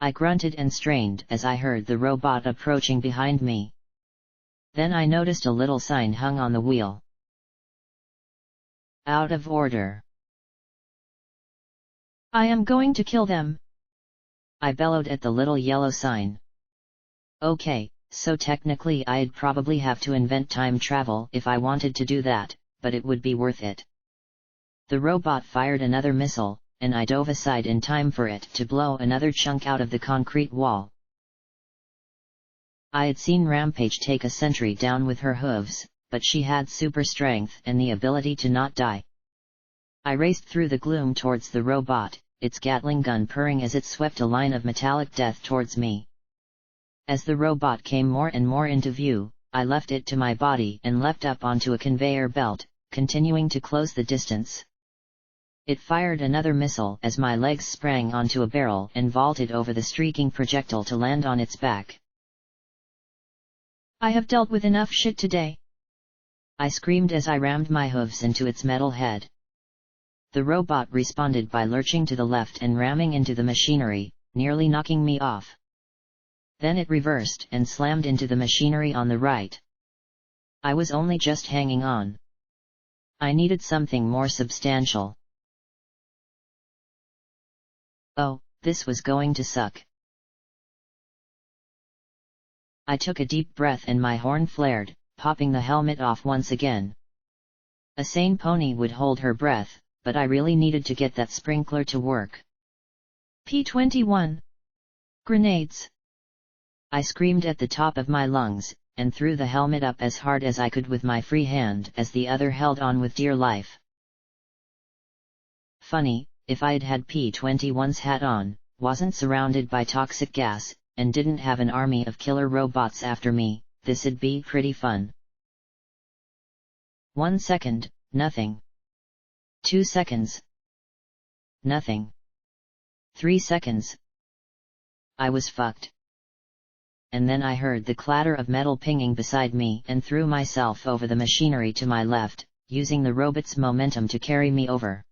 [SPEAKER 1] I grunted and strained as I heard the robot approaching behind me. Then I noticed a little sign hung on the wheel. "Out of order."
[SPEAKER 2] "I am going to kill them,"
[SPEAKER 1] I bellowed at the little yellow sign. Okay, so technically I'd probably have to invent time travel if I wanted to do that, but it would be worth it. The robot fired another missile, and I dove aside in time for it to blow another chunk out of the concrete wall. I had seen Rampage take a sentry down with her hooves, but she had super strength and the ability to not die. I raced through the gloom towards the robot, its Gatling gun purring as it swept a line of metallic death towards me. As the robot came more and more into view, I left it to my body and leapt up onto a conveyor belt, continuing to close the distance. It fired another missile as my legs sprang onto a barrel and vaulted over the streaking projectile to land on its back.
[SPEAKER 2] "I have dealt with enough shit today,"
[SPEAKER 1] I screamed as I rammed my hooves into its metal head. The robot responded by lurching to the left and ramming into the machinery, nearly knocking me off. Then it reversed and slammed into the machinery on the right. I was only just hanging on. I needed something more substantial. Oh, this was going to suck. I took a deep breath and my horn flared, popping the helmet off once again. A sane pony would hold her breath, but I really needed to get that sprinkler to work.
[SPEAKER 2] P-21. Grenades!
[SPEAKER 1] I screamed at the top of my lungs, and threw the helmet up as hard as I could with my free hand as the other held on with dear life. Funny, if I'd had P-21's hat on, wasn't surrounded by toxic gas, and didn't have an army of killer robots after me, this'd be pretty fun. 1 second, nothing. 2 seconds. Nothing. 3 seconds. I was fucked. And then I heard the clatter of metal pinging beside me and threw myself over the machinery to my left, using the robot's momentum to carry me over.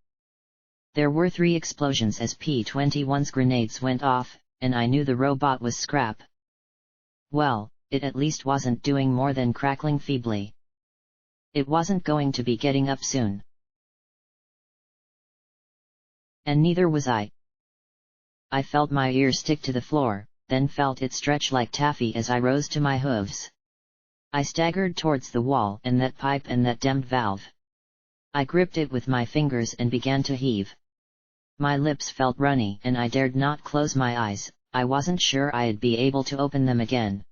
[SPEAKER 1] There were 3 explosions as P-21's grenades went off, and I knew the robot was scrap. Well, it at least wasn't doing more than crackling feebly. It wasn't going to be getting up soon. And neither was I. I felt my ear stick to the floor, then felt it stretch like taffy as I rose to my hooves. I staggered towards the wall and that pipe and that damned valve. I gripped it with my fingers and began to heave. My lips felt runny and I dared not close my eyes. I wasn't sure I'd be able to open them again.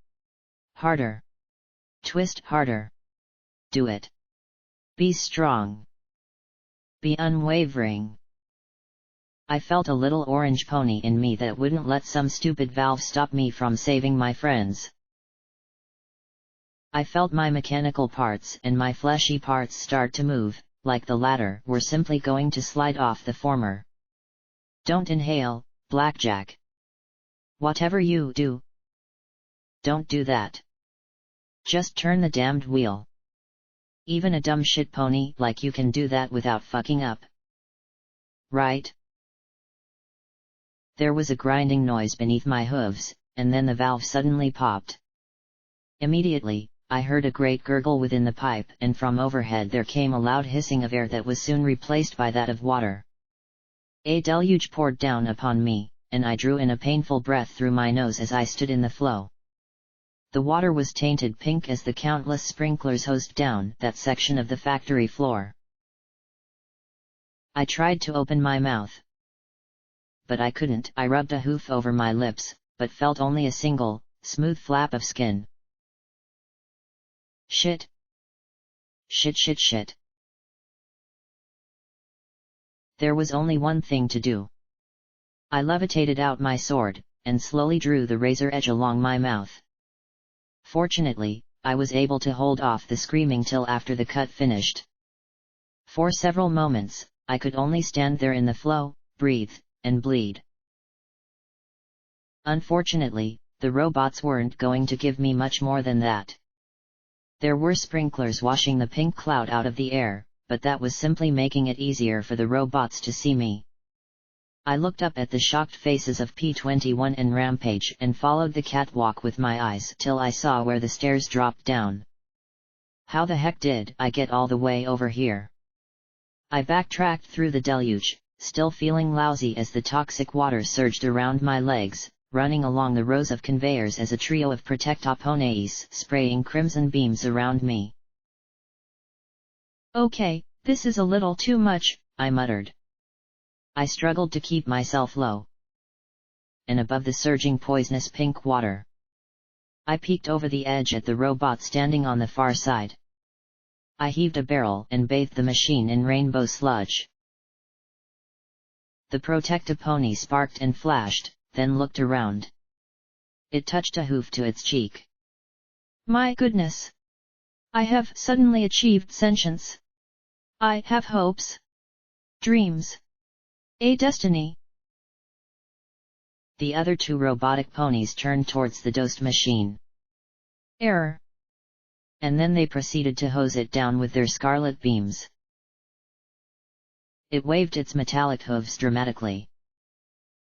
[SPEAKER 1] Harder. Twist harder. Do it. Be strong. Be unwavering. I felt a little orange pony in me that wouldn't let some stupid valve stop me from saving my friends. I felt my mechanical parts and my fleshy parts start to move, like the latter were simply going to slide off the former. Don't inhale, Blackjack. Whatever you do, don't do that. Just turn the damned wheel. Even a dumb shit pony like you can do that without fucking up. Right? There was a grinding noise beneath my hooves, and then the valve suddenly popped. Immediately, I heard a great gurgle within the pipe and from overhead there came a loud hissing of air that was soon replaced by that of water. A deluge poured down upon me, and I drew in a painful breath through my nose as I stood in the flow. The water was tainted pink as the countless sprinklers hosed down that section of the factory floor. I tried to open my mouth. But I couldn't. I rubbed a hoof over my lips, but felt only a single, smooth flap of skin. Shit. Shit shit shit. There was only one thing to do. I levitated out my sword, and slowly drew the razor edge along my mouth. Fortunately, I was able to hold off the screaming till after the cut finished. For several moments, I could only stand there in the flow, breathe, and bleed. Unfortunately, the robots weren't going to give me much more than that. There were sprinklers washing the pink cloud out of the air, but that was simply making it easier for the robots to see me. I looked up at the shocked faces of P-21 and Rampage and followed the catwalk with my eyes till I saw where the stairs dropped down. How the heck did I get all the way over here? I backtracked through the deluge, still feeling lousy as the toxic water surged around my legs, running along the rows of conveyors as a trio of protectopones spraying crimson beams around me.
[SPEAKER 2] Okay, this is a little too much,
[SPEAKER 1] I muttered. I struggled to keep myself low and above the surging poisonous pink water. I peeked over the edge at the robot standing on the far side. I heaved a barrel and bathed the machine in rainbow sludge. The protectopony sparked and flashed, then looked around. It touched a hoof to its cheek.
[SPEAKER 2] My goodness! I have suddenly achieved sentience. I have hopes. Dreams. A destiny.
[SPEAKER 1] The other 2 robotic ponies turned towards the dosed machine.
[SPEAKER 2] Error.
[SPEAKER 1] And then they proceeded to hose it down with their scarlet beams. It waved its metallic hooves dramatically.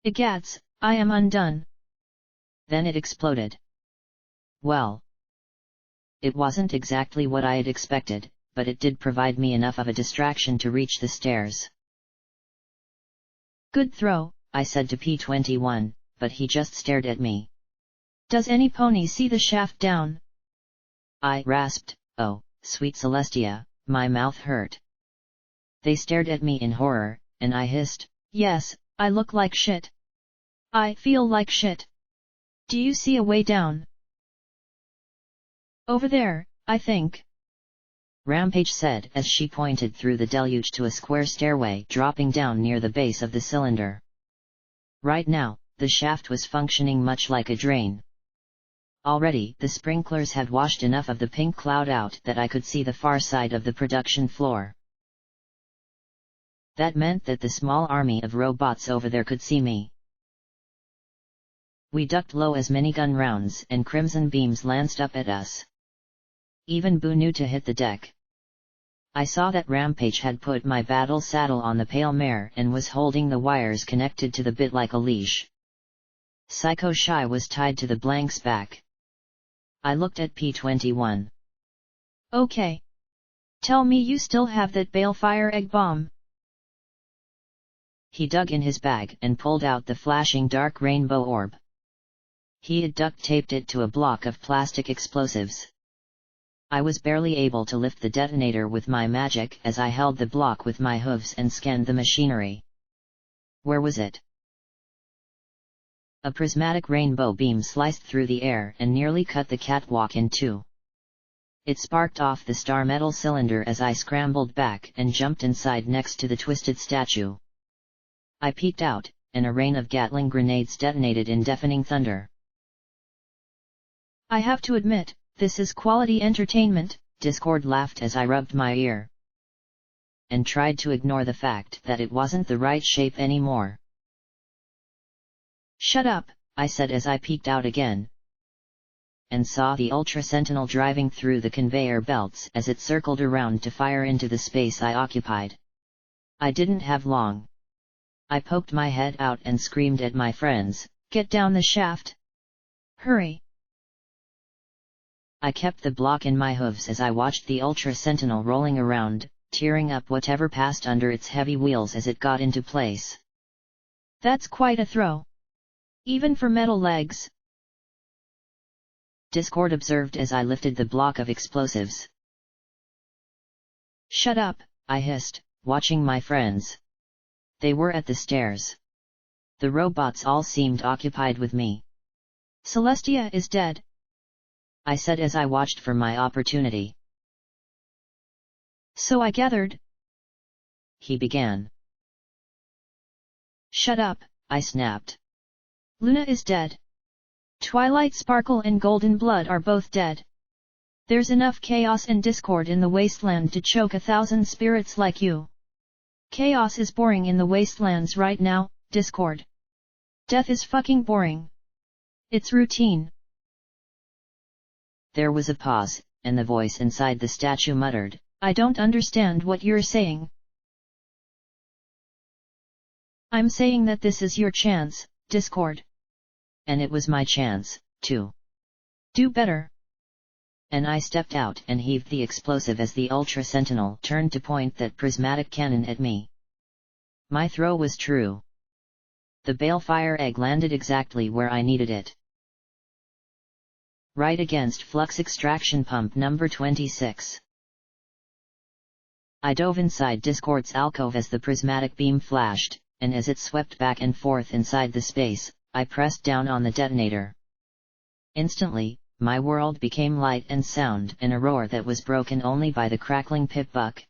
[SPEAKER 2] Egads, I am undone.
[SPEAKER 1] Then it exploded. Well, it wasn't exactly what I had expected, but it did provide me enough of a distraction to reach the stairs.
[SPEAKER 2] Good throw,
[SPEAKER 1] I said to P-21, but he just stared at me.
[SPEAKER 2] Does any pony see the shaft down?
[SPEAKER 1] I rasped, oh, sweet Celestia, my mouth hurt. They stared at me in horror, and I hissed,
[SPEAKER 2] yes, I look like shit. I feel like shit. Do you see a way down? Over there, I think.
[SPEAKER 1] Rampage said as she pointed through the deluge to a square stairway dropping down near the base of the cylinder. Right now, the shaft was functioning much like a drain. Already, the sprinklers had washed enough of the pink cloud out that I could see the far side of the production floor. That meant that the small army of robots over there could see me. We ducked low as minigun rounds and crimson beams lanced up at us. Even Boo knew to hit the deck. I saw that Rampage had put my battle saddle on the pale mare and was holding the wires connected to the bit like a leash. Psycho Shy was tied to the blank's back. I looked at P-21.
[SPEAKER 2] Okay. Tell me you still have that balefire egg bomb.
[SPEAKER 1] He dug in his bag and pulled out the flashing dark rainbow orb. He had duct-taped it to a block of plastic explosives. I was barely able to lift the detonator with my magic as I held the block with my hooves and scanned the machinery. Where was it? A prismatic rainbow beam sliced through the air and nearly cut the catwalk in two. It sparked off the star metal cylinder as I scrambled back and jumped inside next to the twisted statue. I peeked out, and a rain of Gatling grenades detonated in deafening thunder.
[SPEAKER 2] I have to admit, this is quality entertainment,
[SPEAKER 1] Discord laughed as I rubbed my ear. And tried to ignore the fact that it wasn't the right shape anymore.
[SPEAKER 2] Shut up,
[SPEAKER 1] I said as I peeked out again. And saw the Ultra Sentinel driving through the conveyor belts as it circled around to fire into the space I occupied. I didn't have long. I poked my head out and screamed at my friends,
[SPEAKER 2] "Get down the shaft! Hurry!"
[SPEAKER 1] I kept the block in my hooves as I watched the Ultra Sentinel rolling around, tearing up whatever passed under its heavy wheels as it got into place.
[SPEAKER 2] That's quite a throw. Even for metal legs.
[SPEAKER 1] Discord observed as I lifted the block of explosives.
[SPEAKER 2] Shut up,
[SPEAKER 1] I hissed, watching my friends. They were at the stairs. The robots all seemed occupied with me.
[SPEAKER 2] Celestia is dead,
[SPEAKER 1] I said as I watched for my opportunity.
[SPEAKER 2] So I gathered,
[SPEAKER 1] he began.
[SPEAKER 2] Shut up,
[SPEAKER 1] I snapped.
[SPEAKER 2] Luna is dead. Twilight Sparkle and Golden Blood are both dead. There's enough chaos and discord in the wasteland to choke 1,000 spirits like you. Chaos is boring in the wastelands right now, Discord. Death is fucking boring. It's routine.
[SPEAKER 1] There was a pause, and the voice inside the statue muttered,
[SPEAKER 2] I don't understand what you're saying. I'm saying that this is your chance, Discord.
[SPEAKER 1] And it was my chance, too.
[SPEAKER 2] Do better.
[SPEAKER 1] And I stepped out and heaved the explosive as the Ultra Sentinel turned to point that prismatic cannon at me. My throw was true. The balefire egg landed exactly where I needed it. Right against flux extraction pump number 26. I dove inside Discord's alcove as the prismatic beam flashed, and as it swept back and forth inside the space, I pressed down on the detonator. Instantly, my world became light and sound in a roar that was broken only by the crackling pip-buck.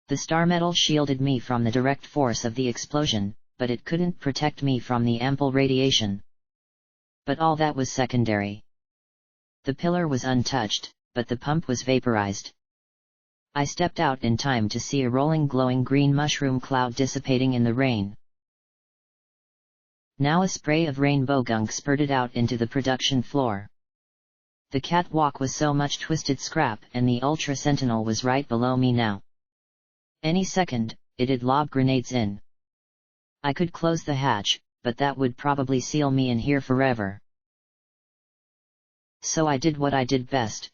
[SPEAKER 1] The star metal shielded me from the direct force of the explosion, but it couldn't protect me from the ample radiation. But all that was secondary. The pillar was untouched, but the pump was vaporized. I stepped out in time to see a rolling glowing green mushroom cloud dissipating in the rain. Now a spray of rainbow gunk spurted out into the production floor. The catwalk was so much twisted scrap and the Ultra Sentinel was right below me now. Any second, it'd lob grenades in. I could close the hatch, but that would probably seal me in here forever. So I did what I did best.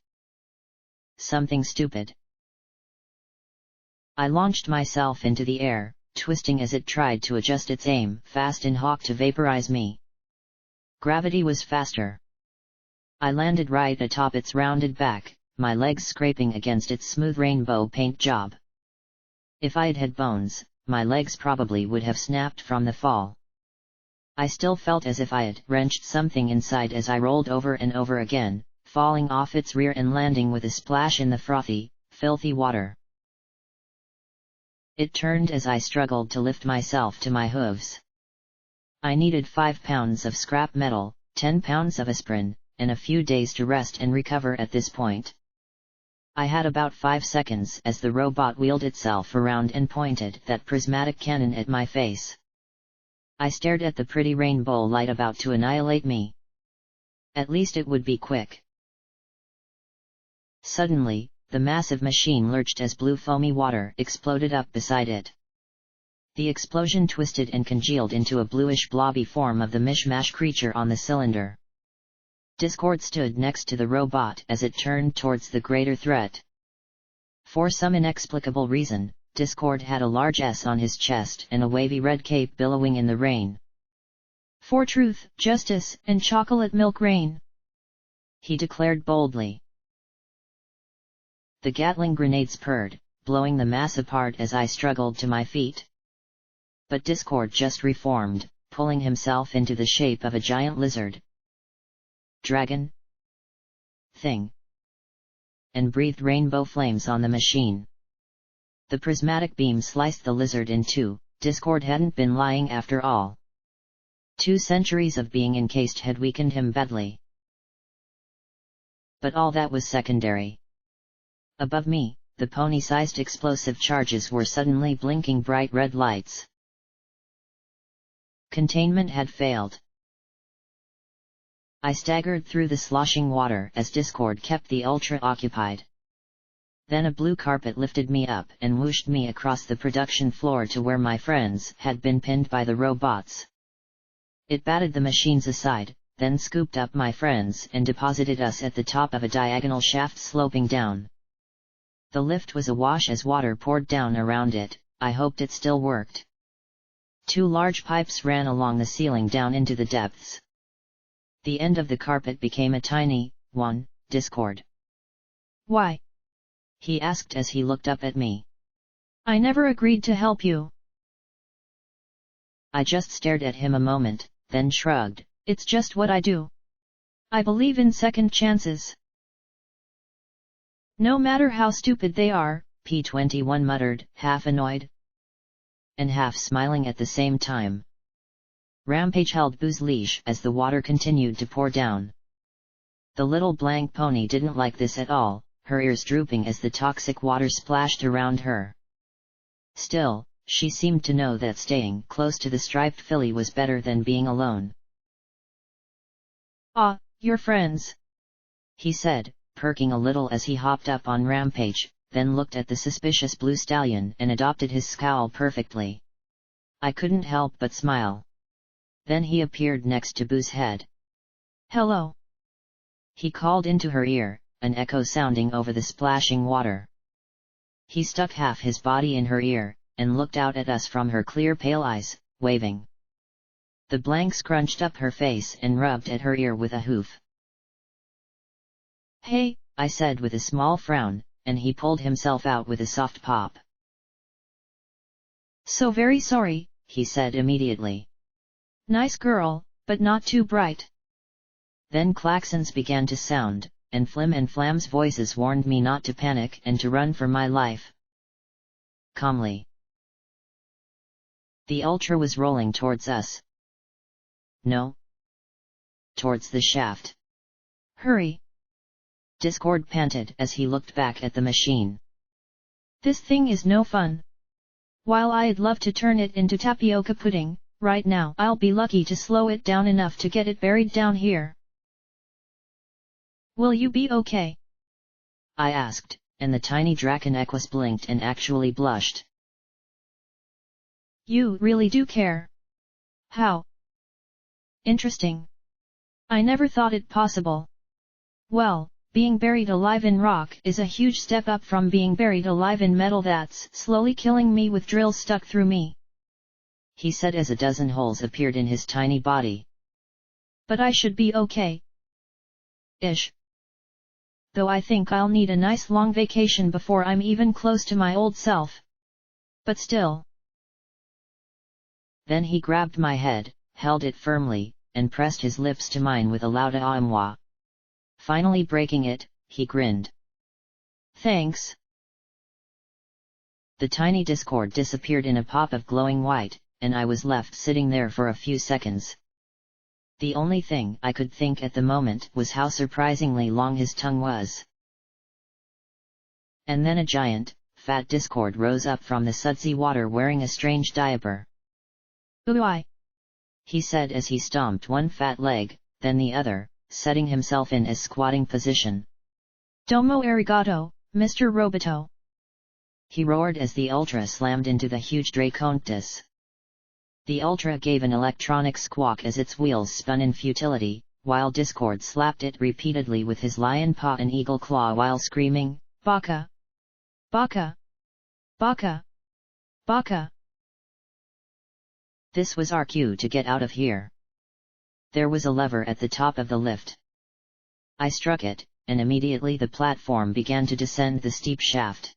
[SPEAKER 1] Something stupid. I launched myself into the air, twisting as it tried to adjust its aim fast in hawk to vaporize me. Gravity was faster. I landed right atop its rounded back, my legs scraping against its smooth rainbow paint job. If I'd had bones, my legs probably would have snapped from the fall. I still felt as if I had wrenched something inside as I rolled over and over again, falling off its rear and landing with a splash in the frothy, filthy water. It turned as I struggled to lift myself to my hooves. I needed 5 pounds of scrap metal, 10 pounds of aspirin, and a few days to rest and recover at this point. I had about 5 seconds as the robot wheeled itself around and pointed that prismatic cannon at my face. I stared at the pretty rainbow light about to annihilate me. At least it would be quick. Suddenly, the massive machine lurched as blue foamy water exploded up beside it. The explosion twisted and congealed into a bluish blobby form of the mishmash creature on the cylinder. Discord stood next to the robot as it turned towards the greater threat. For some inexplicable reason, Discord had a large S on his chest and a wavy red cape billowing in the rain.
[SPEAKER 2] "For truth, justice, and chocolate milk rain,"
[SPEAKER 1] he declared boldly. The Gatling grenades purred, blowing the mass apart as I struggled to my feet. But Discord just reformed, pulling himself into the shape of a giant lizard. Dragon? Thing. And breathed rainbow flames on the machine. The prismatic beam sliced the lizard in two. Discord hadn't been lying after all. 2 centuries of being encased had weakened him badly. But all that was secondary. Above me, the pony-sized explosive charges were suddenly blinking bright red lights. Containment had failed. I staggered through the sloshing water as Discord kept the Ultra occupied. Then a blue carpet lifted me up and whooshed me across the production floor to where my friends had been pinned by the robots. It batted the machines aside, then scooped up my friends and deposited us at the top of a diagonal shaft sloping down. The lift was awash as water poured down around it. I hoped it still worked. 2 large pipes ran along the ceiling down into the depths. The end of the carpet became a tiny one. Discord.
[SPEAKER 2] "Why?"
[SPEAKER 1] he asked as he looked up at me.
[SPEAKER 2] "I never agreed to help you."
[SPEAKER 1] I just stared at him a moment, then shrugged.
[SPEAKER 2] "It's just what I do. I believe in second chances. No matter how stupid they are,"
[SPEAKER 1] P21 muttered, half annoyed and half smiling at the same time. Rampage held Boo's leash as the water continued to pour down. The little blank pony didn't like this at all, her ears drooping as the toxic water splashed around her. Still, she seemed to know that staying close to the striped filly was better than being alone.
[SPEAKER 2] "Ah, your friends,"
[SPEAKER 1] he said, perking a little as he hopped up on Rampage, then looked at the suspicious blue stallion and adopted his scowl perfectly. I couldn't help but smile. Then he appeared next to Boo's head.
[SPEAKER 2] "Hello,"
[SPEAKER 1] he called into her ear, an echo sounding over the splashing water. He stuck half his body in her ear, and looked out at us from her clear pale eyes, waving. The blank scrunched up her face and rubbed at her ear with a hoof.
[SPEAKER 2] "Hey,"
[SPEAKER 1] I said with a small frown, and he pulled himself out with a soft pop.
[SPEAKER 2] "So very sorry,"
[SPEAKER 1] he said immediately.
[SPEAKER 2] "Nice girl, but not too bright."
[SPEAKER 1] Then klaxons began to sound, and Flim and Flam's voices warned me not to panic and to run for my life. Calmly. The Ultra was rolling towards us. No. Towards the shaft.
[SPEAKER 2] "Hurry!"
[SPEAKER 1] Discord panted as he looked back at the machine.
[SPEAKER 2] "This thing is no fun. While I'd love to turn it into tapioca pudding, right now I'll be lucky to slow it down enough to get it buried down here. Will you be okay?"
[SPEAKER 1] I asked, and the tiny Draken Equus blinked and actually blushed.
[SPEAKER 2] "You really do care. How interesting. I never thought it possible. Well, being buried alive in rock is a huge step up from being buried alive in metal that's slowly killing me with drills stuck through me,"
[SPEAKER 1] he said as a dozen holes appeared in his tiny body.
[SPEAKER 2] "But I should be okay. Ish. Though I think I'll need a nice long vacation before I'm even close to my old self. But still."
[SPEAKER 1] Then he grabbed my head, held it firmly, and pressed his lips to mine with a loud ah-mwah. Finally breaking it, he grinned.
[SPEAKER 2] "Thanks."
[SPEAKER 1] The tiny Discord disappeared in a pop of glowing white, and I was left sitting there for a few seconds. The only thing I could think at the moment was how surprisingly long his tongue was. And then a giant, fat Discord rose up from the sudsy water wearing a strange diaper.
[SPEAKER 2] "Ooh,
[SPEAKER 1] he said as he stomped one fat leg, then the other, setting himself in a squatting position.
[SPEAKER 2] Domo arigato, Mr. Roboto,"
[SPEAKER 1] he roared as the Ultra slammed into the huge Dracontis. The Ultra gave an electronic squawk as its wheels spun in futility, while Discord slapped it repeatedly with his lion paw and eagle claw while screaming,
[SPEAKER 2] "Baka! Baka! Baka! Baka!"
[SPEAKER 1] This was our cue to get out of here. There was a lever at the top of the lift. I struck it, and immediately the platform began to descend the steep shaft.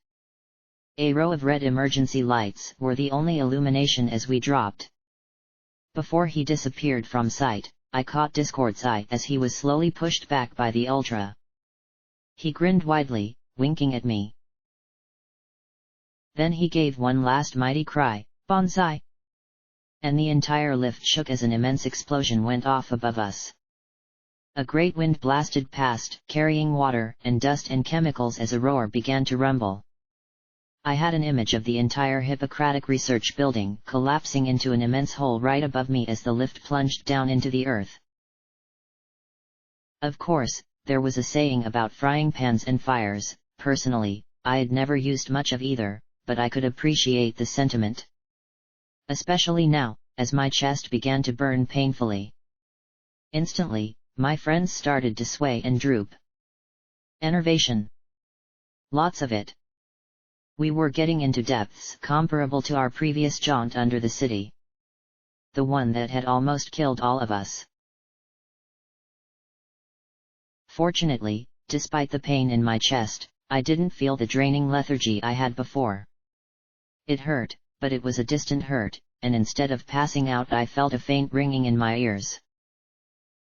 [SPEAKER 1] A row of red emergency lights were the only illumination as we dropped. Before he disappeared from sight, I caught Discord's eye as he was slowly pushed back by the Ultra. He grinned widely, winking at me. Then he gave one last mighty cry,
[SPEAKER 2] "Bonsai!"
[SPEAKER 1] and the entire lift shook as an immense explosion went off above us. A great wind blasted past, carrying water and dust and chemicals as a roar began to rumble. I had an image of the entire Hippocratic Research Building collapsing into an immense hole right above me as the lift plunged down into the earth. Of course, there was a saying about frying pans and fires. Personally, I had never used much of either, but I could appreciate the sentiment. Especially now, as my chest began to burn painfully. Instantly, my friends started to sway and droop. Enervation. Lots of it. We were getting into depths comparable to our previous jaunt under the city. The one that had almost killed all of us. Fortunately, despite the pain in my chest, I didn't feel the draining lethargy I had before. It hurt, but it was a distant hurt, and instead of passing out I felt a faint ringing in my ears.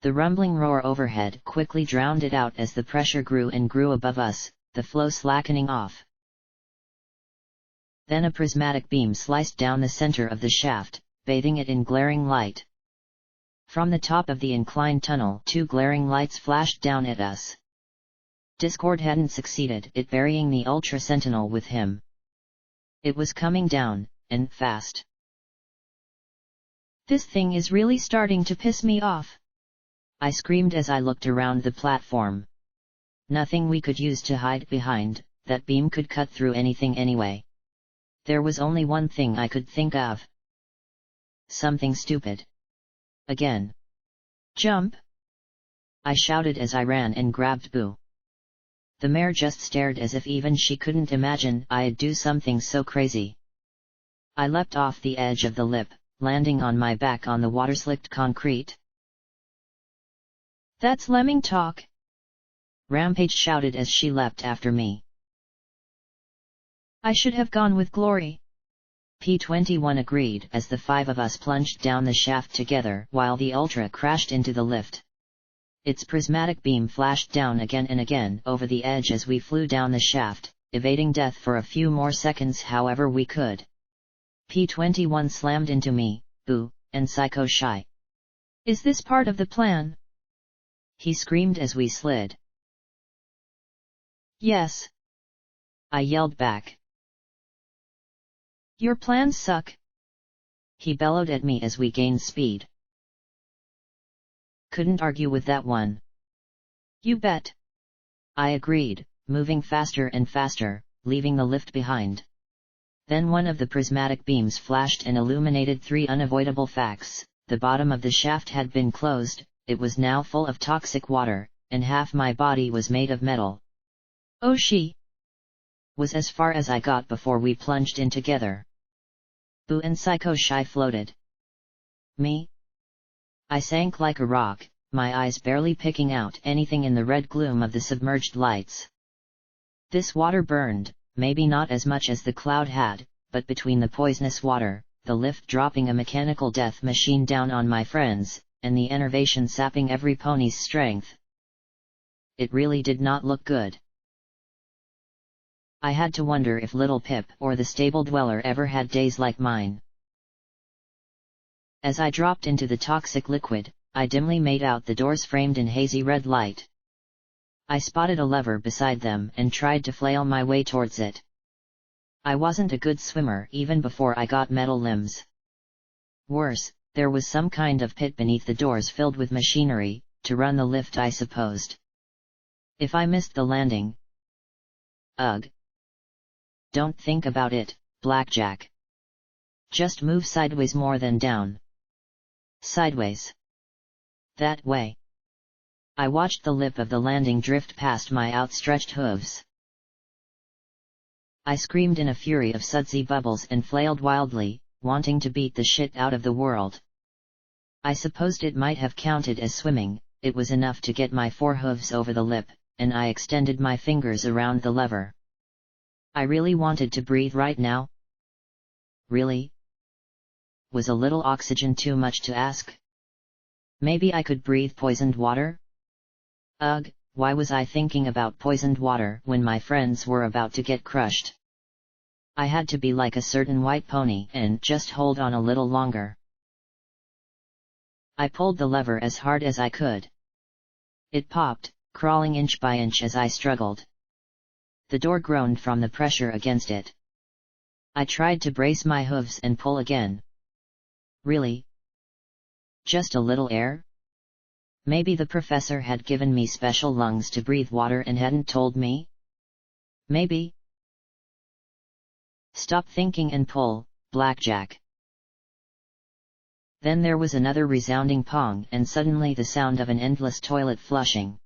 [SPEAKER 1] The rumbling roar overhead quickly drowned it out as the pressure grew and grew above us, the flow slackening off. Then a prismatic beam sliced down the center of the shaft, bathing it in glaring light. From the top of the inclined tunnel, two glaring lights flashed down at us. Discord hadn't succeeded at burying the Ultra Sentinel with him. It was coming down, and fast.
[SPEAKER 2] "This thing is really starting to piss me off,"
[SPEAKER 1] I screamed as I looked around the platform. Nothing we could use to hide behind, that beam could cut through anything anyway. There was only one thing I could think of. Something stupid. Again.
[SPEAKER 2] "Jump!"
[SPEAKER 1] I shouted as I ran and grabbed Boo. The mare just stared as if even she couldn't imagine I'd do something so crazy. I leapt off the edge of the lip, landing on my back on the water-slicked concrete.
[SPEAKER 2] "That's lemming talk!"
[SPEAKER 1] Rampage shouted as she leapt after me.
[SPEAKER 2] "I should have gone with Glory,"
[SPEAKER 1] P-21 agreed as the five of us plunged down the shaft together while the Ultra crashed into the lift. Its prismatic beam flashed down again and again over the edge as we flew down the shaft, evading death for a few more seconds however we could. P-21 slammed into me, Boo, and Psycho Shy.
[SPEAKER 2] "Is this part of the plan?"
[SPEAKER 1] he screamed as we slid.
[SPEAKER 2] "Yes,"
[SPEAKER 1] I yelled back.
[SPEAKER 2] "Your plans suck,"
[SPEAKER 1] he bellowed at me as we gained speed. Couldn't argue with that one.
[SPEAKER 2] "You bet,"
[SPEAKER 1] I agreed, moving faster and faster, leaving the lift behind. Then one of the prismatic beams flashed and illuminated three unavoidable facts. The bottom of the shaft had been closed, it was now full of toxic water, and half my body was made of metal.
[SPEAKER 2] "Oh she!"
[SPEAKER 1] was as far as I got before we plunged in together. Boo and Psycho Shy floated. Me? I sank like a rock, my eyes barely picking out anything in the red gloom of the submerged lights. This water burned, maybe not as much as the cloud had, but between the poisonous water, the lift dropping a mechanical death machine down on my friends, and the enervation sapping every pony's strength. It really did not look good. I had to wonder if Little Pip or the stable dweller ever had days like mine. As I dropped into the toxic liquid, I dimly made out the doors framed in hazy red light. I spotted a lever beside them and tried to flail my way towards it. I wasn't a good swimmer even before I got metal limbs. Worse, there was some kind of pit beneath the doors filled with machinery, to run the lift I supposed. If I missed the landing... Ugh. Don't think about it, Blackjack. Just move sideways more than down. Sideways. That way. I watched the lip of the landing drift past my outstretched hooves. I screamed in a fury of sudsy bubbles and flailed wildly, wanting to beat the shit out of the world. I supposed it might have counted as swimming, it was enough to get my forehooves over the lip, and I extended my fingers around the lever. I really wanted to breathe right now. Really? Was a little oxygen too much to ask? Maybe I could breathe poisoned water? Ugh, why was I thinking about poisoned water when my friends were about to get crushed? I had to be like a certain white pony and just hold on a little longer. I pulled the lever as hard as I could. It popped, crawling inch by inch as I struggled. The door groaned from the pressure against it. I tried to brace my hooves and pull again. Really? Just a little air? Maybe the professor had given me special lungs to breathe water and hadn't told me? Maybe? Stop thinking and pull, Blackjack. Then there was another resounding pong and suddenly the sound of an endless toilet flushing.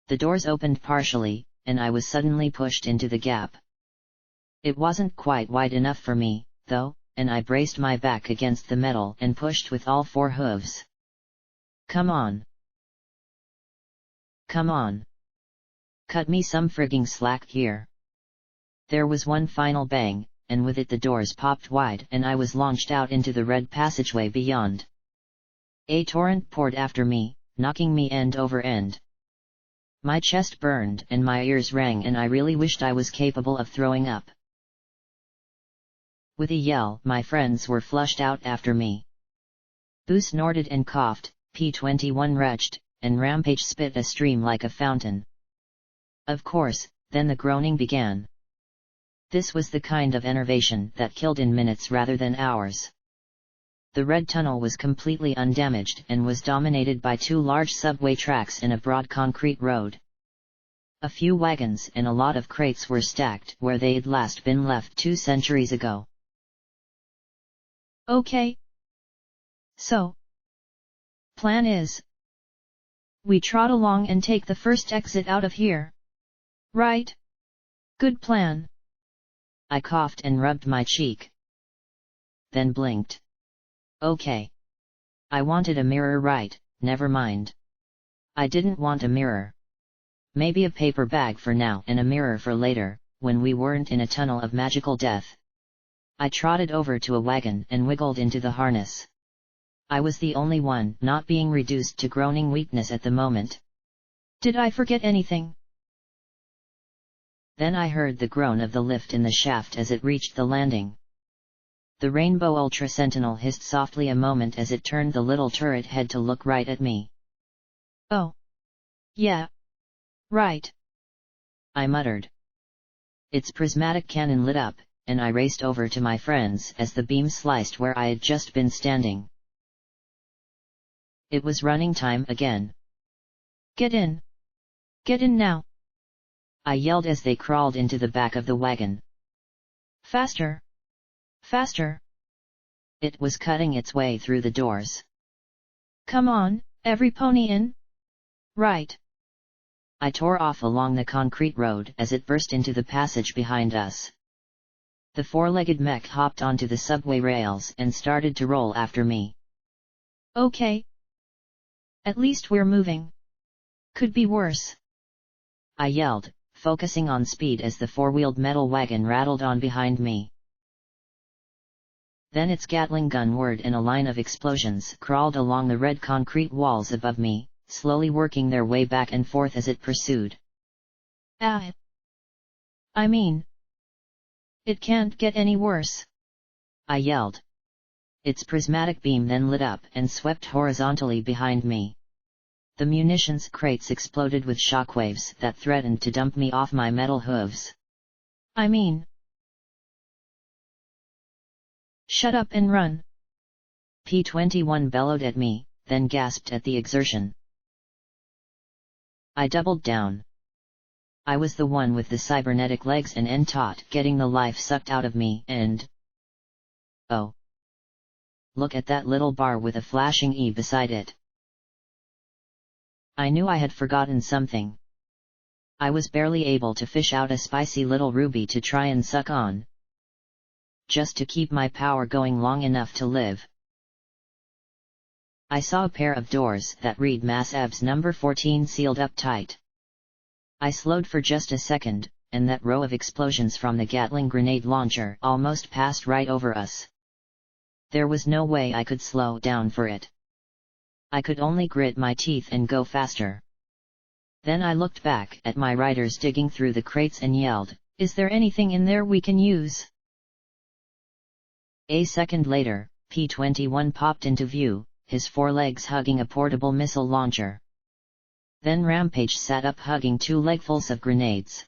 [SPEAKER 1] The doors opened partially, and I was suddenly pushed into the gap. It wasn't quite wide enough for me, though, and I braced my back against the metal and pushed with all four hooves. Come on. Come on. Cut me some frigging slack here. There was one final bang, and with it the doors popped wide and I was launched out into the red passageway beyond. A torrent poured after me, knocking me end over end. My chest burned and my ears rang and I really wished I was capable of throwing up. With a yell, my friends were flushed out after me. Boo snorted and coughed, P-21 retched, and Rampage spit a stream like a fountain. Of course, then the groaning began. This was the kind of enervation that killed in minutes rather than hours. The red tunnel was completely undamaged and was dominated by two large subway tracks and a broad concrete road. A few wagons and a lot of crates were stacked where they'd last been left 2 centuries ago.
[SPEAKER 2] Okay. So, plan is, we trot along and take the first exit out of here. Right? Good plan.
[SPEAKER 1] I coughed and rubbed my cheek. Then blinked. Okay. I wanted a mirror, right? Never mind. I didn't want a mirror. Maybe a paper bag for now and a mirror for later, when we weren't in a tunnel of magical death. I trotted over to a wagon and wiggled into the harness. I was the only one not being reduced to groaning weakness at the moment.
[SPEAKER 2] Did I forget anything?
[SPEAKER 1] Then I heard the groan of the lift in the shaft as it reached the landing. The Rainbow Ultra Sentinel hissed softly a moment as it turned the little turret head to look right at me.
[SPEAKER 2] Oh. Yeah. Right.
[SPEAKER 1] I muttered. Its prismatic cannon lit up, and I raced over to my friends as the beam sliced where I had just been standing. It was running time again.
[SPEAKER 2] Get in. Get in now.
[SPEAKER 1] I yelled as they crawled into the back of the wagon.
[SPEAKER 2] Faster! Faster!
[SPEAKER 1] It was cutting its way through the doors.
[SPEAKER 2] Come on, every pony in? Right.
[SPEAKER 1] I tore off along the concrete road as it burst into the passage behind us. The four-legged mech hopped onto the subway rails and started to roll after me.
[SPEAKER 2] Okay. At least we're moving. Could be worse.
[SPEAKER 1] I yelled, focusing on speed as the four-wheeled metal wagon rattled on behind me. Then its Gatling gun whirred and a line of explosions crawled along the red concrete walls above me, slowly working their way back and forth as it pursued.
[SPEAKER 2] Ah! I mean, it can't get any worse.
[SPEAKER 1] I yelled. Its prismatic beam then lit up and swept horizontally behind me. The munitions crates exploded with shockwaves that threatened to dump me off my metal hooves.
[SPEAKER 2] I mean... Shut up and run!
[SPEAKER 1] P-21 bellowed at me, then gasped at the exertion. I doubled down. I was the one with the cybernetic legs and taut getting the life sucked out of me and... Oh! Look at that little bar with a flashing E beside it. I knew I had forgotten something. I was barely able to fish out a spicy little ruby to try and suck on. Just to keep my power going long enough to live. I saw a pair of doors that read Mass Abs number 14 sealed up tight. I slowed for just a second, and that row of explosions from the Gatling grenade launcher almost passed right over us. There was no way I could slow down for it. I could only grit my teeth and go faster. Then I looked back at my riders digging through the crates and yelled,
[SPEAKER 2] "Is there anything in there we can use?"
[SPEAKER 1] A second later, P-21 popped into view, his forelegs hugging a portable missile launcher. Then Rampage sat up hugging 2 legfuls of grenades.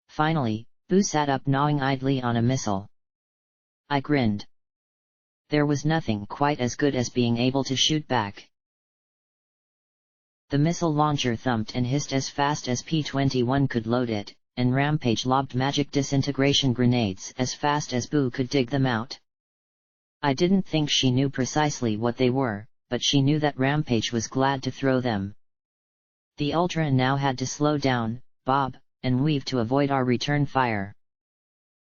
[SPEAKER 1] Finally, Boo sat up gnawing idly on a missile. I grinned. There was nothing quite as good as being able to shoot back. The missile launcher thumped and hissed as fast as P-21 could load it, and Rampage lobbed magic disintegration grenades as fast as Boo could dig them out. I didn't think she knew precisely what they were, but she knew that Rampage was glad to throw them. The Ultra now had to slow down, bob, and weave to avoid our return fire.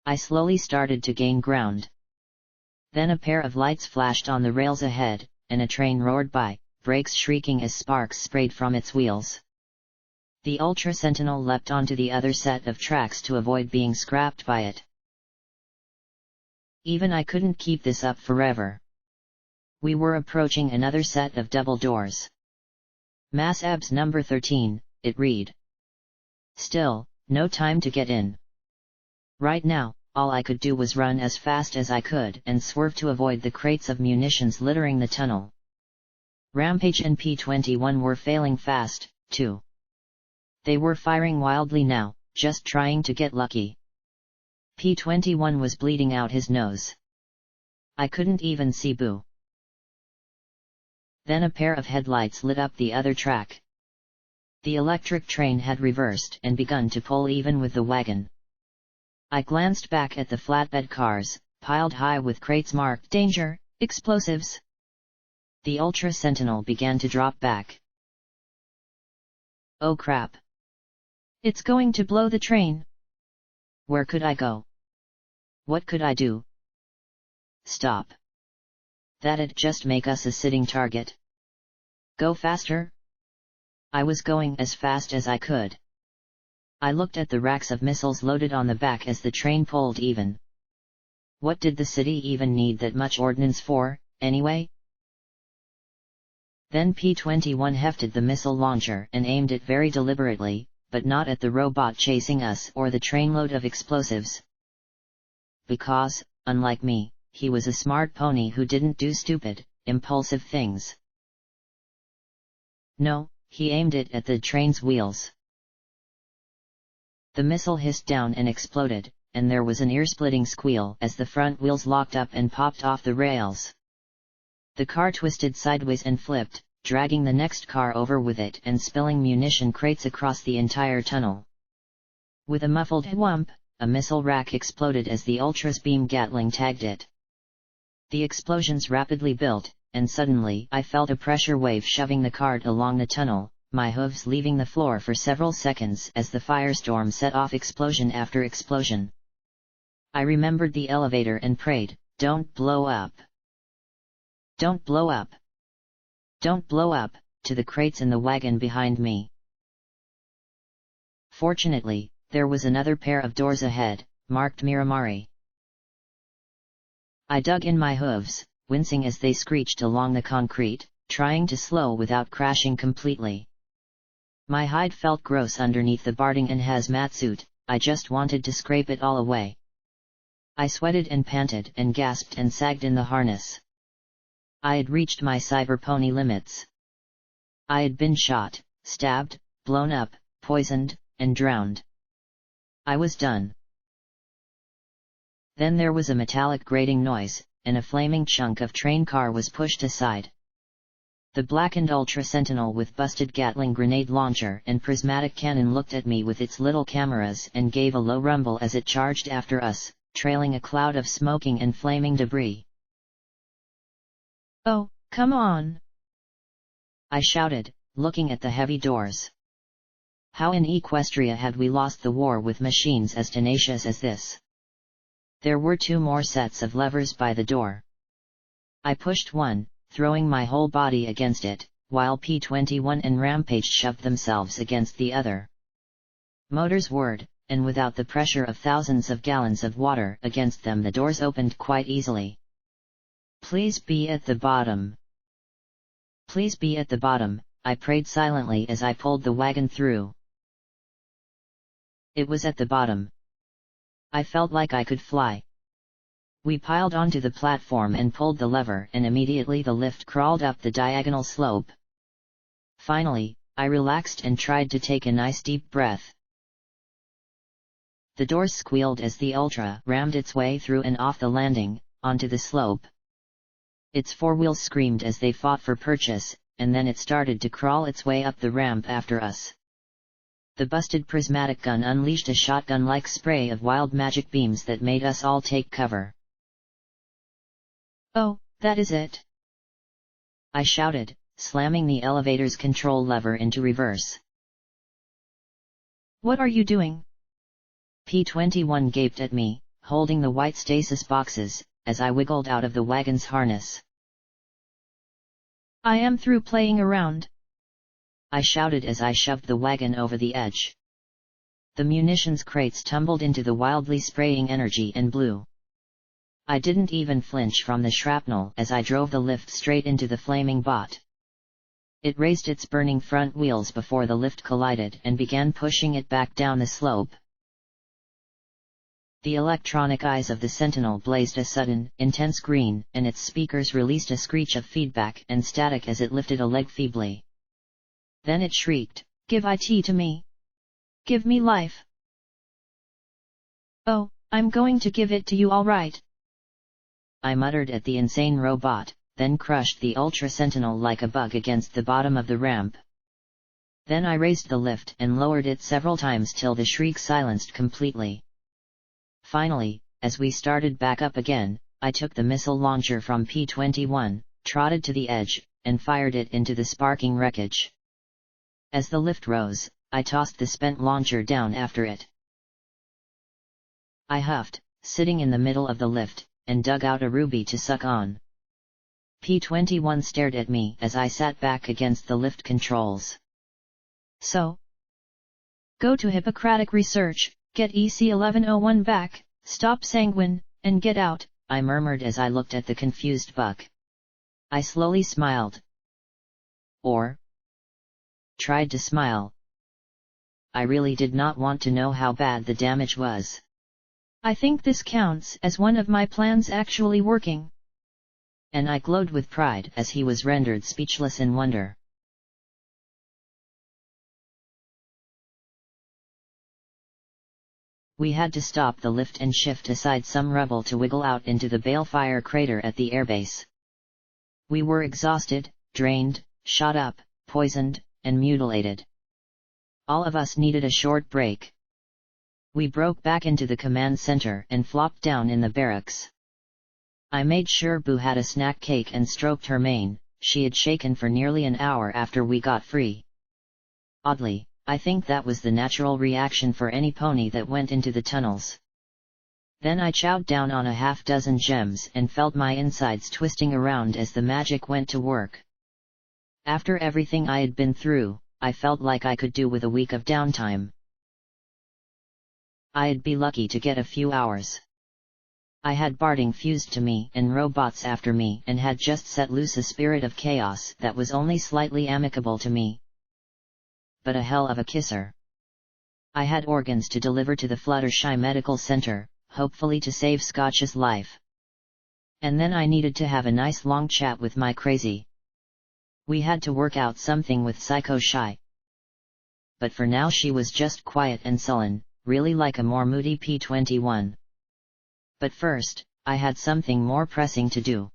[SPEAKER 1] I slowly started to gain ground. Then a pair of lights flashed on the rails ahead, and a train roared by, brakes shrieking as sparks sprayed from its wheels. The Ultra Sentinel leapt onto the other set of tracks to avoid being scrapped by it. Even I couldn't keep this up forever. We were approaching another set of double doors. Mass Abs number 13, it read. Still, no time to get in. Right now, all I could do was run as fast as I could and swerve to avoid the crates of munitions littering the tunnel. Rampage and P-21 were failing fast, too. They were firing wildly now, just trying to get lucky. P-21 was bleeding out his nose. I couldn't even see Boo. Then a pair of headlights lit up the other track. The electric train had reversed and begun to pull even with the wagon. I glanced back at the flatbed cars, piled high with crates marked "Danger, Explosives." The Ultra Sentinel began to drop back. Oh crap!
[SPEAKER 2] It's going to blow the train!
[SPEAKER 1] Where could I go? What could I do? Stop! That'd just make us a sitting target. Go faster? I was going as fast as I could. I looked at the racks of missiles loaded on the back as the train pulled even. What did the city even need that much ordnance for, anyway? Then P-21 hefted the missile launcher and aimed it very deliberately, but not at the robot chasing us or the trainload of explosives. Because, unlike me, he was a smart pony who didn't do stupid, impulsive things. No, he aimed it at the train's wheels. The missile hissed down and exploded, and there was an ear-splitting squeal as the front wheels locked up and popped off the rails. The car twisted sideways and flipped, dragging the next car over with it and spilling munition crates across the entire tunnel. With a muffled whump, a missile rack exploded as the Ultra's beam Gatling tagged it. The explosions rapidly built, and suddenly I felt a pressure wave shoving the cart along the tunnel, my hooves leaving the floor for several seconds as the firestorm set off explosion after explosion. I remembered the elevator and prayed, "Don't blow up! Don't blow up! Don't blow up," to the crates in the wagon behind me. Fortunately, there was another pair of doors ahead, marked Miramari. I dug in my hooves, wincing as they screeched along the concrete, trying to slow without crashing completely. My hide felt gross underneath the barding and hazmat suit, I just wanted to scrape it all away. I sweated and panted and gasped and sagged in the harness. I had reached my cyber pony limits. I had been shot, stabbed, blown up, poisoned, and drowned. I was done. Then there was a metallic grating noise, and a flaming chunk of train car was pushed aside. The blackened Ultra Sentinel with busted Gatling grenade launcher and prismatic cannon looked at me with its little cameras and gave a low rumble as it charged after us, trailing a cloud of smoking and flaming debris.
[SPEAKER 2] "Oh, come on!"
[SPEAKER 1] I shouted, looking at the heavy doors. How in Equestria had we lost the war with machines as tenacious as this? There were 2 more sets of levers by the door. I pushed one, throwing my whole body against it, while P-21 and Rampage shoved themselves against the other. Motors whirred, and without the pressure of thousands of gallons of water against them, the doors opened quite easily. "Please be at the bottom. Please be at the bottom," I prayed silently as I pulled the wagon through. It was at the bottom. I felt like I could fly. We piled onto the platform and pulled the lever, and immediately the lift crawled up the diagonal slope. Finally, I relaxed and tried to take a nice deep breath. The doors squealed as the Ultra rammed its way through and off the landing, onto the slope. Its 4 wheels screamed as they fought for purchase, and then it started to crawl its way up the ramp after us. The busted prismatic gun unleashed a shotgun-like spray of wild magic beams that made us all take cover.
[SPEAKER 2] "Oh, that is it!"
[SPEAKER 1] I shouted, slamming the elevator's control lever into reverse.
[SPEAKER 2] "What are you doing?"
[SPEAKER 1] P-21 gaped at me, holding the white stasis boxes, as I wiggled out of the wagon's harness.
[SPEAKER 2] "I am through playing around,"
[SPEAKER 1] I shouted as I shoved the wagon over the edge. The munitions crates tumbled into the wildly spraying energy and blew. I didn't even flinch from the shrapnel as I drove the lift straight into the flaming bot. It raised its burning front wheels before the lift collided and began pushing it back down the slope. The electronic eyes of the Sentinel blazed a sudden, intense green, and its speakers released a screech of feedback and static as it lifted a leg feebly. Then it shrieked,
[SPEAKER 2] "Give it to me! Give me life!" "Oh, I'm going to give it to you all right!"
[SPEAKER 1] I muttered at the insane robot, then crushed the Ultra Sentinel like a bug against the bottom of the ramp. Then I raised the lift and lowered it several times till the shriek silenced completely. Finally, as we started back up again, I took the missile launcher from P-21, trotted to the edge, and fired it into the sparking wreckage. As the lift rose, I tossed the spent launcher down after it. I huffed, sitting in the middle of the lift, and dug out a ruby to suck on. P-21 stared at me as I sat back against the lift controls.
[SPEAKER 2] "So? Go to Hippocratic Research, get EC-1101 back, stop sanguine, and get out,"
[SPEAKER 1] I murmured as I looked at the confused buck. I slowly smiled. Or tried to smile. I really did not want to know how bad the damage was.
[SPEAKER 2] "I think this counts as one of my plans actually working."
[SPEAKER 1] And I glowed with pride as he was rendered speechless in wonder. We had to stop the lift and shift aside some rubble to wiggle out into the balefire crater at the airbase. We were exhausted, drained, shot up, poisoned, and mutilated. All of us needed a short break. We broke back into the command center and flopped down in the barracks. I made sure Boo had a snack cake and stroked her mane. She had shaken for nearly an hour after we got free. Oddly, I think that was the natural reaction for any pony that went into the tunnels. Then I chowed down on a half-dozen gems and felt my insides twisting around as the magic went to work. After everything I had been through, I felt like I could do with a week of downtime. I'd be lucky to get a few hours. I had Barding fused to me and robots after me and had just set loose a spirit of chaos that was only slightly amicable to me. But a hell of a kisser. I had organs to deliver to the Fluttershy Medical Center, hopefully to save Scotch's life. And then I needed to have a nice long chat with my crazy. We had to work out something with Psycho Shy. But for now she was just quiet and sullen, really like a more moody P21. But first, I had something more pressing to do.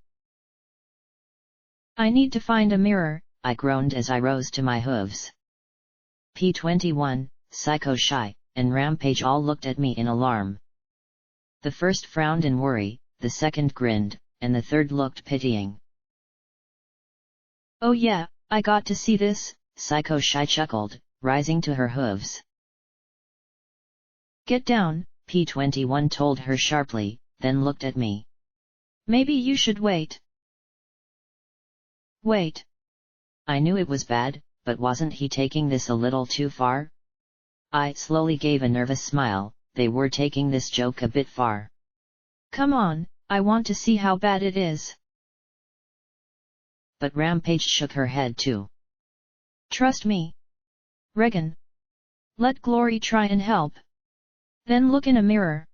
[SPEAKER 2] I need to find a mirror,
[SPEAKER 1] I groaned as I rose to my hooves. P21, Psycho Shy, and Rampage all looked at me in alarm. The first frowned in worry, the second grinned, and the third looked pitying.
[SPEAKER 2] Oh yeah, I got to see this,
[SPEAKER 1] Psycho Shy chuckled, rising to her hooves.
[SPEAKER 2] Get down,
[SPEAKER 1] P21 told her sharply, then looked at me.
[SPEAKER 2] Maybe you should wait. Wait.
[SPEAKER 1] I knew it was bad, but wasn't he taking this a little too far? I slowly gave a nervous smile. They were taking this joke a bit far.
[SPEAKER 2] Come on, I want to see how bad it is.
[SPEAKER 1] But Rampage shook her head too.
[SPEAKER 2] Trust me. Regan. Let Glory try and help. Then look in a mirror.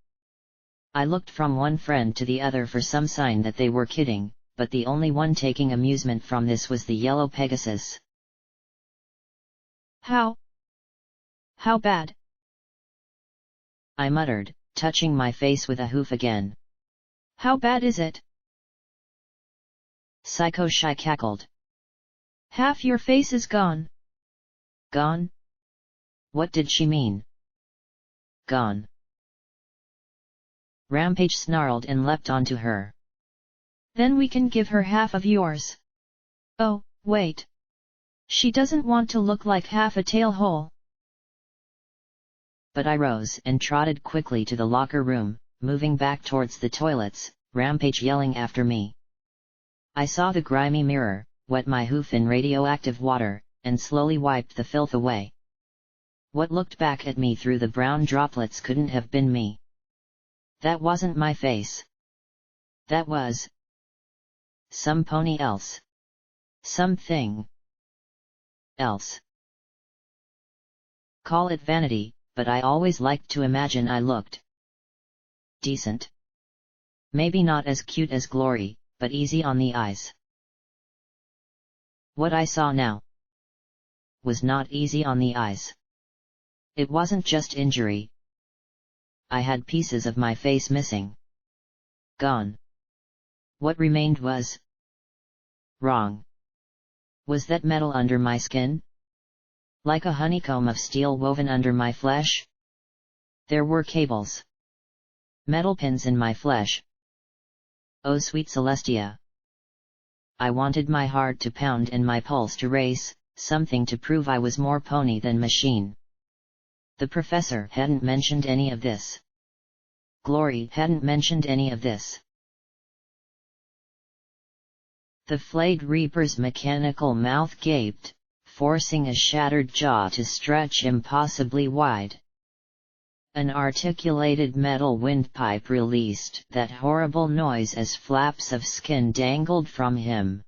[SPEAKER 1] I looked from one friend to the other for some sign that they were kidding, but the only one taking amusement from this was the yellow Pegasus.
[SPEAKER 2] How bad?
[SPEAKER 1] I muttered, touching my face with a hoof again.
[SPEAKER 2] How bad is it?
[SPEAKER 1] Psycho Shy cackled.
[SPEAKER 2] Half your face is gone.
[SPEAKER 1] Gone? What did she mean? Gone. Rampage snarled and leapt onto her.
[SPEAKER 2] Then we can give her half of yours. Oh, wait. She doesn't want to look like half a tail hole.
[SPEAKER 1] But I rose and trotted quickly to the locker room, moving back towards the toilets, Rampage yelling after me. I saw the grimy mirror, wet my hoof in radioactive water, and slowly wiped the filth away. What looked back at me through the brown droplets couldn't have been me. That wasn't my face. That was some pony else. Something else. Call it vanity, but I always liked to imagine I looked decent. Maybe not as cute as Glory, but easy on the eyes. What I saw now was not easy on the eyes. It wasn't just injury. I had pieces of my face missing. Gone. What remained was wrong. Was that metal under my skin? Like a honeycomb of steel woven under my flesh? There were cables. Metal pins in my flesh. Oh sweet Celestia. I wanted my heart to pound and my pulse to race, something to prove I was more pony than machine. The professor hadn't mentioned any of this. Glory hadn't mentioned any of this. The flayed Reaper's mechanical mouth gaped, forcing a shattered jaw to stretch impossibly wide. An articulated metal windpipe released that horrible noise as flaps of skin dangled from him.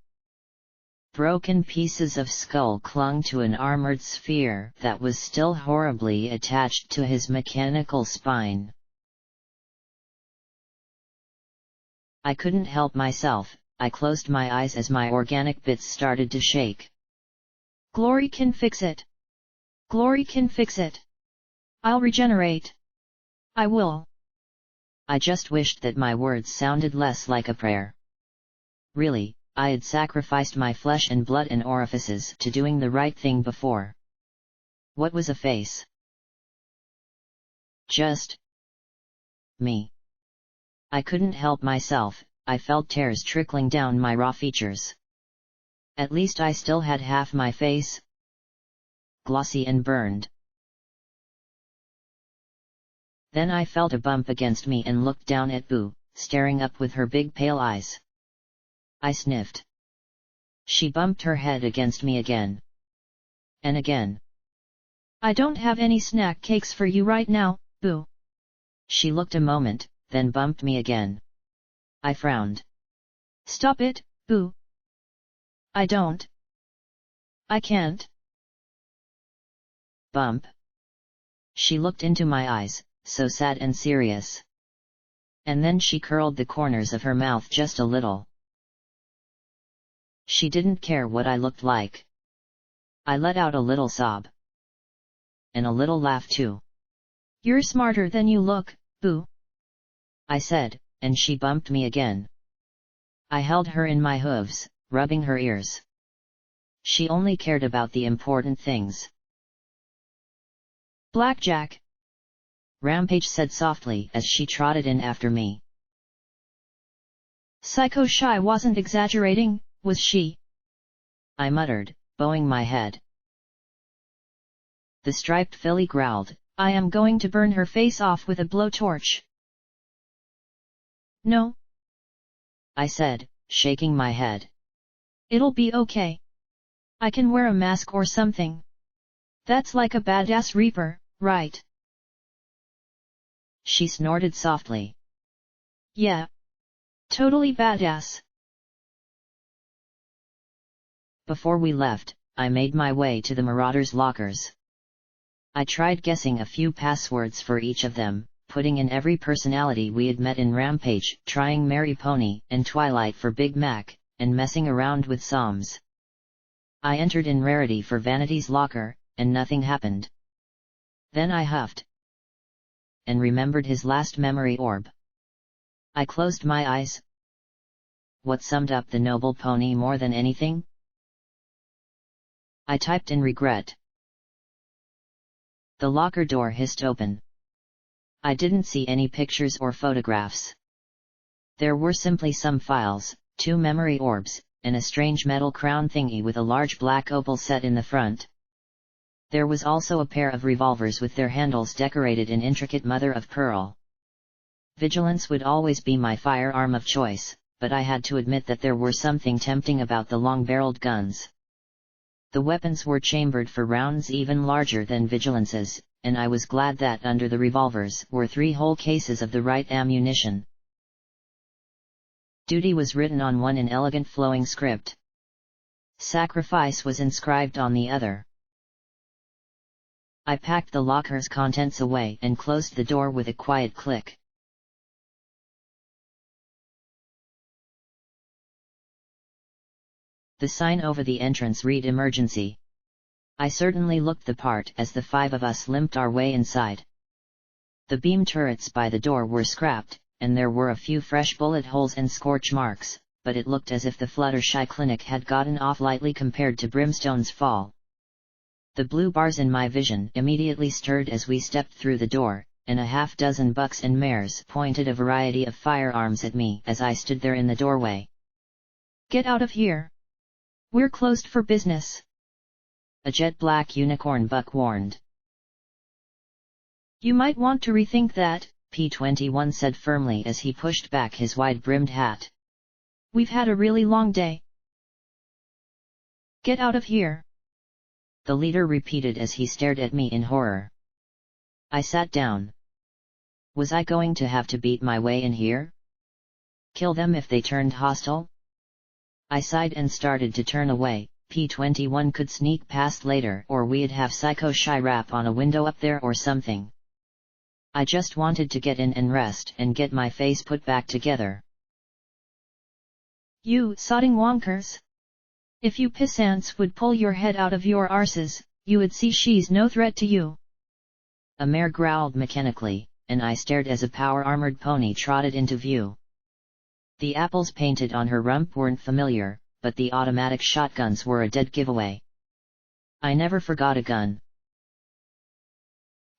[SPEAKER 1] Broken pieces of skull clung to an armored sphere that was still horribly attached to his mechanical spine. I couldn't help myself, I closed my eyes as my organic bits started to shake.
[SPEAKER 2] Glory can fix it. Glory can fix it. I'll regenerate. I will.
[SPEAKER 1] I just wished that my words sounded less like a prayer. Really, I had sacrificed my flesh and blood and orifices to doing the right thing before. What was a face? Just me. I couldn't help myself, I felt tears trickling down my raw features. At least I still had half my face. Glossy and burned. Then I felt a bump against me and looked down at Boo, staring up with her big pale eyes. I sniffed. She bumped her head against me again. And again.
[SPEAKER 2] I don't have any snack cakes for you right now, Boo.
[SPEAKER 1] She looked a moment, then bumped me again. I frowned.
[SPEAKER 2] Stop it, Boo. I don't. I can't.
[SPEAKER 1] Bump. She looked into my eyes, so sad and serious. And then she curled the corners of her mouth just a little. She didn't care what I looked like. I let out a little sob. And a little laugh too.
[SPEAKER 2] "You're smarter than you look, boo,"
[SPEAKER 1] I said, and she bumped me again. I held her in my hooves, rubbing her ears. She only cared about the important things.
[SPEAKER 2] "Blackjack,"
[SPEAKER 1] Rampage said softly as she trotted in after me.
[SPEAKER 2] "Psycho Shy wasn't exaggerating, was she?"
[SPEAKER 1] I muttered, bowing my head. The striped filly growled,
[SPEAKER 2] "I am going to burn her face off with a blowtorch." "No,"
[SPEAKER 1] I said, shaking my head.
[SPEAKER 2] "It'll be okay. I can wear a mask or something. That's like a badass reaper, right?"
[SPEAKER 1] She snorted softly.
[SPEAKER 2] "Yeah. Totally badass."
[SPEAKER 1] Before we left, I made my way to the Marauders' lockers. I tried guessing a few passwords for each of them, putting in every personality we had met in Rampage, trying Mary Pony and Twilight for Big Mac, and messing around with Psalms. I entered in Rarity for Vanity's locker, and nothing happened. Then I huffed. And remembered his last memory orb. I closed my eyes. What summed up the noble pony more than anything? I typed in regret. The locker door hissed open. I didn't see any pictures or photographs. There were simply some files, 2 memory orbs, and a strange metal crown thingy with a large black opal set in the front. There was also a pair of revolvers with their handles decorated in intricate mother-of-pearl. Vigilance would always be my firearm of choice, but I had to admit that there were something tempting about the long-barreled guns. The weapons were chambered for rounds even larger than Vigilance's, and I was glad that under the revolvers were 3 whole cases of the right ammunition. Duty was written on one in elegant flowing script. Sacrifice was inscribed on the other. I packed the locker's contents away and closed the door with a quiet click. The sign over the entrance read "Emergency." I certainly looked the part as the 5 of us limped our way inside. The beam turrets by the door were scrapped, and there were a few fresh bullet holes and scorch marks, but it looked as if the Fluttershy clinic had gotten off lightly compared to Brimstone's fall. The blue bars in my vision immediately stirred as we stepped through the door, and a half-dozen bucks and mares pointed a variety of firearms at me as I stood there in the doorway.
[SPEAKER 2] "Get out of here. We're closed for business,"
[SPEAKER 1] a jet-black unicorn buck warned.
[SPEAKER 2] "You might want to rethink that,"
[SPEAKER 1] P-21 said firmly as he pushed back his wide-brimmed hat.
[SPEAKER 2] "We've had a really long day. Get out of here,"
[SPEAKER 1] the leader repeated as he stared at me in horror. I sat down. Was I going to have to beat my way in here? Kill them if they turned hostile? I sighed and started to turn away. P-21 could sneak past later, or we'd have Psycho Shy rap on a window up there or something. I just wanted to get in and rest and get my face put back together.
[SPEAKER 2] "You sodding wonkers! If you pissants would pull your head out of your arses, you would see she's no threat to you."
[SPEAKER 1] A mare growled mechanically, and I stared as a power-armored pony trotted into view. The apples painted on her rump weren't familiar, but the automatic shotguns were a dead giveaway. I never forgot a gun.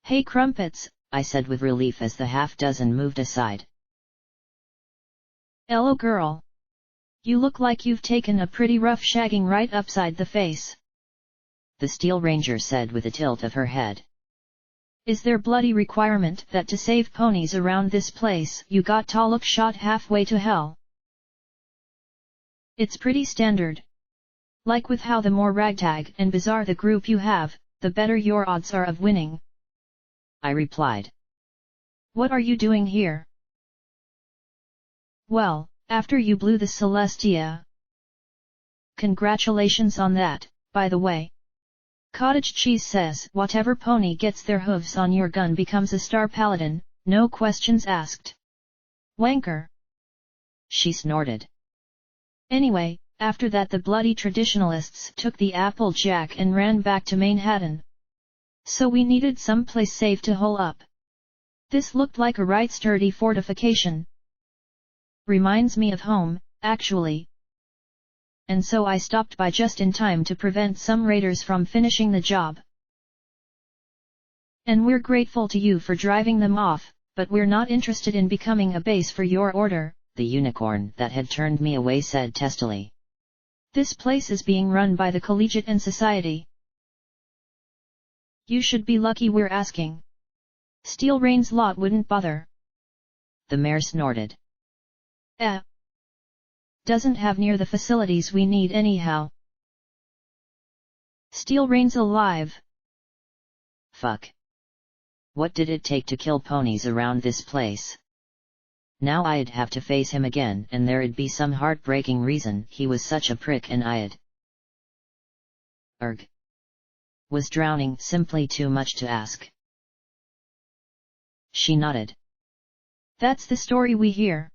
[SPEAKER 2] "Hey crumpets,"
[SPEAKER 1] I said with relief as the half-dozen moved aside.
[SPEAKER 2] "Ello girl. You look like you've taken a pretty rough shagging right upside the face,"
[SPEAKER 1] the Steel Ranger said with a tilt of her head.
[SPEAKER 2] "Is there bloody requirement that to save ponies around this place you got to look shot halfway to hell?" "It's pretty standard. Like with how the more ragtag and bizarre the group you have, the better your odds are of winning,"
[SPEAKER 1] I replied.
[SPEAKER 2] "What are you doing here?" "Well, after you blew the Celestia." "Congratulations on that, by the way. Cottage cheese says whatever pony gets their hooves on your gun becomes a star paladin, no questions asked." Wanker!
[SPEAKER 1] She snorted.
[SPEAKER 2] Anyway, after that the bloody traditionalists took the Applejack and ran back to Manhattan. So we needed some place safe to hole up. This looked like a right sturdy fortification. Reminds me of home, actually. And so I stopped by just in time to prevent some raiders from finishing the job. And we're grateful to you for driving them off, but we're not interested in becoming a base for your order,
[SPEAKER 1] the unicorn that had turned me away said testily.
[SPEAKER 2] This place is being run by the Collegiate and Society. You should be lucky we're asking. Steel Rain's lot wouldn't bother.
[SPEAKER 1] The mayor snorted.
[SPEAKER 2] Doesn't have near the facilities we need anyhow. Steel Rain's alive.
[SPEAKER 1] Fuck. What did it take to kill ponies around this place? Now I'd have to face him again, and there'd be some heartbreaking reason he was such a prick, and I'd was drowning simply too much to ask. She nodded.
[SPEAKER 2] That's the story we hear.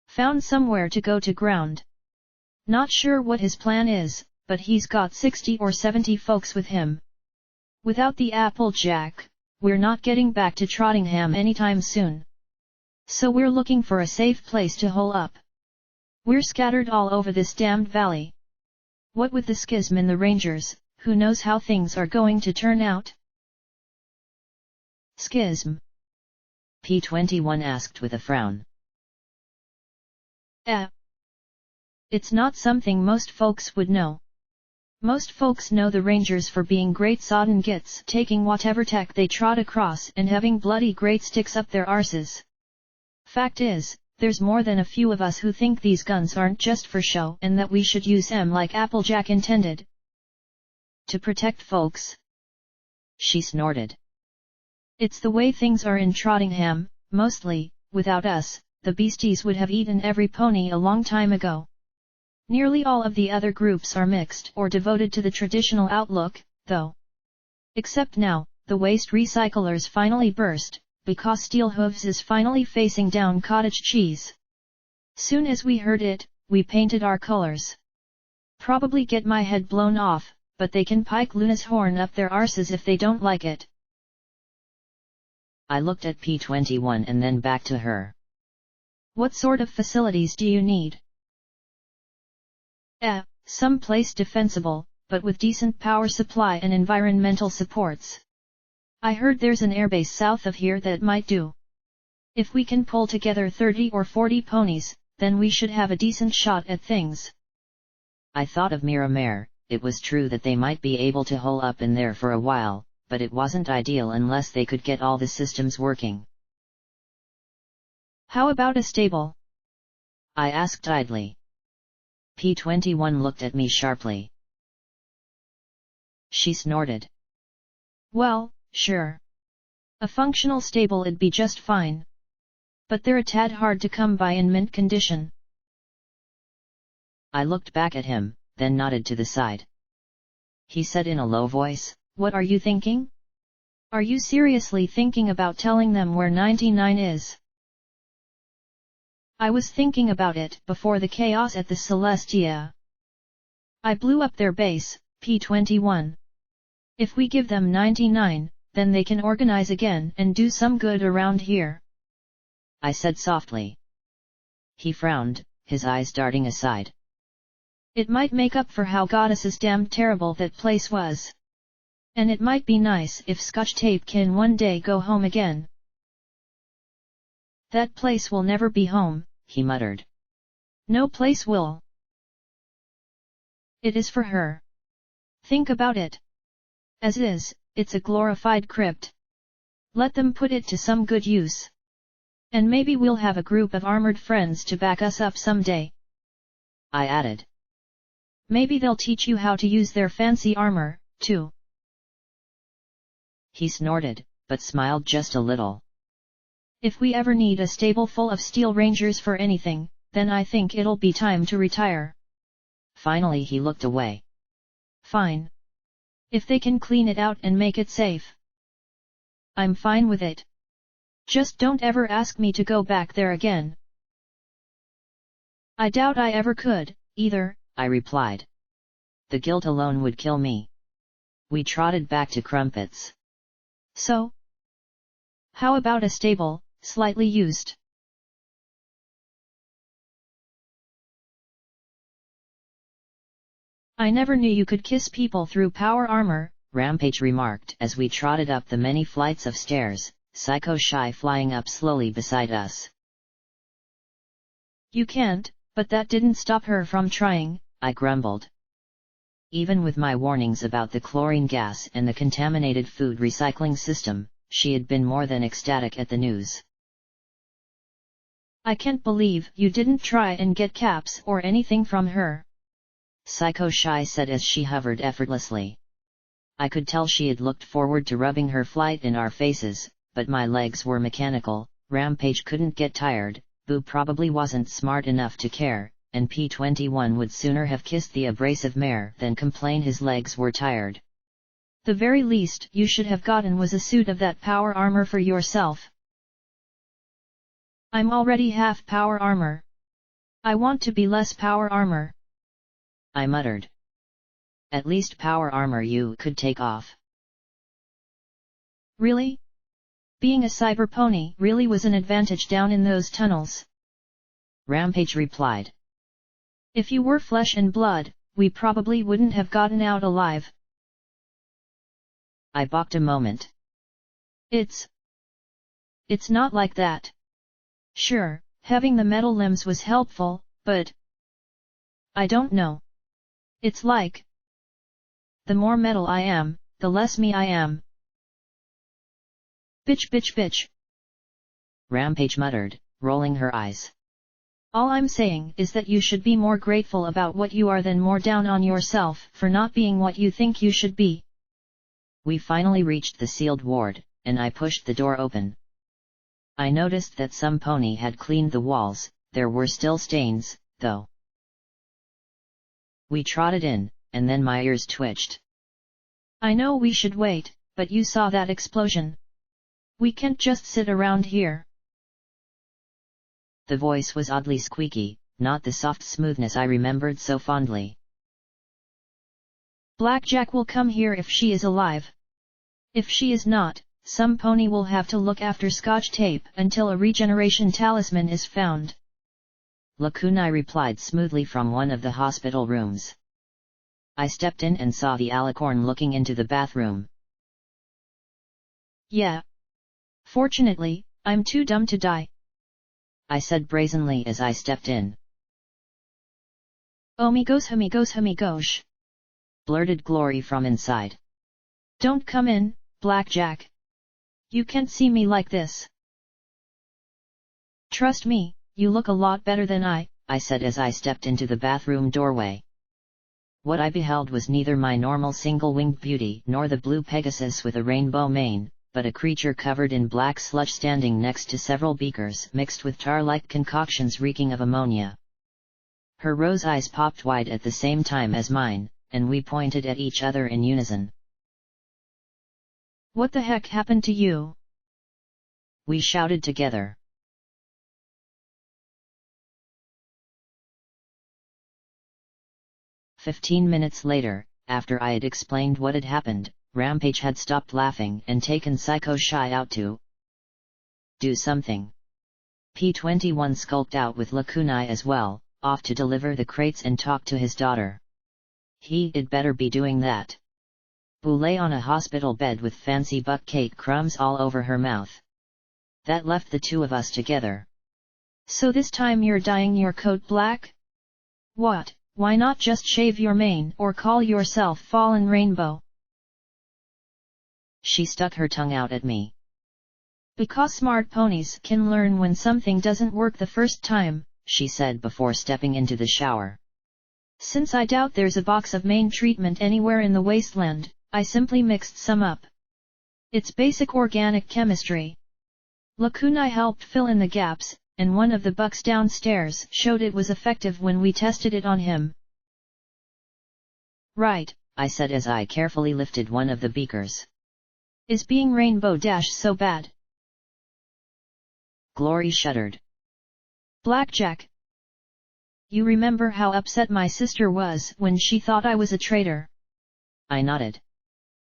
[SPEAKER 2] Found somewhere to go to ground. Not sure what his plan is, but he's got 60 or 70 folks with him. Without the Applejack, we're not getting back to Trottingham anytime soon. So we're looking for a safe place to hole up. We're scattered all over this damned valley. What with the schism in the Rangers, who knows how things are going to turn out?
[SPEAKER 1] Schism? P21 asked with a frown.
[SPEAKER 2] It's not something most folks would know. Most folks know the Rangers for being great sodden gits, taking whatever tech they trot across and having bloody great sticks up their arses. Fact is, there's more than a few of us who think these guns aren't just for show and that we should use them like Applejack intended.
[SPEAKER 1] To protect folks? She snorted.
[SPEAKER 2] It's the way things are in Trottingham, mostly. Without us, the beasties would have eaten every pony a long time ago. Nearly all of the other groups are mixed or devoted to the traditional outlook, though. Except now, the waste recyclers finally burst, because Steel Hooves is finally facing down cottage cheese. Soon as we heard it, we painted our colors. Probably get my head blown off, but they can pike Luna's horn up their arses if they don't like it.
[SPEAKER 1] I looked at P21 and then back to her.
[SPEAKER 2] What sort of facilities do you need? Some place defensible, but with decent power supply and environmental supports. I heard there's an airbase south of here that might do. If we can pull together 30 or 40 ponies, then we should have a decent shot at things.
[SPEAKER 1] I thought of Miramare. It was true that they might be able to hole up in there for a while, but it wasn't ideal unless they could get all the systems working.
[SPEAKER 2] How about a stable?
[SPEAKER 1] I asked idly. P21 looked at me sharply. She snorted.
[SPEAKER 2] Well, sure. A functional stable-'d be just fine. But they're a tad hard to come by in mint condition.
[SPEAKER 1] I looked back at him, then nodded to the side. He said in a low voice,
[SPEAKER 2] "What are you thinking? Are you seriously thinking about telling them where 99 is?" I was thinking about it before the chaos at the Celestia. I blew up their base, P21. If we give them 99, then they can organize again and do some good around here.
[SPEAKER 1] I said softly. He frowned, his eyes darting aside.
[SPEAKER 2] It might make up for how goddesses damned terrible that place was. And it might be nice if Scotch Tape can one day go home again. That place will never be home,
[SPEAKER 1] he muttered.
[SPEAKER 2] No place will. It is for her. Think about it. As is, it's a glorified crypt. Let them put it to some good use. And maybe we'll have a group of armored friends to back us up someday.
[SPEAKER 1] I added.
[SPEAKER 2] Maybe they'll teach you how to use their fancy armor, too.
[SPEAKER 1] He snorted, but smiled just a little.
[SPEAKER 2] If we ever need a stable full of Steel Rangers for anything, then I think it'll be time to retire.
[SPEAKER 1] Finally he looked away.
[SPEAKER 2] Fine. If they can clean it out and make it safe, I'm fine with it. Just don't ever ask me to go back there again. I doubt I ever could, either,
[SPEAKER 1] I replied. The guilt alone would kill me. We trotted back to Crumpets.
[SPEAKER 2] So? How about a stable, slightly used? I never knew you could kiss people through power armor,
[SPEAKER 1] Rampage remarked as we trotted up the many flights of stairs, Psycho Shy flying up slowly beside us.
[SPEAKER 2] You can't, but that didn't stop her from trying,
[SPEAKER 1] I grumbled. Even with my warnings about the chlorine gas and the contaminated food recycling system, she had been more than ecstatic at the news.
[SPEAKER 2] I can't believe you didn't try and get caps or anything from her,
[SPEAKER 1] Psycho Shy said as she hovered effortlessly. I could tell she had looked forward to rubbing her flight in our faces, but my legs were mechanical, Rampage couldn't get tired, Boo probably wasn't smart enough to care, and P21 would sooner have kissed the abrasive mare than complain his legs were tired.
[SPEAKER 2] The very least you should have gotten was a suit of that power armor for yourself. I'm already half power armor. I want to be less power armor,
[SPEAKER 1] I muttered. At least power armor you could take off.
[SPEAKER 2] Really? Being a cyber pony really was an advantage down in those tunnels,
[SPEAKER 1] Rampage replied.
[SPEAKER 2] If you were flesh and blood, we probably wouldn't have gotten out alive.
[SPEAKER 1] I balked a moment.
[SPEAKER 2] It's not like that. Sure, having the metal limbs was helpful, but I don't know. It's like, the more metal I am, the less me I am. Bitch bitch bitch,
[SPEAKER 1] Rampage muttered, rolling her eyes.
[SPEAKER 2] All I'm saying is that you should be more grateful about what you are than more down on yourself for not being what you think you should be.
[SPEAKER 1] We finally reached the sealed ward, and I pushed the door open. I noticed that some pony had cleaned the walls, there were still stains, though. We trotted in, and then my ears twitched.
[SPEAKER 2] I know we should wait, but you saw that explosion. We can't just sit around here.
[SPEAKER 1] The voice was oddly squeaky, not the soft smoothness I remembered so fondly.
[SPEAKER 2] Blackjack will come here if she is alive. If she is not, some pony will have to look after Scotch tape until a regeneration talisman is found,
[SPEAKER 1] Lakunai replied smoothly from one of the hospital rooms. I stepped in and saw the alicorn looking into the bathroom.
[SPEAKER 2] Yeah. Fortunately, I'm too dumb to die,
[SPEAKER 1] I said brazenly as I stepped in.
[SPEAKER 2] Amigos,
[SPEAKER 1] blurted Glory from inside.
[SPEAKER 2] Don't come in, Blackjack. You can't see me like this. Trust me, you look a lot better than I
[SPEAKER 1] said as I stepped into the bathroom doorway. What I beheld was neither my normal single-winged beauty nor the blue Pegasus with a rainbow mane, but a creature covered in black sludge standing next to several beakers mixed with tar-like concoctions reeking of ammonia. Her rose eyes popped wide at the same time as mine, and we pointed at each other in unison.
[SPEAKER 2] What the heck happened to you?
[SPEAKER 1] We shouted together. "15 minutes later, after I had explained what had happened, Rampage had stopped laughing and taken Psycho Shy out to do something. P21 skulked out with Lakunai as well, off to deliver the crates and talk to his daughter. He'd better be doing that. Boo lay on a hospital bed with fancy buck cake crumbs all over her mouth. That left the two of us together.
[SPEAKER 2] So this time you're dyeing your coat black? What? Why not just shave your mane or call yourself Fallen Rainbow?
[SPEAKER 1] She stuck her tongue out at me.
[SPEAKER 2] Because smart ponies can learn when something doesn't work the first time,
[SPEAKER 1] she said before stepping into the shower.
[SPEAKER 2] Since I doubt there's a box of mane treatment anywhere in the wasteland, I simply mixed some up. It's basic organic chemistry. Lakunai helped fill in the gaps, and one of the bucks downstairs showed it was effective when we tested it on him. Right,
[SPEAKER 1] I said as I carefully lifted one of the beakers.
[SPEAKER 2] Is being Rainbow Dash so bad?
[SPEAKER 1] Glory shuddered.
[SPEAKER 2] Blackjack. You remember how upset my sister was when she thought I was a traitor?
[SPEAKER 1] I nodded.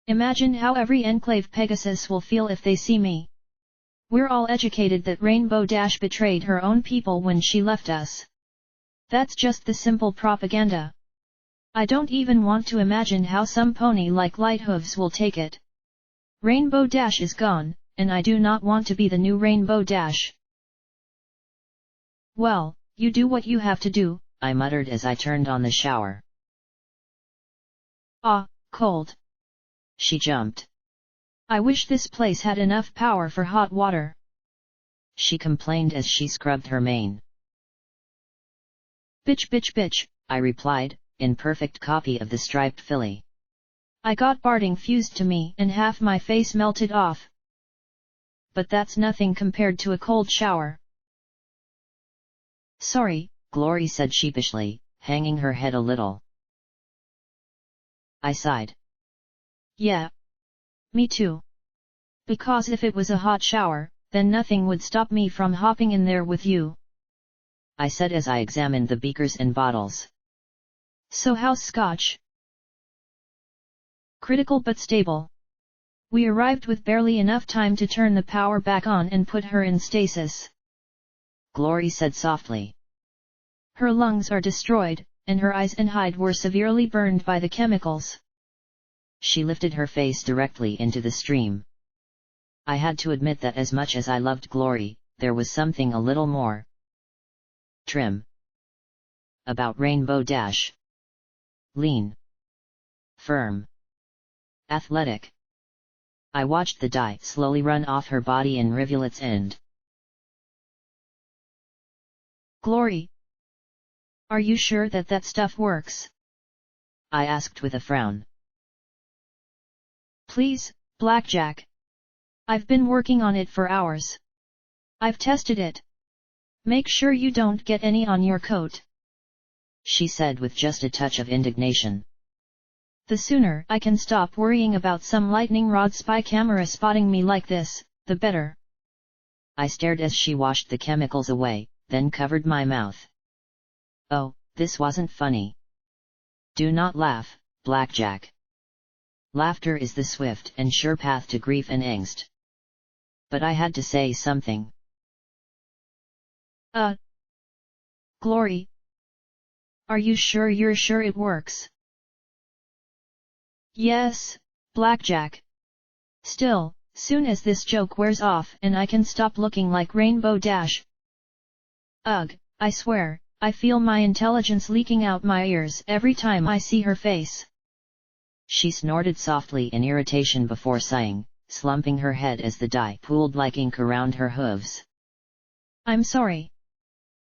[SPEAKER 2] Imagine how every Enclave Pegasus will feel if they see me. We're all educated that Rainbow Dash betrayed her own people when she left us. That's just the simple propaganda. I don't even want to imagine how some pony like Lighthooves will take it. Rainbow Dash is gone, and I do not want to be the new Rainbow Dash. Well, you do what you have to do,
[SPEAKER 1] I muttered as I turned on the shower.
[SPEAKER 2] Ah, cold.
[SPEAKER 1] She jumped.
[SPEAKER 2] I wish this place had enough power for hot water.
[SPEAKER 1] She complained as she scrubbed her mane.
[SPEAKER 2] Bitch bitch bitch,
[SPEAKER 1] I replied, in perfect copy of the striped filly.
[SPEAKER 2] I got Barding fused to me and half my face melted off. But that's nothing compared to a cold shower.
[SPEAKER 1] Sorry, Glory said sheepishly, hanging her head a little. I sighed.
[SPEAKER 2] Yeah. Me too. Because if it was a hot shower, then nothing would stop me from hopping in there with you,
[SPEAKER 1] I said as I examined the beakers and bottles.
[SPEAKER 2] So how's Scotch? Critical but stable. We arrived with barely enough time to turn the power back on and put her in stasis.
[SPEAKER 1] Glory said softly.
[SPEAKER 2] Her lungs are destroyed, and her eyes and hide were severely burned by the chemicals.
[SPEAKER 1] She lifted her face directly into the stream. I had to admit that as much as I loved Glory, there was something a little more trim about Rainbow Dash. Lean. Firm. Athletic. I watched the dye slowly run off her body in rivulets and...
[SPEAKER 2] Glory. Are you sure that that stuff works?
[SPEAKER 1] I asked with a frown.
[SPEAKER 2] Please, Blackjack. I've been working on it for hours. I've tested it. Make sure you don't get any on your coat,
[SPEAKER 1] she said with just a touch of indignation.
[SPEAKER 2] The sooner I can stop worrying about some lightning rod spy camera spotting me like this, the better.
[SPEAKER 1] I stared as she washed the chemicals away, then covered my mouth. Oh, this wasn't funny. Do not laugh, Blackjack. Laughter is the swift and sure path to grief and angst. But I had to say something.
[SPEAKER 2] Glory. Are you sure you're sure it works? Yes, Blackjack. Still, soon as this joke wears off and I can stop looking like Rainbow Dash. Ugh, I swear, I feel my intelligence leaking out my ears every time I see her face.
[SPEAKER 1] She snorted softly in irritation before sighing, slumping her head as the dye pooled like ink around her hooves.
[SPEAKER 2] I'm sorry.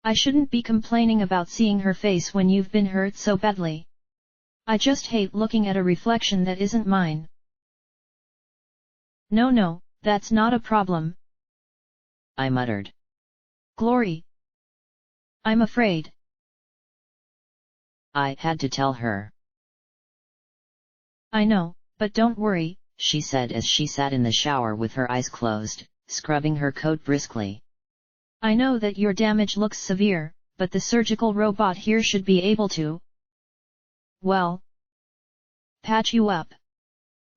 [SPEAKER 2] I shouldn't be complaining about seeing her face when you've been hurt so badly. I just hate looking at a reflection that isn't mine. No, that's not a problem,
[SPEAKER 1] I muttered.
[SPEAKER 2] Glory. I'm afraid.
[SPEAKER 1] I had to tell her.
[SPEAKER 2] I know, but don't worry,
[SPEAKER 1] she said as she sat in the shower with her eyes closed, scrubbing her coat briskly.
[SPEAKER 2] I know that your damage looks severe, but the surgical robot here should be able to, well, patch you up.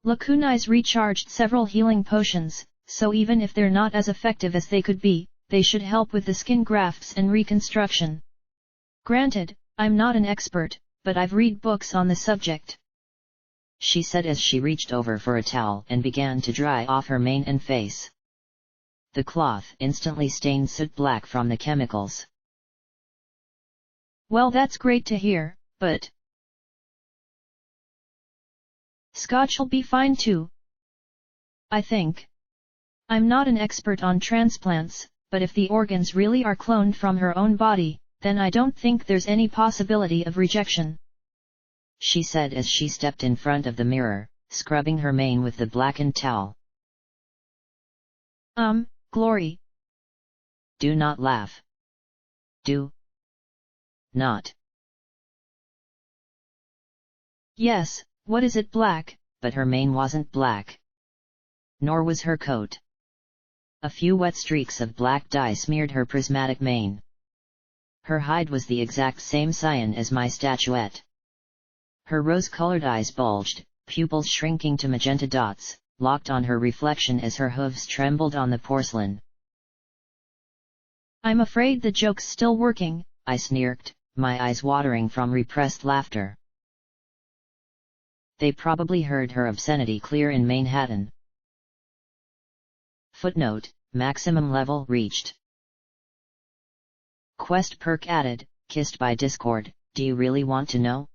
[SPEAKER 2] Lakunai's recharged several healing potions, so even if they're not as effective as they could be, they should help with the skin grafts and reconstruction. Granted, I'm not an expert, but I've read books on the subject,
[SPEAKER 1] she said as she reached over for a towel and began to dry off her mane and face. The cloth instantly stained soot black from the chemicals.
[SPEAKER 2] Well, that's great to hear, but Scotch'll be fine too, I think. I'm not an expert on transplants, but if the organs really are cloned from her own body, then I don't think there's any possibility of rejection,
[SPEAKER 1] she said as she stepped in front of the mirror, scrubbing her mane with the blackened towel.
[SPEAKER 2] Glory.
[SPEAKER 1] Do not laugh. Do not.
[SPEAKER 2] Yes, what is it black?
[SPEAKER 1] But her mane wasn't black. Nor was her coat. A few wet streaks of black dye smeared her prismatic mane. Her hide was the exact same cyan as my statuette. Her rose-colored eyes bulged, pupils shrinking to magenta dots, locked on her reflection as her hooves trembled on the porcelain.
[SPEAKER 2] I'm afraid the joke's still working,
[SPEAKER 1] I sneered, my eyes watering from repressed laughter. They probably heard her obscenity clear in Manhattan. Footnote, maximum level reached. Quest perk added, kissed by Discord, do you really want to know?